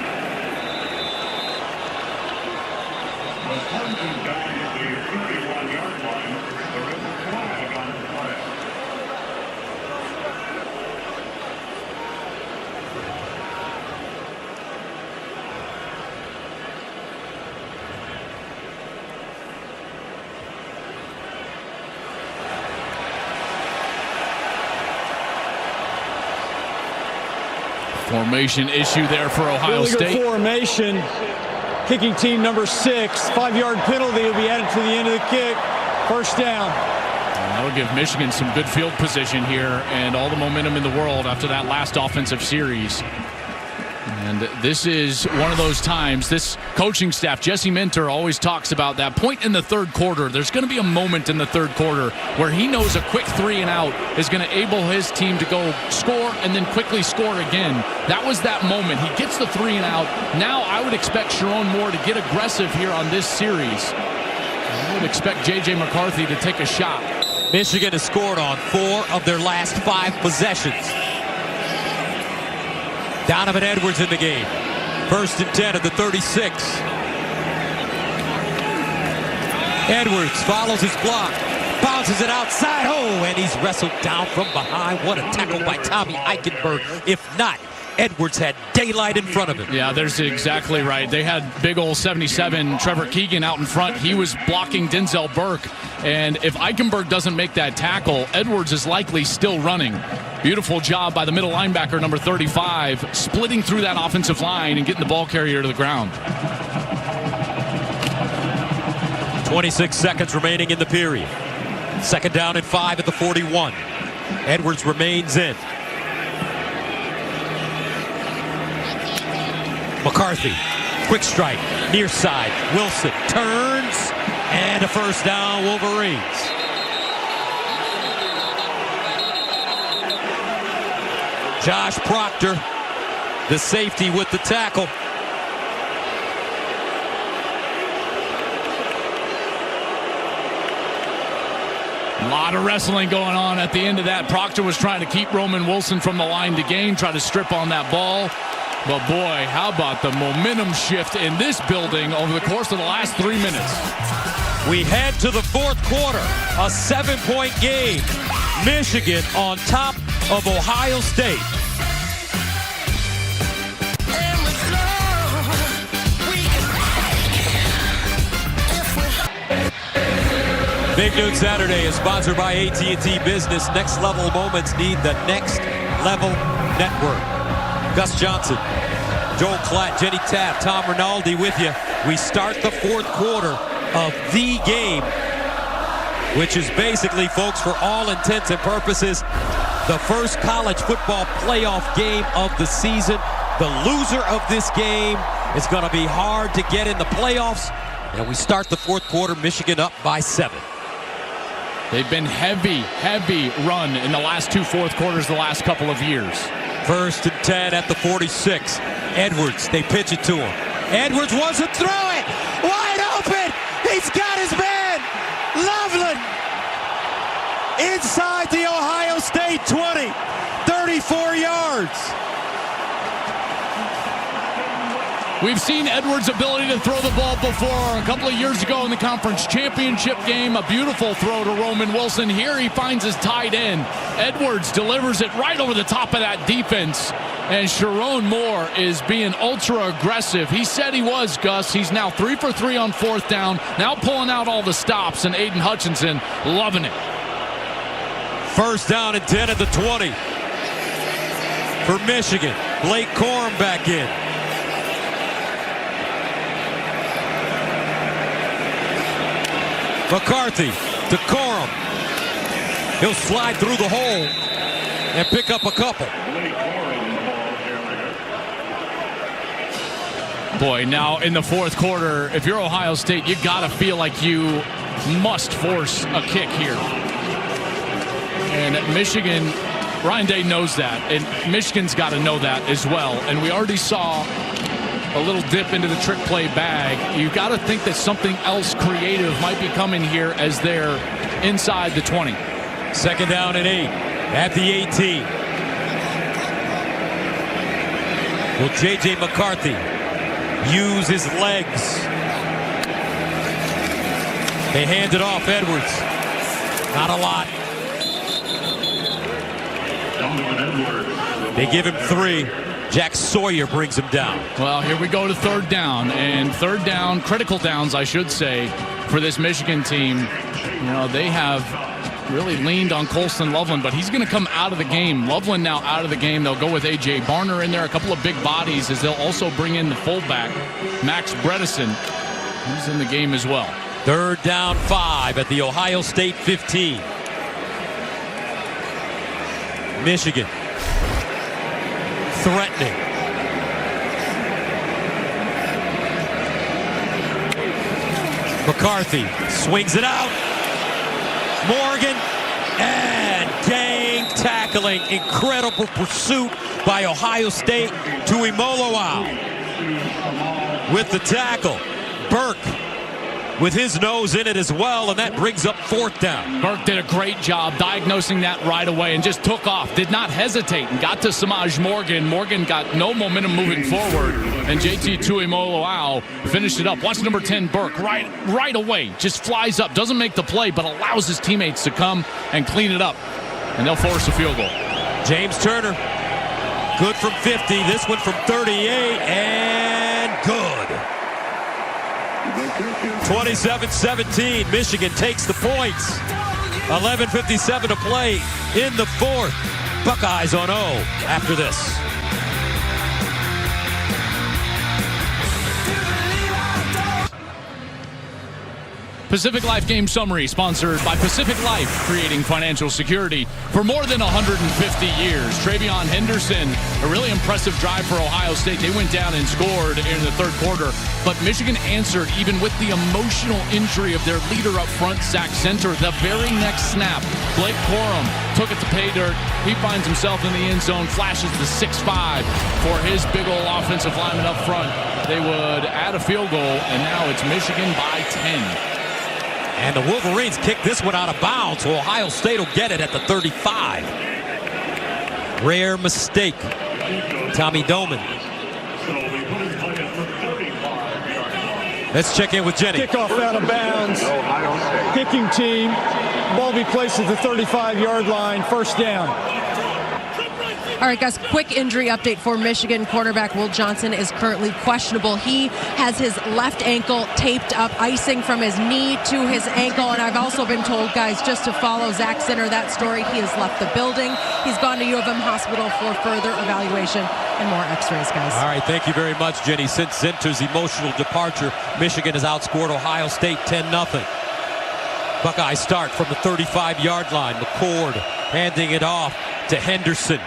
Formation issue there for Ohio Illegal State. formation. Kicking team number 6. 5-yard penalty will be added to the end of the kick. First down. That'll give Michigan some good field position here and all the momentum in the world after that last offensive series. And this is one of those times, this coaching staff, Jesse Minter always talks about that point in the third quarter. There's going to be a moment in the third quarter where he knows a quick 3-and-out is going to enable his team to go score and then quickly score again. That was that moment. He gets the 3-and-out. Now I would expect Sharon Moore to get aggressive here on this series. I would expect J.J. McCarthy to take a shot. Michigan has scored on 4 of their last 5 possessions. Donovan Edwards in the game. 1st and 10 at the 36. Edwards follows his block. Bounces it outside. Oh, and he's wrestled down from behind. What a tackle by Tommy Eichenberg. If not, Edwards had daylight in front of him. Yeah, there's exactly right. They had big old 77 Trevor Keegan out in front. He was blocking Denzel Burke. And if Eichenberg doesn't make that tackle, Edwards is likely still running. Beautiful job by the middle linebacker, number 35, splitting through that offensive line and getting the ball carrier to the ground. 26 seconds remaining in the period. 2nd down and 5 at the 41. Edwards remains in. McCarthy, quick strike, near side. Wilson turns, and a first down, Wolverines. Josh Proctor, the safety with the tackle. A lot of wrestling going on at the end of that. Proctor was trying to keep Roman Wilson from the line to gain, try to strip on that ball. But boy, how about the momentum shift in this building over the course of the last 3 minutes. We head to the 4th quarter, a 7-point game. Michigan on top of Ohio State. Big Noon Saturday is sponsored by AT&T Business. Next level moments need the Next Level Network. Gus Johnson, Joel Klatt, Jenny Taft, Tom Rinaldi with you. We start the 4th quarter of the game, which is basically, folks, for all intents and purposes, the first college football playoff game of the season. The loser of this game is going to be hard to get in the playoffs. And we start the 4th quarter, Michigan up by 7. They've been heavy run in the last 2 4th quarters the last couple of years. 1st and 10 at the 46. Edwards, they pitch it to him. Edwards wants to throw it. Wide open. He's got his man. Loveland. Inside the Ohio State 20. 34 yards. We've seen Edwards' ability to throw the ball before. A couple of years ago in the conference championship game, a beautiful throw to Roman Wilson. Here he finds his tight end. Edwards delivers it right over the top of that defense. And Sharon Moore is being ultra aggressive. He said he was, Gus. He's now 3 for 3 on 4th down. Now pulling out all the stops, and Aiden Hutchinson loving it. 1st down and 10 at the 20. For Michigan, Blake Corum back in. McCarthy to Corum. He'll slide through the hole and pick up a couple. Boy, now in the 4th quarter, if you're Ohio State, you got to feel like you must force a kick here. And Michigan, Ryan Day knows that, and Michigan's got to know that as well. And we already saw a little dip into the trick play bag. You got to think that something else creative might be coming here as they're inside the 20. 2nd down and 8. At the 18. Will J.J. McCarthy use his legs? They hand it off. Edwards. Not a lot. They give him 3. Jack Sawyer brings him down. Well, here we go to third down. And third down, critical downs, I should say, for this Michigan team. You know, they have really leaned on Colston Loveland, but he's going to come out of the game. Loveland now out of the game. They'll go with A.J. Barner in there, a couple of big bodies, as they'll also bring in the fullback, Max Bredesen. He's in the game as well. Third down 5 at the Ohio State 15. Michigan threatening. McCarthy swings it out. Morgan and dang tackling. Incredible pursuit by Ohio State to Imoloau. With the tackle, Burke with his nose in it as well, and that brings up fourth down. Burke did a great job diagnosing that right away and just took off, did not hesitate, and got to Samaj Morgan. Morgan got no momentum moving forward, and JT Tuimoloau finished it up. Watch number 10, Burke, right away, just flies up, doesn't make the play, but allows his teammates to come and clean it up, and they'll force a field goal. James Turner, good from 50, this one from 38, and good. 27-17, Michigan takes the points. 11:57 to play in the fourth. Buckeyes on 0 after this. Pacific Life Game Summary, sponsored by Pacific Life, creating financial security for more than 150 years. Travion Henderson, a really impressive drive for Ohio State. They went down and scored in the third quarter, but Michigan answered even with the emotional injury of their leader up front, Zach Center. The very next snap, Blake Corum took it to pay dirt. He finds himself in the end zone, flashes the 6'5" for his big old offensive lineman up front. They would add a field goal, and now it's Michigan by 10. And the Wolverines kick this one out of bounds, so Ohio State will get it at the 35. Rare mistake. Tommy Doman. Let's check in with Jenny. Kickoff out of bounds. Kicking team. Ball be placed at the 35-yard line. First down. All right, guys, quick injury update for Michigan. Cornerback Will Johnson is currently questionable. He has his left ankle taped up, icing from his knee to his ankle. And I've also been told, guys, just to follow Zach Center, that story, he has left the building. He's gone to U of M Hospital for further evaluation and more x-rays, guys. All right, thank you very much, Jenny. Since Zenter's emotional departure, Michigan has outscored Ohio State 10-0. Buckeyes start from the 35-yard line. McCord handing it off to Henderson.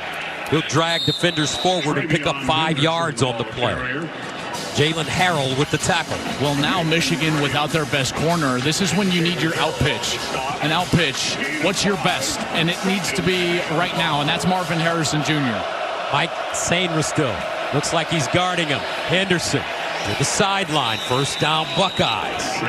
He'll drag defenders forward and pick up 5 yards on the play. Jalen Harrell with the tackle. Well, now Michigan without their best corner. This is when you need your out pitch. An out pitch, what's your best? And it needs to be right now, and that's Marvin Harrison Jr. Mike Sainristil looks like he's guarding him. Henderson to the sideline. First down, Buckeyes.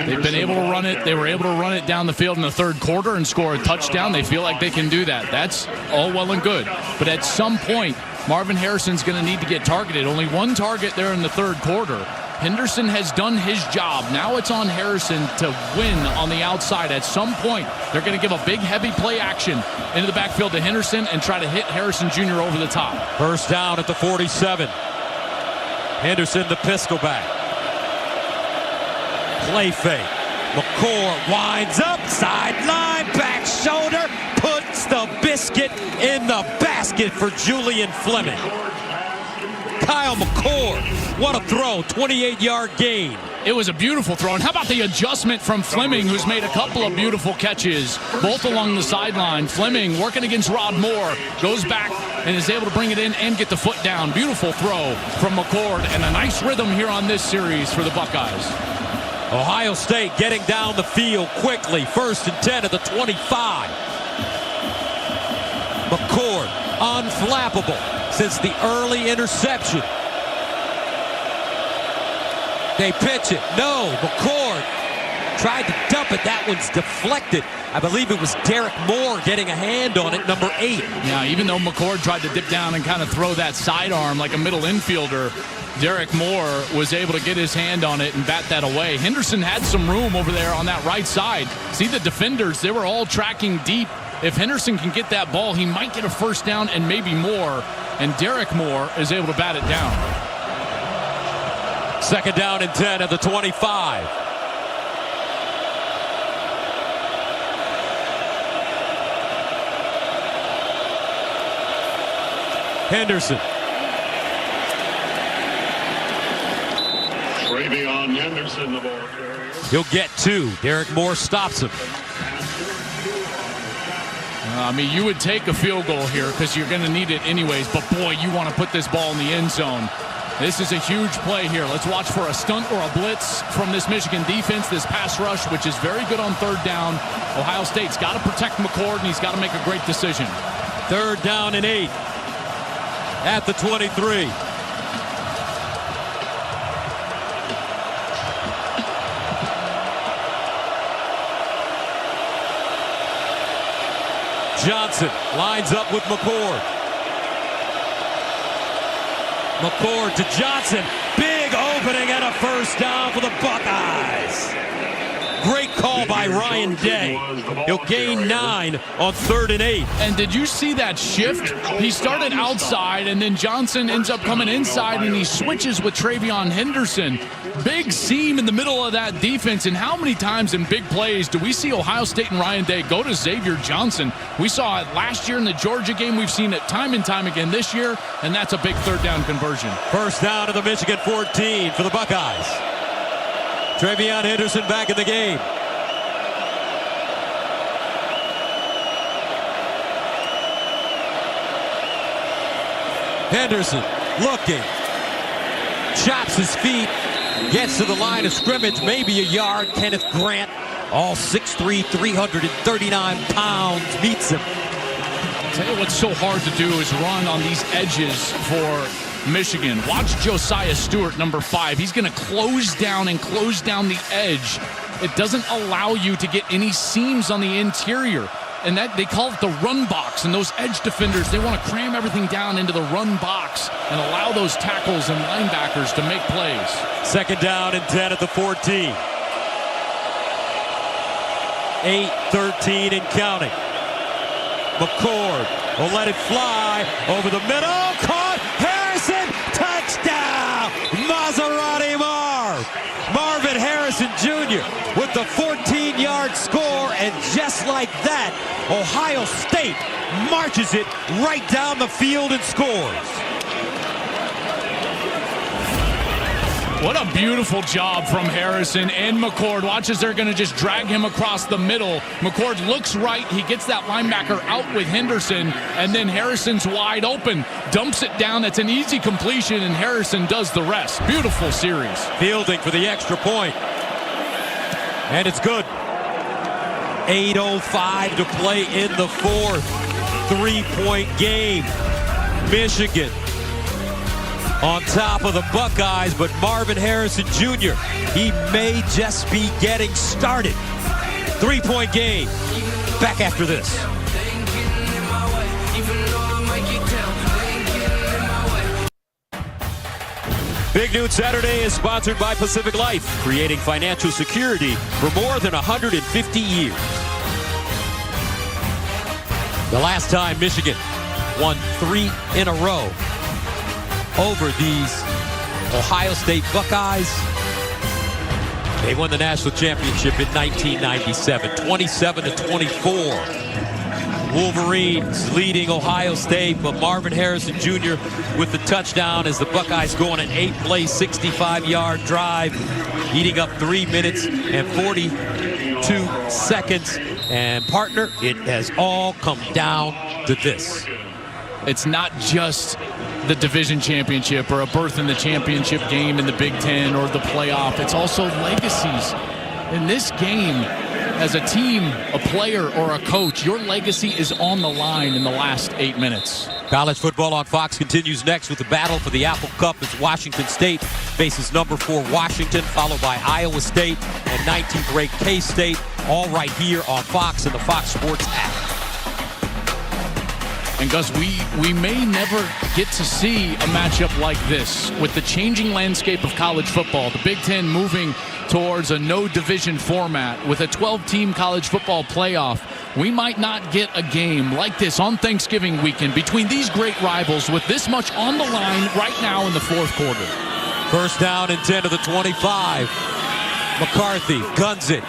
They've been able to run it. They were able to run it down the field in the third quarter and score a touchdown. They feel like they can do that. That's all well and good. But at some point, Marvin Harrison's going to need to get targeted. Only one target there in the third quarter. Henderson has done his job. Now it's on Harrison to win on the outside. At some point, they're going to give a big, heavy play action into the backfield to Henderson and try to hit Harrison Jr. over the top. First down at the 47. Henderson, the pistol back. Play fake. McCord winds up, sideline, back shoulder, puts the biscuit in the basket for Julian Fleming. Kyle McCord, what a throw, 28-yard gain. It was a beautiful throw. And how about the adjustment from Fleming, who's made a couple of beautiful catches, both along the sideline. Fleming working against Rod Moore, goes back and is able to bring it in and get the foot down. Beautiful throw from McCord, and a nice rhythm here on this series for the Buckeyes. Ohio State getting down the field quickly. 1st and 10 at the 25. McCord, unflappable since the early interception. They pitch it. No, McCord tried to dump it. That one's deflected. I believe it was Derek Moore getting a hand on it, number 8. Yeah, even though McCord tried to dip down and kind of throw that sidearm like a middle infielder, Derek Moore was able to get his hand on it and bat that away. Henderson had some room over there on that right side. See the defenders, they were all tracking deep. If Henderson can get that ball, he might get a first down and maybe more. And Derek Moore is able to bat it down. 2nd down and 10 at the 25. Henderson. Travion Henderson, the ball carrier. He'll get 2. Derek Moore stops him. I mean, you would take a field goal here because you're going to need it anyways. But, boy, you want to put this ball in the end zone. This is a huge play here. Let's watch for a stunt or a blitz from this Michigan defense, this pass rush, which is very good on 3rd down. Ohio State's got to protect McCord, and he's got to make a great decision. 3rd down and 8 at the 23. Johnson lines up with McCord. McCord to Johnson. Big opening and a first down for the Buckeyes. Great call by Ryan Day. He'll gain 9 on 3rd and 8. And did you see that shift? He started outside, and then Johnson ends up coming inside, and he switches with Travion Henderson. Big seam in the middle of that defense. And how many times in big plays do we see Ohio State and Ryan Day go to Xavier Johnson? We saw it last year in the Georgia game. We've seen it time and time again this year, and that's a big 3rd down conversion. First down to the Michigan 14 for the Buckeyes. Travion Henderson back in the game. Henderson looking. Chops his feet. Gets to the line of scrimmage. Maybe a yard. Kenneth Grant, all 6'3", 339 pounds, meets him. I'll tell you what's so hard to do is run on these edges for Michigan. Watch Josiah Stewart, number 5. He's going to close down the edge. It doesn't allow you to get any seams on the interior. And that they call it the run box. And those edge defenders, they want to cram everything down into the run box and allow those tackles and linebackers to make plays. 2nd down and 10 at the 14. 8-13 and counting. McCord will let it fly over the middle. Caught. Harrison. Touchdown. Maserati Marvin Harrison Jr. with the 14-yard score. And just like that, Ohio State marches it right down the field and scores. What a beautiful job from Harrison and McCord. Watch as they're going to just drag him across the middle. McCord looks right. He gets that linebacker out with Henderson, and then Harrison's wide open. Dumps it down. That's an easy completion, and Harrison does the rest. Beautiful series. Fielding for the extra point. And it's good. 8:05 to play in the 4th. 3-point game. Michigan on top of the Buckeyes, but Marvin Harrison Jr., he may just be getting started. 3-point game. Back after this. Big Noon Saturday is sponsored by Pacific Life, creating financial security for more than 150 years. The last time Michigan won 3 in a row over these Ohio State Buckeyes, they won the national championship in 1997, 27-24. Wolverines leading Ohio State, but Marvin Harrison Jr. with the touchdown as the Buckeyes go on an 8-play, 65-yard drive, eating up 3 minutes and 42 seconds. And partner, it has all come down to this. It's not just the division championship or a berth in the championship game in the Big Ten or the playoff. It's also legacies. In this game, as a team, a player, or a coach, your legacy is on the line in the last 8 minutes. College football on Fox continues next with the battle for the Apple Cup as Washington State faces number 4 Washington, followed by Iowa State and 19th ranked K-State, all right here on Fox and the Fox Sports app. And Gus, we may never get to see a matchup like this with the changing landscape of college football. The Big Ten moving towards a no-division format with a 12-team college football playoff. We might not get a game like this on Thanksgiving weekend between these great rivals with this much on the line right now in the fourth quarter. First down and 10 to the 25. McCarthy guns it.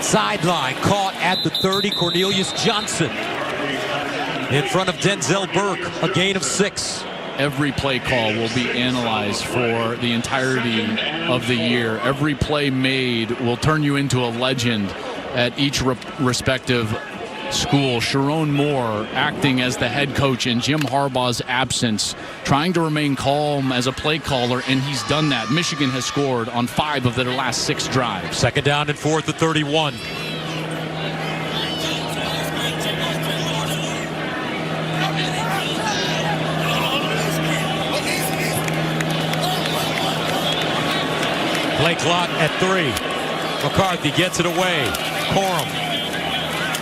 Sideline caught at the 30. Cornelius Johnson in front of Denzel Burke, a gain of 6. Every play call will be analyzed for the entirety of the year. Every play made will turn you into a legend at each respective school. Sharon Moore acting as the head coach in Jim Harbaugh's absence, trying to remain calm as a play caller, and he's done that. Michigan has scored on 5 of their last 6 drives. Second down and 4th at 31. Play clock at 3. McCarthy gets it away. Corum.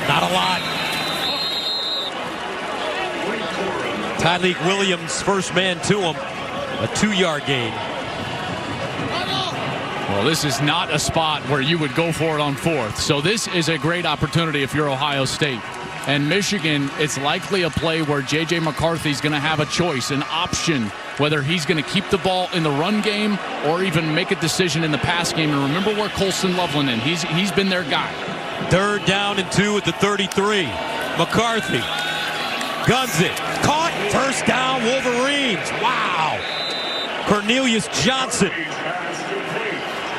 Not a lot. Tyleik Williams, first man to him. A 2-yard gain. Well, this is not a spot where you would go for it on 4th. So this is a great opportunity if you're Ohio State. And Michigan, it's likely a play where J.J. McCarthy's going to have a choice, an option, whether he's going to keep the ball in the run game or even make a decision in the pass game. And remember where Colston Loveland is. He's been their guy. Third down and 2 at the 33. McCarthy guns it. Caught. First down, Wolverines. Wow. Cornelius Johnson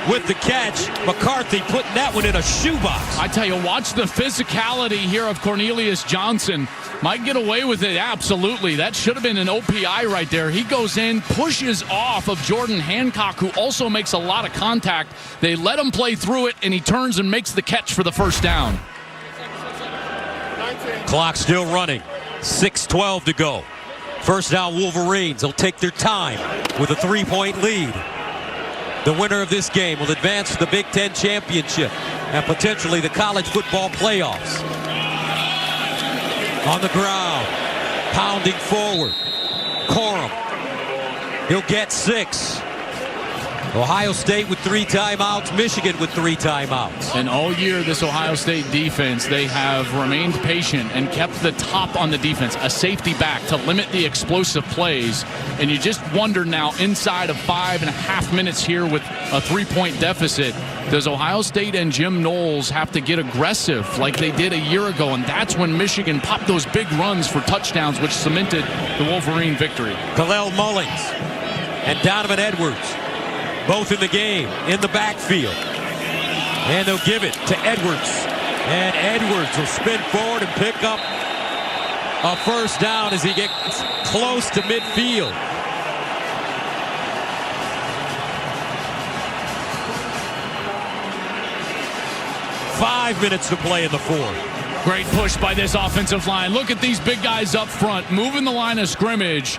with the catch. McCarthy putting that one in a shoebox. I tell you, watch the physicality here of Cornelius Johnson. Might get away with it, absolutely. That should have been an OPI right there. He goes in, pushes off of Jordan Hancock, who also makes a lot of contact. They let him play through it, and he turns and makes the catch for the first down. Clock still running. 6:12 to go. First down, Wolverines. They'll take their time with a 3-point lead. The winner of this game will advance to the Big Ten championship and potentially the college football playoffs. On the ground, pounding forward. Corum. He'll get 6. Ohio State with 3 timeouts. Michigan with 3 timeouts. And all year, this Ohio State defense, they have remained patient and kept the top on the defense, a safety back to limit the explosive plays. And you just wonder now, inside of 5.5 minutes here with a 3-point deficit, does Ohio State and Jim Knowles have to get aggressive like they did a year ago? And that's when Michigan popped those big runs for touchdowns, which cemented the Wolverine victory. Kalel Mullins and Donovan Edwards, both in the game, in the backfield. And they'll give it to Edwards. And Edwards will spin forward and pick up a first down as he gets close to midfield. Five minutes to play in the fourth. Great push by this offensive line. Look at these big guys up front, moving the line of scrimmage.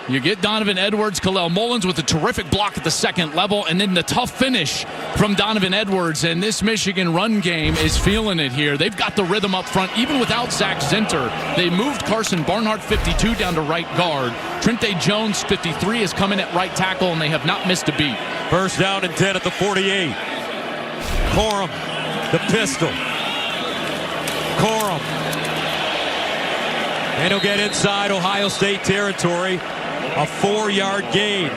You get Donovan Edwards, Kalel Mullins with a terrific block at the second level, and then the tough finish from Donovan Edwards. And this Michigan run game is feeling it here. They've got the rhythm up front, even without Zach Zinter. They moved Carson Barnhart, 52, down to right guard. Trente Jones, 53, has come in at right tackle, and they have not missed a beat. First down and 10 at the 48. Corum, the pistol. Corum. And he'll get inside Ohio State territory. A 4-yard gain.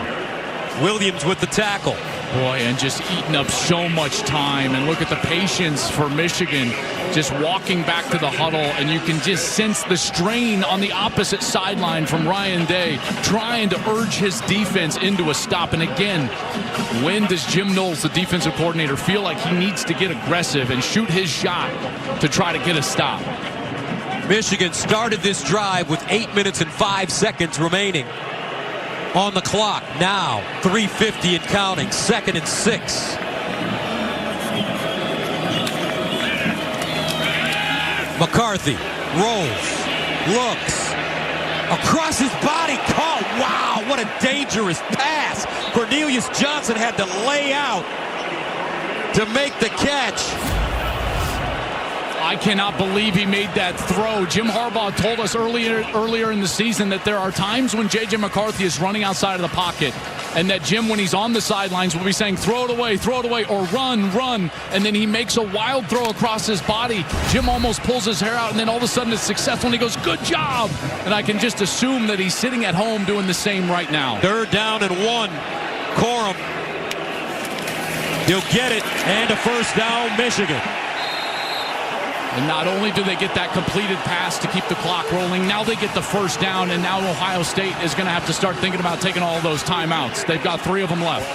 Williams with the tackle. Boy, and just eating up so much time. And look at the patience for Michigan, just walking back to the huddle, and you can just sense the strain on the opposite sideline from Ryan Day, trying to urge his defense into a stop. And again, when does Jim Knowles, the defensive coordinator, feel like he needs to get aggressive and shoot his shot to try to get a stop? Michigan started this drive with 8 minutes and 5 seconds remaining on the clock. Now 3:50 and counting. 2nd and 6. McCarthy rolls, looks across his body. Caught. Wow, what a a dangerous pass. Cornelius Johnson had to lay out to make the catch. I cannot believe he made that throw. Jim Harbaugh told us earlier in the season that there are times when J.J. McCarthy is running outside of the pocket, and that Jim, when he's on the sidelines, will be saying, throw it away, or run. And then he makes a wild throw across his body. Jim almost pulls his hair out, and then all of a sudden it's successful, and he goes, good job. And I can just assume that he's sitting at home doing the same right now. 3rd down and 1. Corum. He'll get it, and a first down, Michigan. And not only do they get that completed pass to keep the clock rolling, now they get the first down, and now Ohio State is going to have to start thinking about taking all those timeouts. They've got 3 of them left.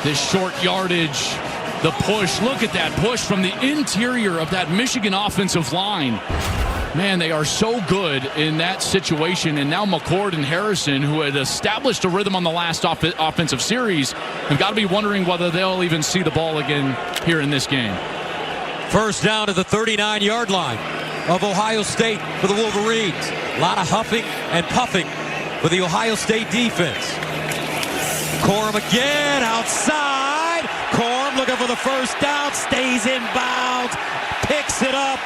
This short yardage, the push. Look at that push from the interior of that Michigan offensive line. Man, they are so good in that situation. And now McCord and Harrison, who had established a rhythm on the last offensive series, have got to be wondering whether they'll even see the ball again here in this game. First down to the 39-yard line of Ohio State for the Wolverines. A lot of huffing and puffing for the Ohio State defense. Corum again outside. Corum looking for the first down. Stays in bounds. Picks it up.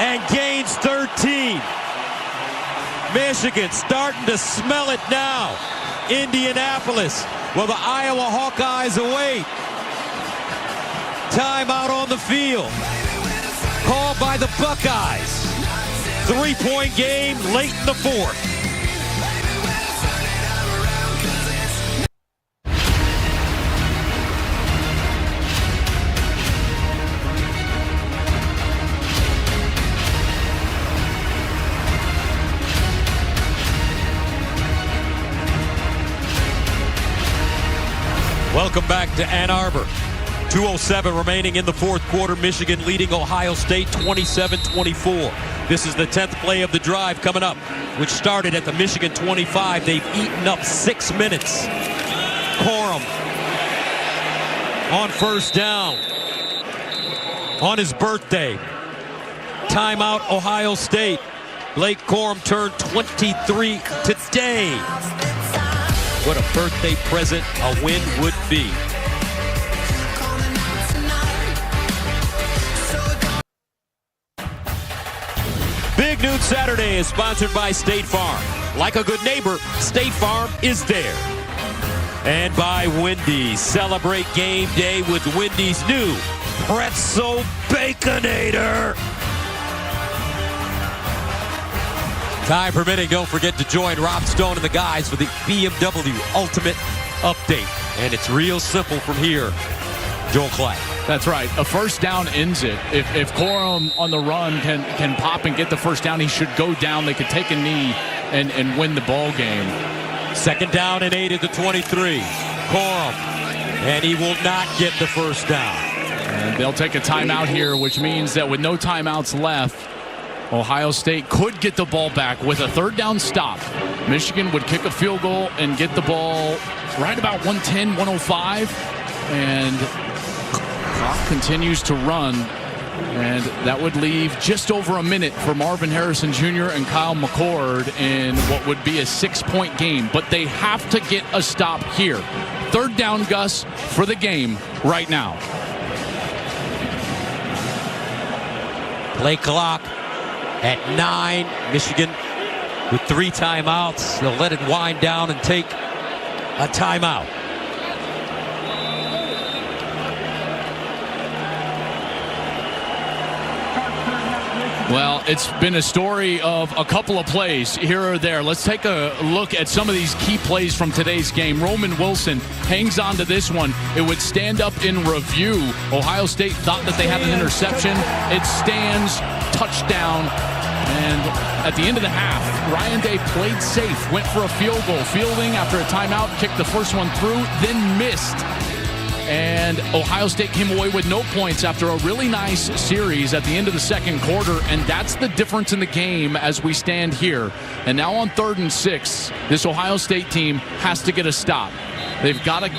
And gains 13. Michigan starting to smell it now. Indianapolis, well, the Iowa Hawkeyes await. Timeout on the field. Called by the Buckeyes. 3-point game late in the 4th. Welcome back to Ann Arbor. 2:07 remaining in the 4th quarter. Michigan leading Ohio State 27-24. This is the 10th play of the drive coming up, which started at the Michigan 25. They've eaten up 6 minutes. Corum on first down on his birthday. Timeout Ohio State. Blake Corum turned 23 today. What a birthday present a win would be. Big Noon Saturday is sponsored by State Farm. Like a good neighbor, State Farm is there. And by Wendy's. Celebrate game day with Wendy's new Pretzel Baconator. Time permitting, don't forget to join Rob Stone and the guys for the BMW Ultimate Update. And it's real simple from here. Joel Klatt. That's right. A first down ends it. If Corum on the run can pop and get the first down, he should go down. They could take a knee and win the ball game. 2nd down and 8 at the 23. Corum. And he will not get the first down. And they'll take a timeout here, which means that with no timeouts left, Ohio State could get the ball back with a 3rd down stop. Michigan would kick a field goal and get the ball right about 110, 105. And clock continues to run. And that would leave just over a minute for Marvin Harrison Jr. and Kyle McCord in what would be a 6-point game. But they have to get a stop here. 3rd down, Gus, for the game right now. Play clock at 9. Michigan with 3 timeouts. They'll let it wind down and take a timeout. Well, it's been a story of a couple of plays here or there. Let's take a look at some of these key plays from today's game. Roman Wilson hangs on to this one. It would stand up in review. Ohio State thought that they had an interception. It stands, touchdown. And at the end of the half, Ryan Day played safe, went for a field goal. Fielding after a timeout, kicked the first one through, then missed. And Ohio State came away with no points after a really nice series at the end of the 2nd quarter. And that's the difference in the game as we stand here. And now on 3rd and 6, this Ohio State team has to get a stop. They've got to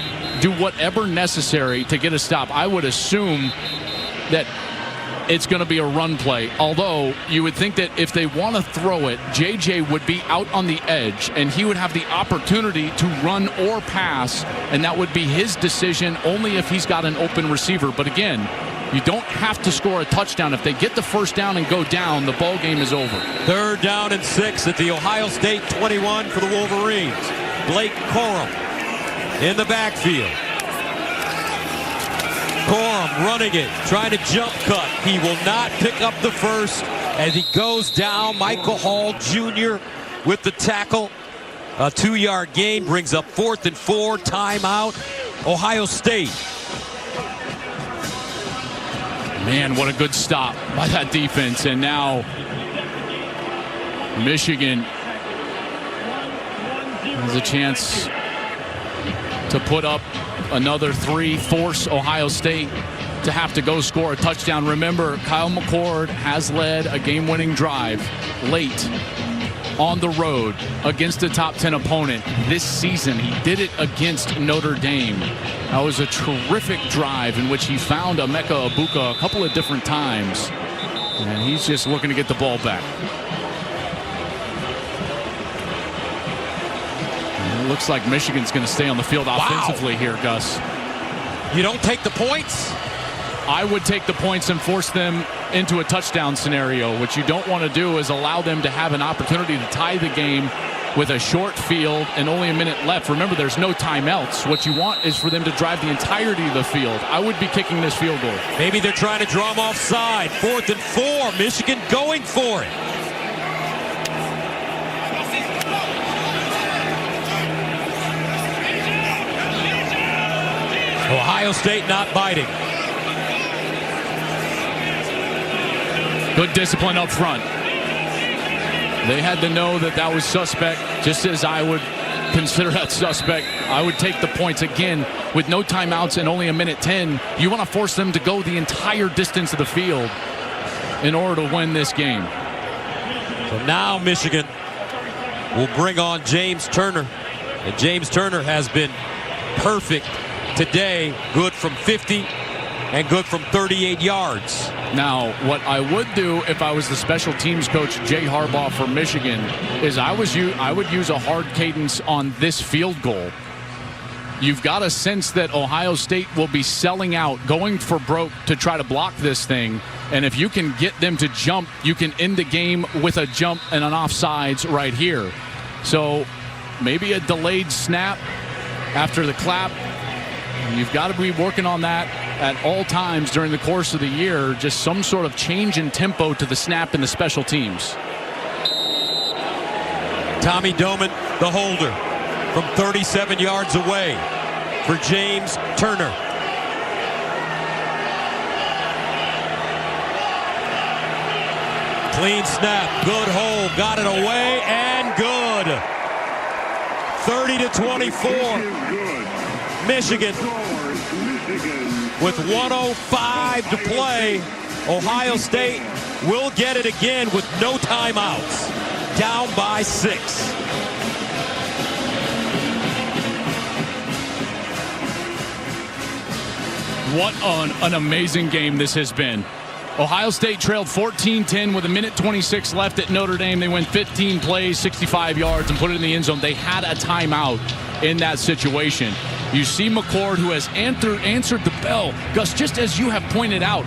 do whatever necessary to get a stop. I would assume that it's going to be a run play. Although you would think that if they want to throw it, JJ would be out on the edge, and he would have the opportunity to run or pass, and that would be his decision only if he's got an open receiver. But again, you don't have to score a touchdown. If they get the first down and go down, the ball game is over. 3rd down and 6 at the Ohio State 21 for the Wolverines. Blake Corum in the backfield. Corum running it, trying to jump cut. He will not pick up the first as he goes down. Michael Hall Jr. with the tackle. A 2-yard gain brings up 4th and 4. Timeout, Ohio State. Man, what a good stop by that defense. And now Michigan has a chance to put up another 3, force Ohio State to have to go score a touchdown. Remember, Kyle McCord has led a game-winning drive late on the road against a top 10 opponent this season. He did it against Notre Dame. That was a terrific drive in which he found Emeka Egbuka a couple of different times, and he's just looking to get the ball back. It looks like Michigan's going to stay on the field offensively here, Gus. You don't take the points? I would take the points and force them into a touchdown scenario. What you don't want to do is allow them to have an opportunity to tie the game with a short field and only a minute left. Remember, there's no timeouts. What you want is for them to drive the entirety of the field. I would be kicking this field goal. Maybe they're trying to draw him offside. 4th and 4. Michigan going for it. Ohio State not biting. Good discipline up front. They had to know that that was suspect, just as I would consider that suspect. I would take the points again with no timeouts and only a minute 10. You want to force them to go the entire distance of the field in order to win this game. So now Michigan will bring on James Turner. And James Turner has been perfect today, good from 50 and good from 38 yards. Now, what I would do if I was the special teams coach, Jay Harbaugh for Michigan, is I would use a hard cadence on this field goal. You've got a sense that Ohio State will be selling out, going for broke to try to block this thing. And if you can get them to jump, you can end the game with a jump and an offsides right here. So maybe a delayed snap after the clap. You've got to be working on that at all times during the course of the year, just some sort of change in tempo to the snap in the special teams. Tommy Doman, the holder, from 37 yards away for James Turner. Clean snap, good hold, got it away, and good. 30-24. Michigan with 1:05 to play. Ohio State will get it again with no timeouts. Down by 6. What an amazing game this has been. Ohio State trailed 14-10 with a minute 26 left at Notre Dame. They went 15 plays, 65 yards, and put it in the end zone. They had a timeout in that situation. You see McCord, who has answered the bell. Gus, just as you have pointed out,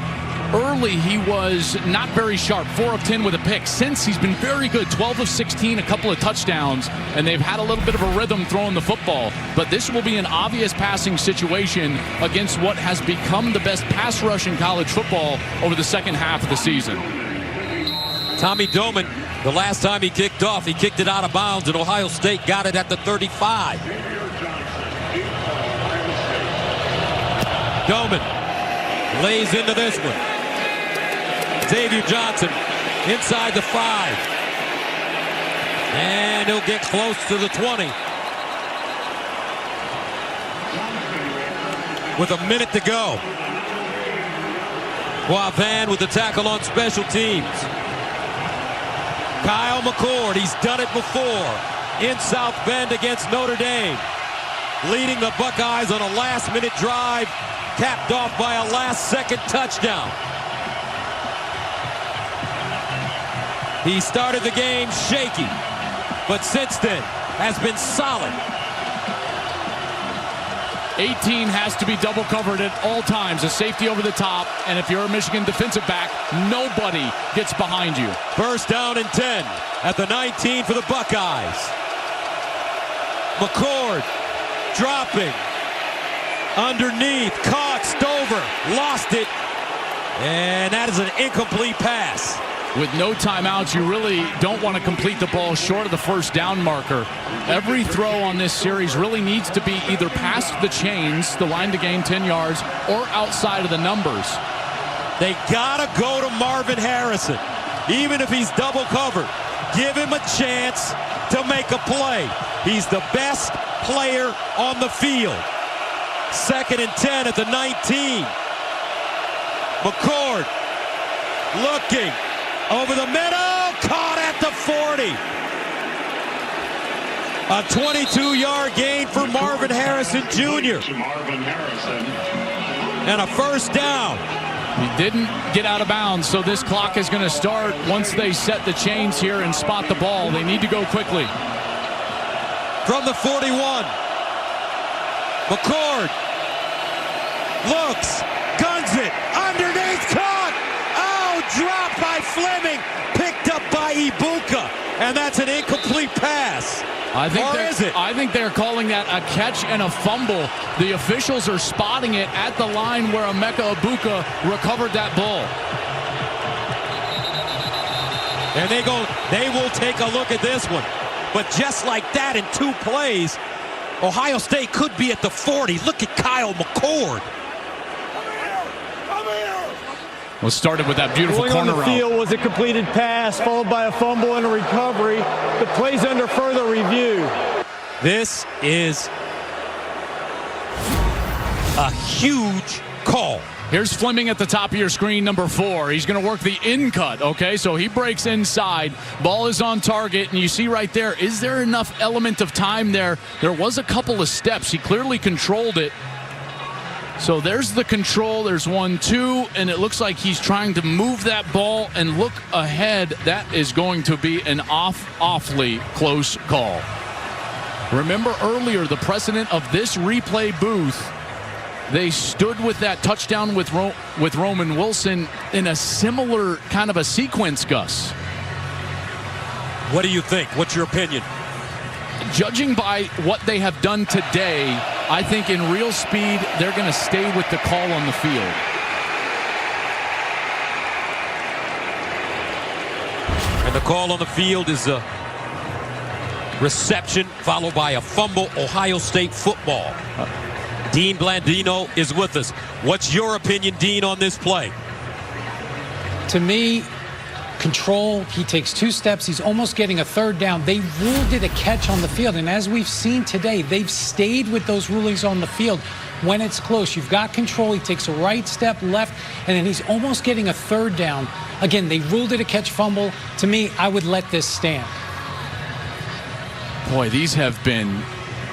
early he was not very sharp, 4 of 10 with a pick. Since, he's been very good, 12 of 16, a couple of touchdowns, and they've had a little bit of a rhythm throwing the football. But this will be an obvious passing situation against what has become the best pass rush in college football over the second half of the season. Tommy Doman, the last time he kicked off, he kicked it out of bounds, and Ohio State got it at the 35. Doman lays into this one. Xavier Johnson inside the 5. And he'll get close to the 20. With a minute to go. Boivin with the tackle on special teams. Kyle McCord, he's done it before in South Bend against Notre Dame. Leading the Buckeyes on a last-minute drive, capped off by a last-second touchdown. He started the game shaky, but since then has been solid. 18 has to be double covered at all times. A safety over the top, and if you're a Michigan defensive back, nobody gets behind you. First down and 10 at the 19 for the Buckeyes. McCord dropping. Underneath, caught, Stover, lost it, and that is an incomplete pass. With no timeouts, you really don't want to complete the ball short of the first down marker. Every throw on this series really needs to be either past the chains, the line to gain 10 yards, or outside of the numbers. They gotta go to Marvin Harrison, even if he's double covered. Give him a chance to make a play. He's the best player on the field. Second and 10 at the 19. McCord looking. Over the middle, caught at the 40. A 22-yard gain for Marvin Harrison Jr. And a first down. He didn't get out of bounds, so this clock is going to start once they set the chains here and spot the ball. They need to go quickly. From the 41, McCord looks, guns it, underneath, caught. Dropped by Fleming, picked up by Ibuka, and that's an incomplete pass. I think they're calling that a catch and a fumble. The officials are spotting it at the line where Emeka Ibuka recovered that ball. And they will take a look at this one. But just like that, in 2 plays, Ohio State could be at the 40. Look at Kyle McCord. Well, started with that beautiful corner route. On the field was a completed pass, followed by a fumble and a recovery. The play's under further review. This is a huge call. Here's Fleming at the top of your screen, number 4. He's going to work the in cut, okay? So he breaks inside. Ball is on target, and you see right there, is there enough element of time there? There was a couple of steps. He clearly controlled it. So there's the control. There's 1, 2, and it looks like he's trying to move that ball and look ahead. That is going to be an awfully close call. Remember earlier, the precedent of this replay booth, they stood with that touchdown with Roman Wilson in a similar kind of a sequence, Gus. What do you think? What's your opinion? Judging by what they have done today, I think in real speed, they're going to stay with the call on the field. And the call on the field is a reception followed by a fumble. Ohio State football. Dean Blandino is with us. What's your opinion, Dean, on this play? To me, control. He takes 2 steps. He's almost getting a third down. They ruled it a catch on the field. And as we've seen today, they've stayed with those rulings on the field when it's close. You've got control. He takes a right step, left, and then he's almost getting a third down. Again, they ruled it a catch fumble. To me, I would let this stand. Boy, these have been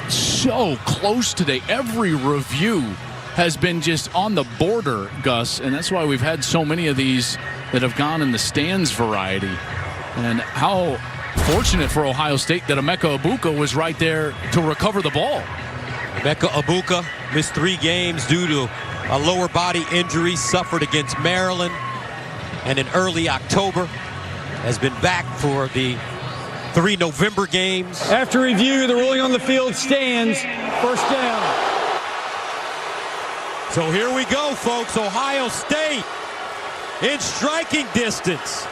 so close today. Every review has been just on the border, Gus, and that's why we've had so many of these that have gone in the stands variety. And how fortunate for Ohio State that Emeka Ibuka was right there to recover the ball. Emeka Ibuka missed 3 games due to a lower body injury suffered against Maryland, and in early October has been back for the 3 November games. After review, the ruling on the field stands. First down. So here we go, folks. Ohio State in striking distance.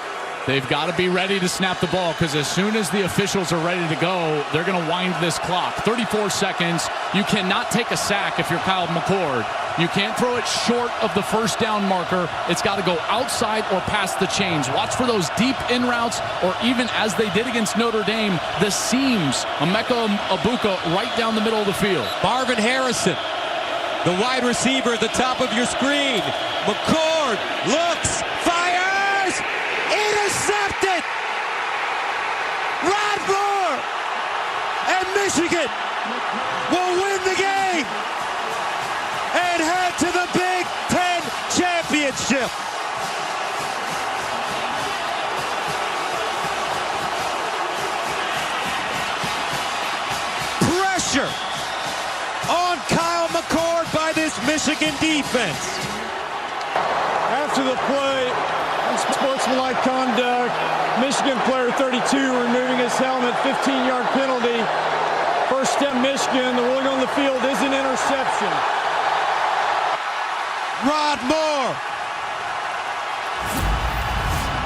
They've got to be ready to snap the ball, because as soon as the officials are ready to go, they're going to wind this clock. 34 seconds. You cannot take a sack if you're Kyle McCord. You can't throw it short of the first down marker. It's got to go outside or past the chains. Watch for those deep in routes, or even as they did against Notre Dame, the seams. Emeka Ibuka right down the middle of the field. Marvin Harrison, the wide receiver at the top of your screen. McCord looks, fires, intercepted. Radford, and Michigan will win the game and head to the Big Ten championship. pressure on Kyle McCord by this Michigan defense. After the play, unsportsmanlike conduct, Michigan player 32 removing his helmet, 15-yard penalty. First step Michigan, the ruling on the field is an interception. Rod Moore.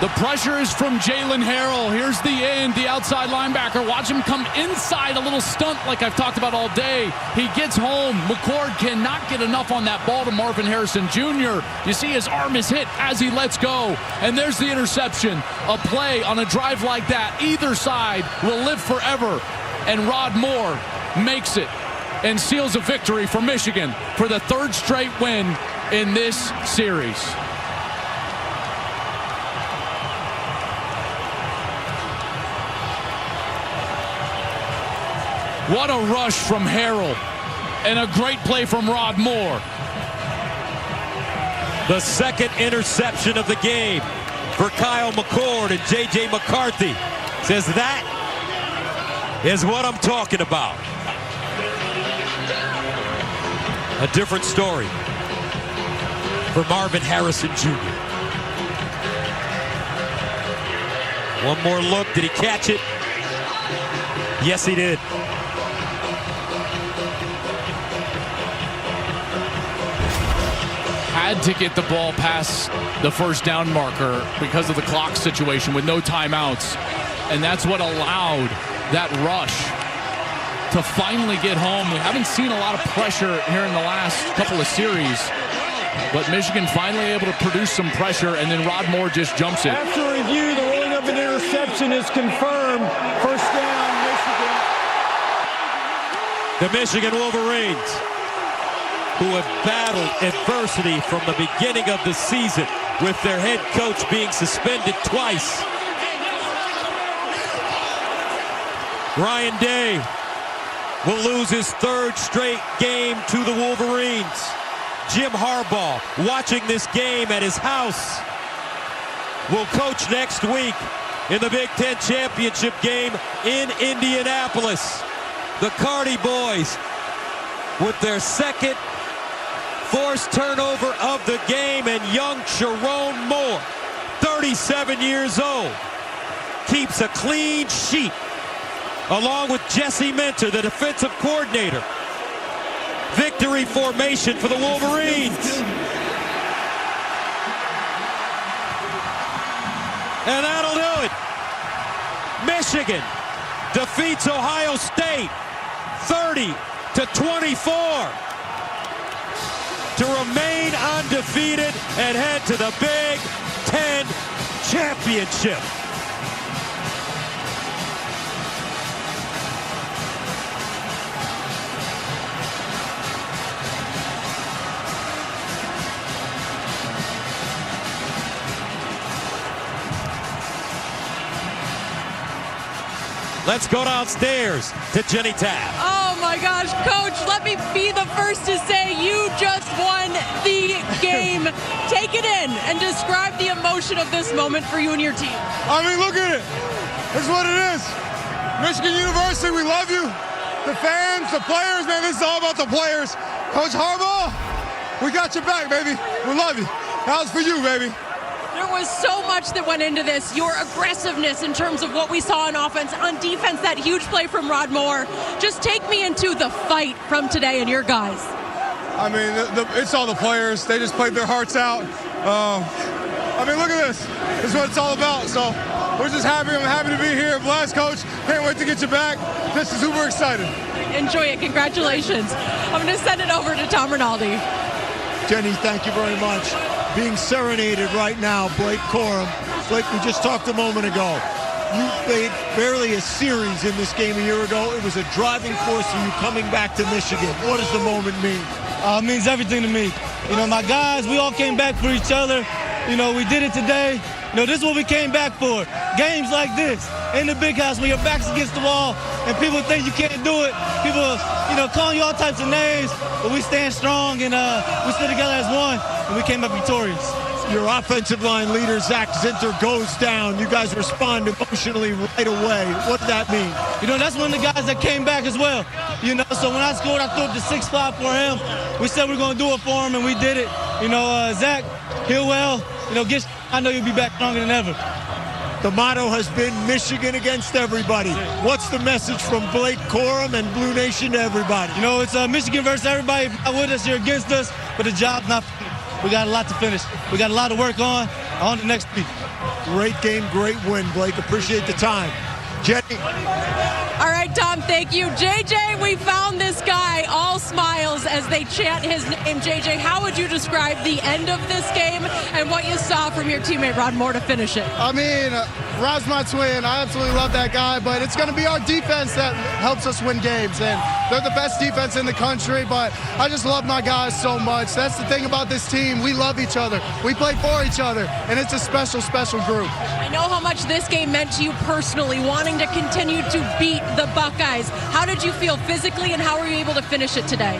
The pressure is from Jalen Harrell. Here's the end, the outside linebacker. Watch him come inside, a little stunt like I've talked about all day. He gets home. McCord cannot get enough on that ball to Marvin Harrison Jr. You see his arm is hit as he lets go. And there's the interception. A play on a drive like that, either side will live forever. And Rod Moore makes it and seals a victory for Michigan for the third straight win in this series. What a rush from Harrell, and a great play from Rod Moore. The second interception of the game for Kyle McCord, and J.J. McCarthy says that is what I'm talking about. A different story for Marvin Harrison Jr. One more look. Did he catch it? Yes, he did. Had to get the ball past the first down marker because of the clock situation with no timeouts. And that's what allowed that rush to finally get home. We haven't seen a lot of pressure here in the last couple of series, but Michigan finally able to produce some pressure, and then Rod Moore just jumps it. After review, the ruling of an interception is confirmed. First down, Michigan. The Michigan Wolverines, who have battled adversity from the beginning of the season with their head coach being suspended twice. Ryan Day will lose his third straight game to the Wolverines. Jim Harbaugh, watching this game at his house, will coach next week in the Big Ten Championship game in Indianapolis. The Cardi Boys, with their second forced turnover of the game, and young Sharon Moore, 37 years old, keeps a clean sheet, along with Jesse Minter, the defensive coordinator. Victory formation for the Wolverines. And that'll do it. Michigan defeats Ohio State 30-24. to remain undefeated and head to the Big Ten Championship. Let's go downstairs to Jenny Tabb. Oh my gosh, Coach, let me be the first to say you just won the game. Take it in and describe the emotion of this moment for you and your team. I mean, look at it. This is what it is. Michigan University, we love you. The fans, the players, man, this is all about the players. Coach Harbaugh, we got your back, baby. We love you. That was for you, baby. There was so much that went into this. Your aggressiveness in terms of what we saw on offense, on defense, that huge play from Rod Moore. Just take me into the fight from today and your guys. I mean, it's all the players. They just played their hearts out. I mean, look at this. This is what it's all about. So we're just happy. I'm happy to be here. Blast, Coach. Can't wait to get you back. This is super excited. Enjoy it. Congratulations. I'm going to send it over to Tom Rinaldi. Jenny, thank you very much. Being serenaded right now, Blake Corum. Blake, we just talked a moment ago. You played barely a series in this game a year ago. It was a driving force for you coming back to Michigan. What does the moment mean? It means everything to me. You know, my guys, we all came back for each other. You know, we did it today. You know, this is what we came back for. Games like this in the big house when your back's against the wall and people think you can't do it. People, you know, calling you all types of names, but we stand strong and we stood together as one and we came back victorious. Your offensive line leader, Zach Zinter, goes down. You guys respond emotionally right away. What did that mean? You know, that's one of the guys that came back as well. You know, so when I scored, I threw up the 6-5 for him. We said we were going to do it for him, and we did it. You know, Zach, heal well. You know, I know you'll be back stronger than ever. The motto has been Michigan against everybody. What's the message from Blake Corum and Blue Nation to everybody? You know, it's Michigan versus everybody. If you're not with us, you're against us, but the job's not finished. We got a lot to finish. We got a lot to work on the next week. Great game, great win, Blake. Appreciate the time. Jenny. All right, Tom, thank you. JJ, we found this guy, all smiles as they chant his name. JJ, how would you describe the end of this game and what you saw from your teammate Rod Moore to finish it? I mean, Rod's my twin. I absolutely love that guy, but it's going to be our defense that helps us win games, and they're the best defense in the country, but I just love my guys so much. That's the thing about this team. We love each other. We play for each other, and it's a special, special group. I know how much this game meant to you personally, wanting to continue to beat the Buckeyes. How did you feel physically, and how were you able to finish it today?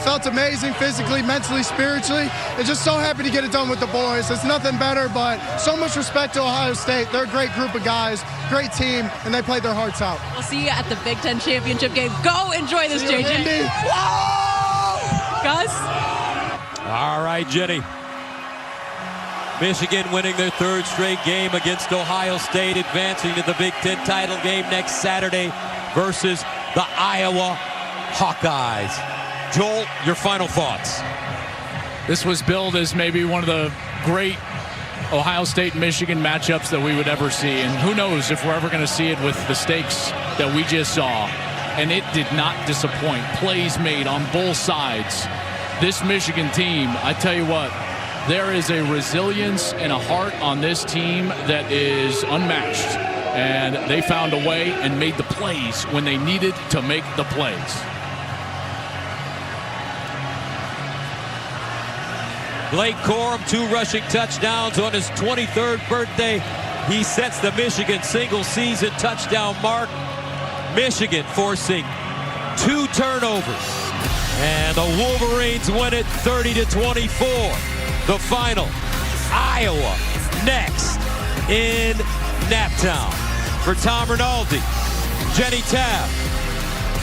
Felt amazing physically, mentally, spiritually, and just so happy to get it done with the boys. It's nothing better, but so much respect to Ohio State. They're a great group of guys, great team, and they played their hearts out. We'll see you at the Big Ten Championship game. Go enjoy this, JJ. Whoa! Gus? All right, Jenny. Michigan winning their third straight game against Ohio State, advancing to the Big Ten title game next Saturday versus the Iowa Hawkeyes. Joel, your final thoughts. This was billed as maybe one of the great Ohio State-Michigan matchups that we would ever see. And who knows if we're ever going to see it with the stakes that we just saw. And it did not disappoint. Plays made on both sides. This Michigan team, I tell you what, there is a resilience and a heart on this team that is unmatched. And they found a way and made the plays when they needed to make the plays. Blake Corum, 2 rushing touchdowns on his 23rd birthday. He sets the Michigan single-season touchdown mark. Michigan forcing 2 turnovers. And the Wolverines win it 30-24. The final, Iowa next in Naptown. For Tom Rinaldi, Jenny Tabb,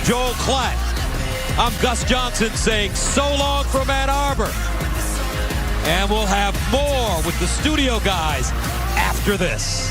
Joel Klatt, I'm Gus Johnson saying so long from Ann Arbor. And we'll have more with the studio guys after this.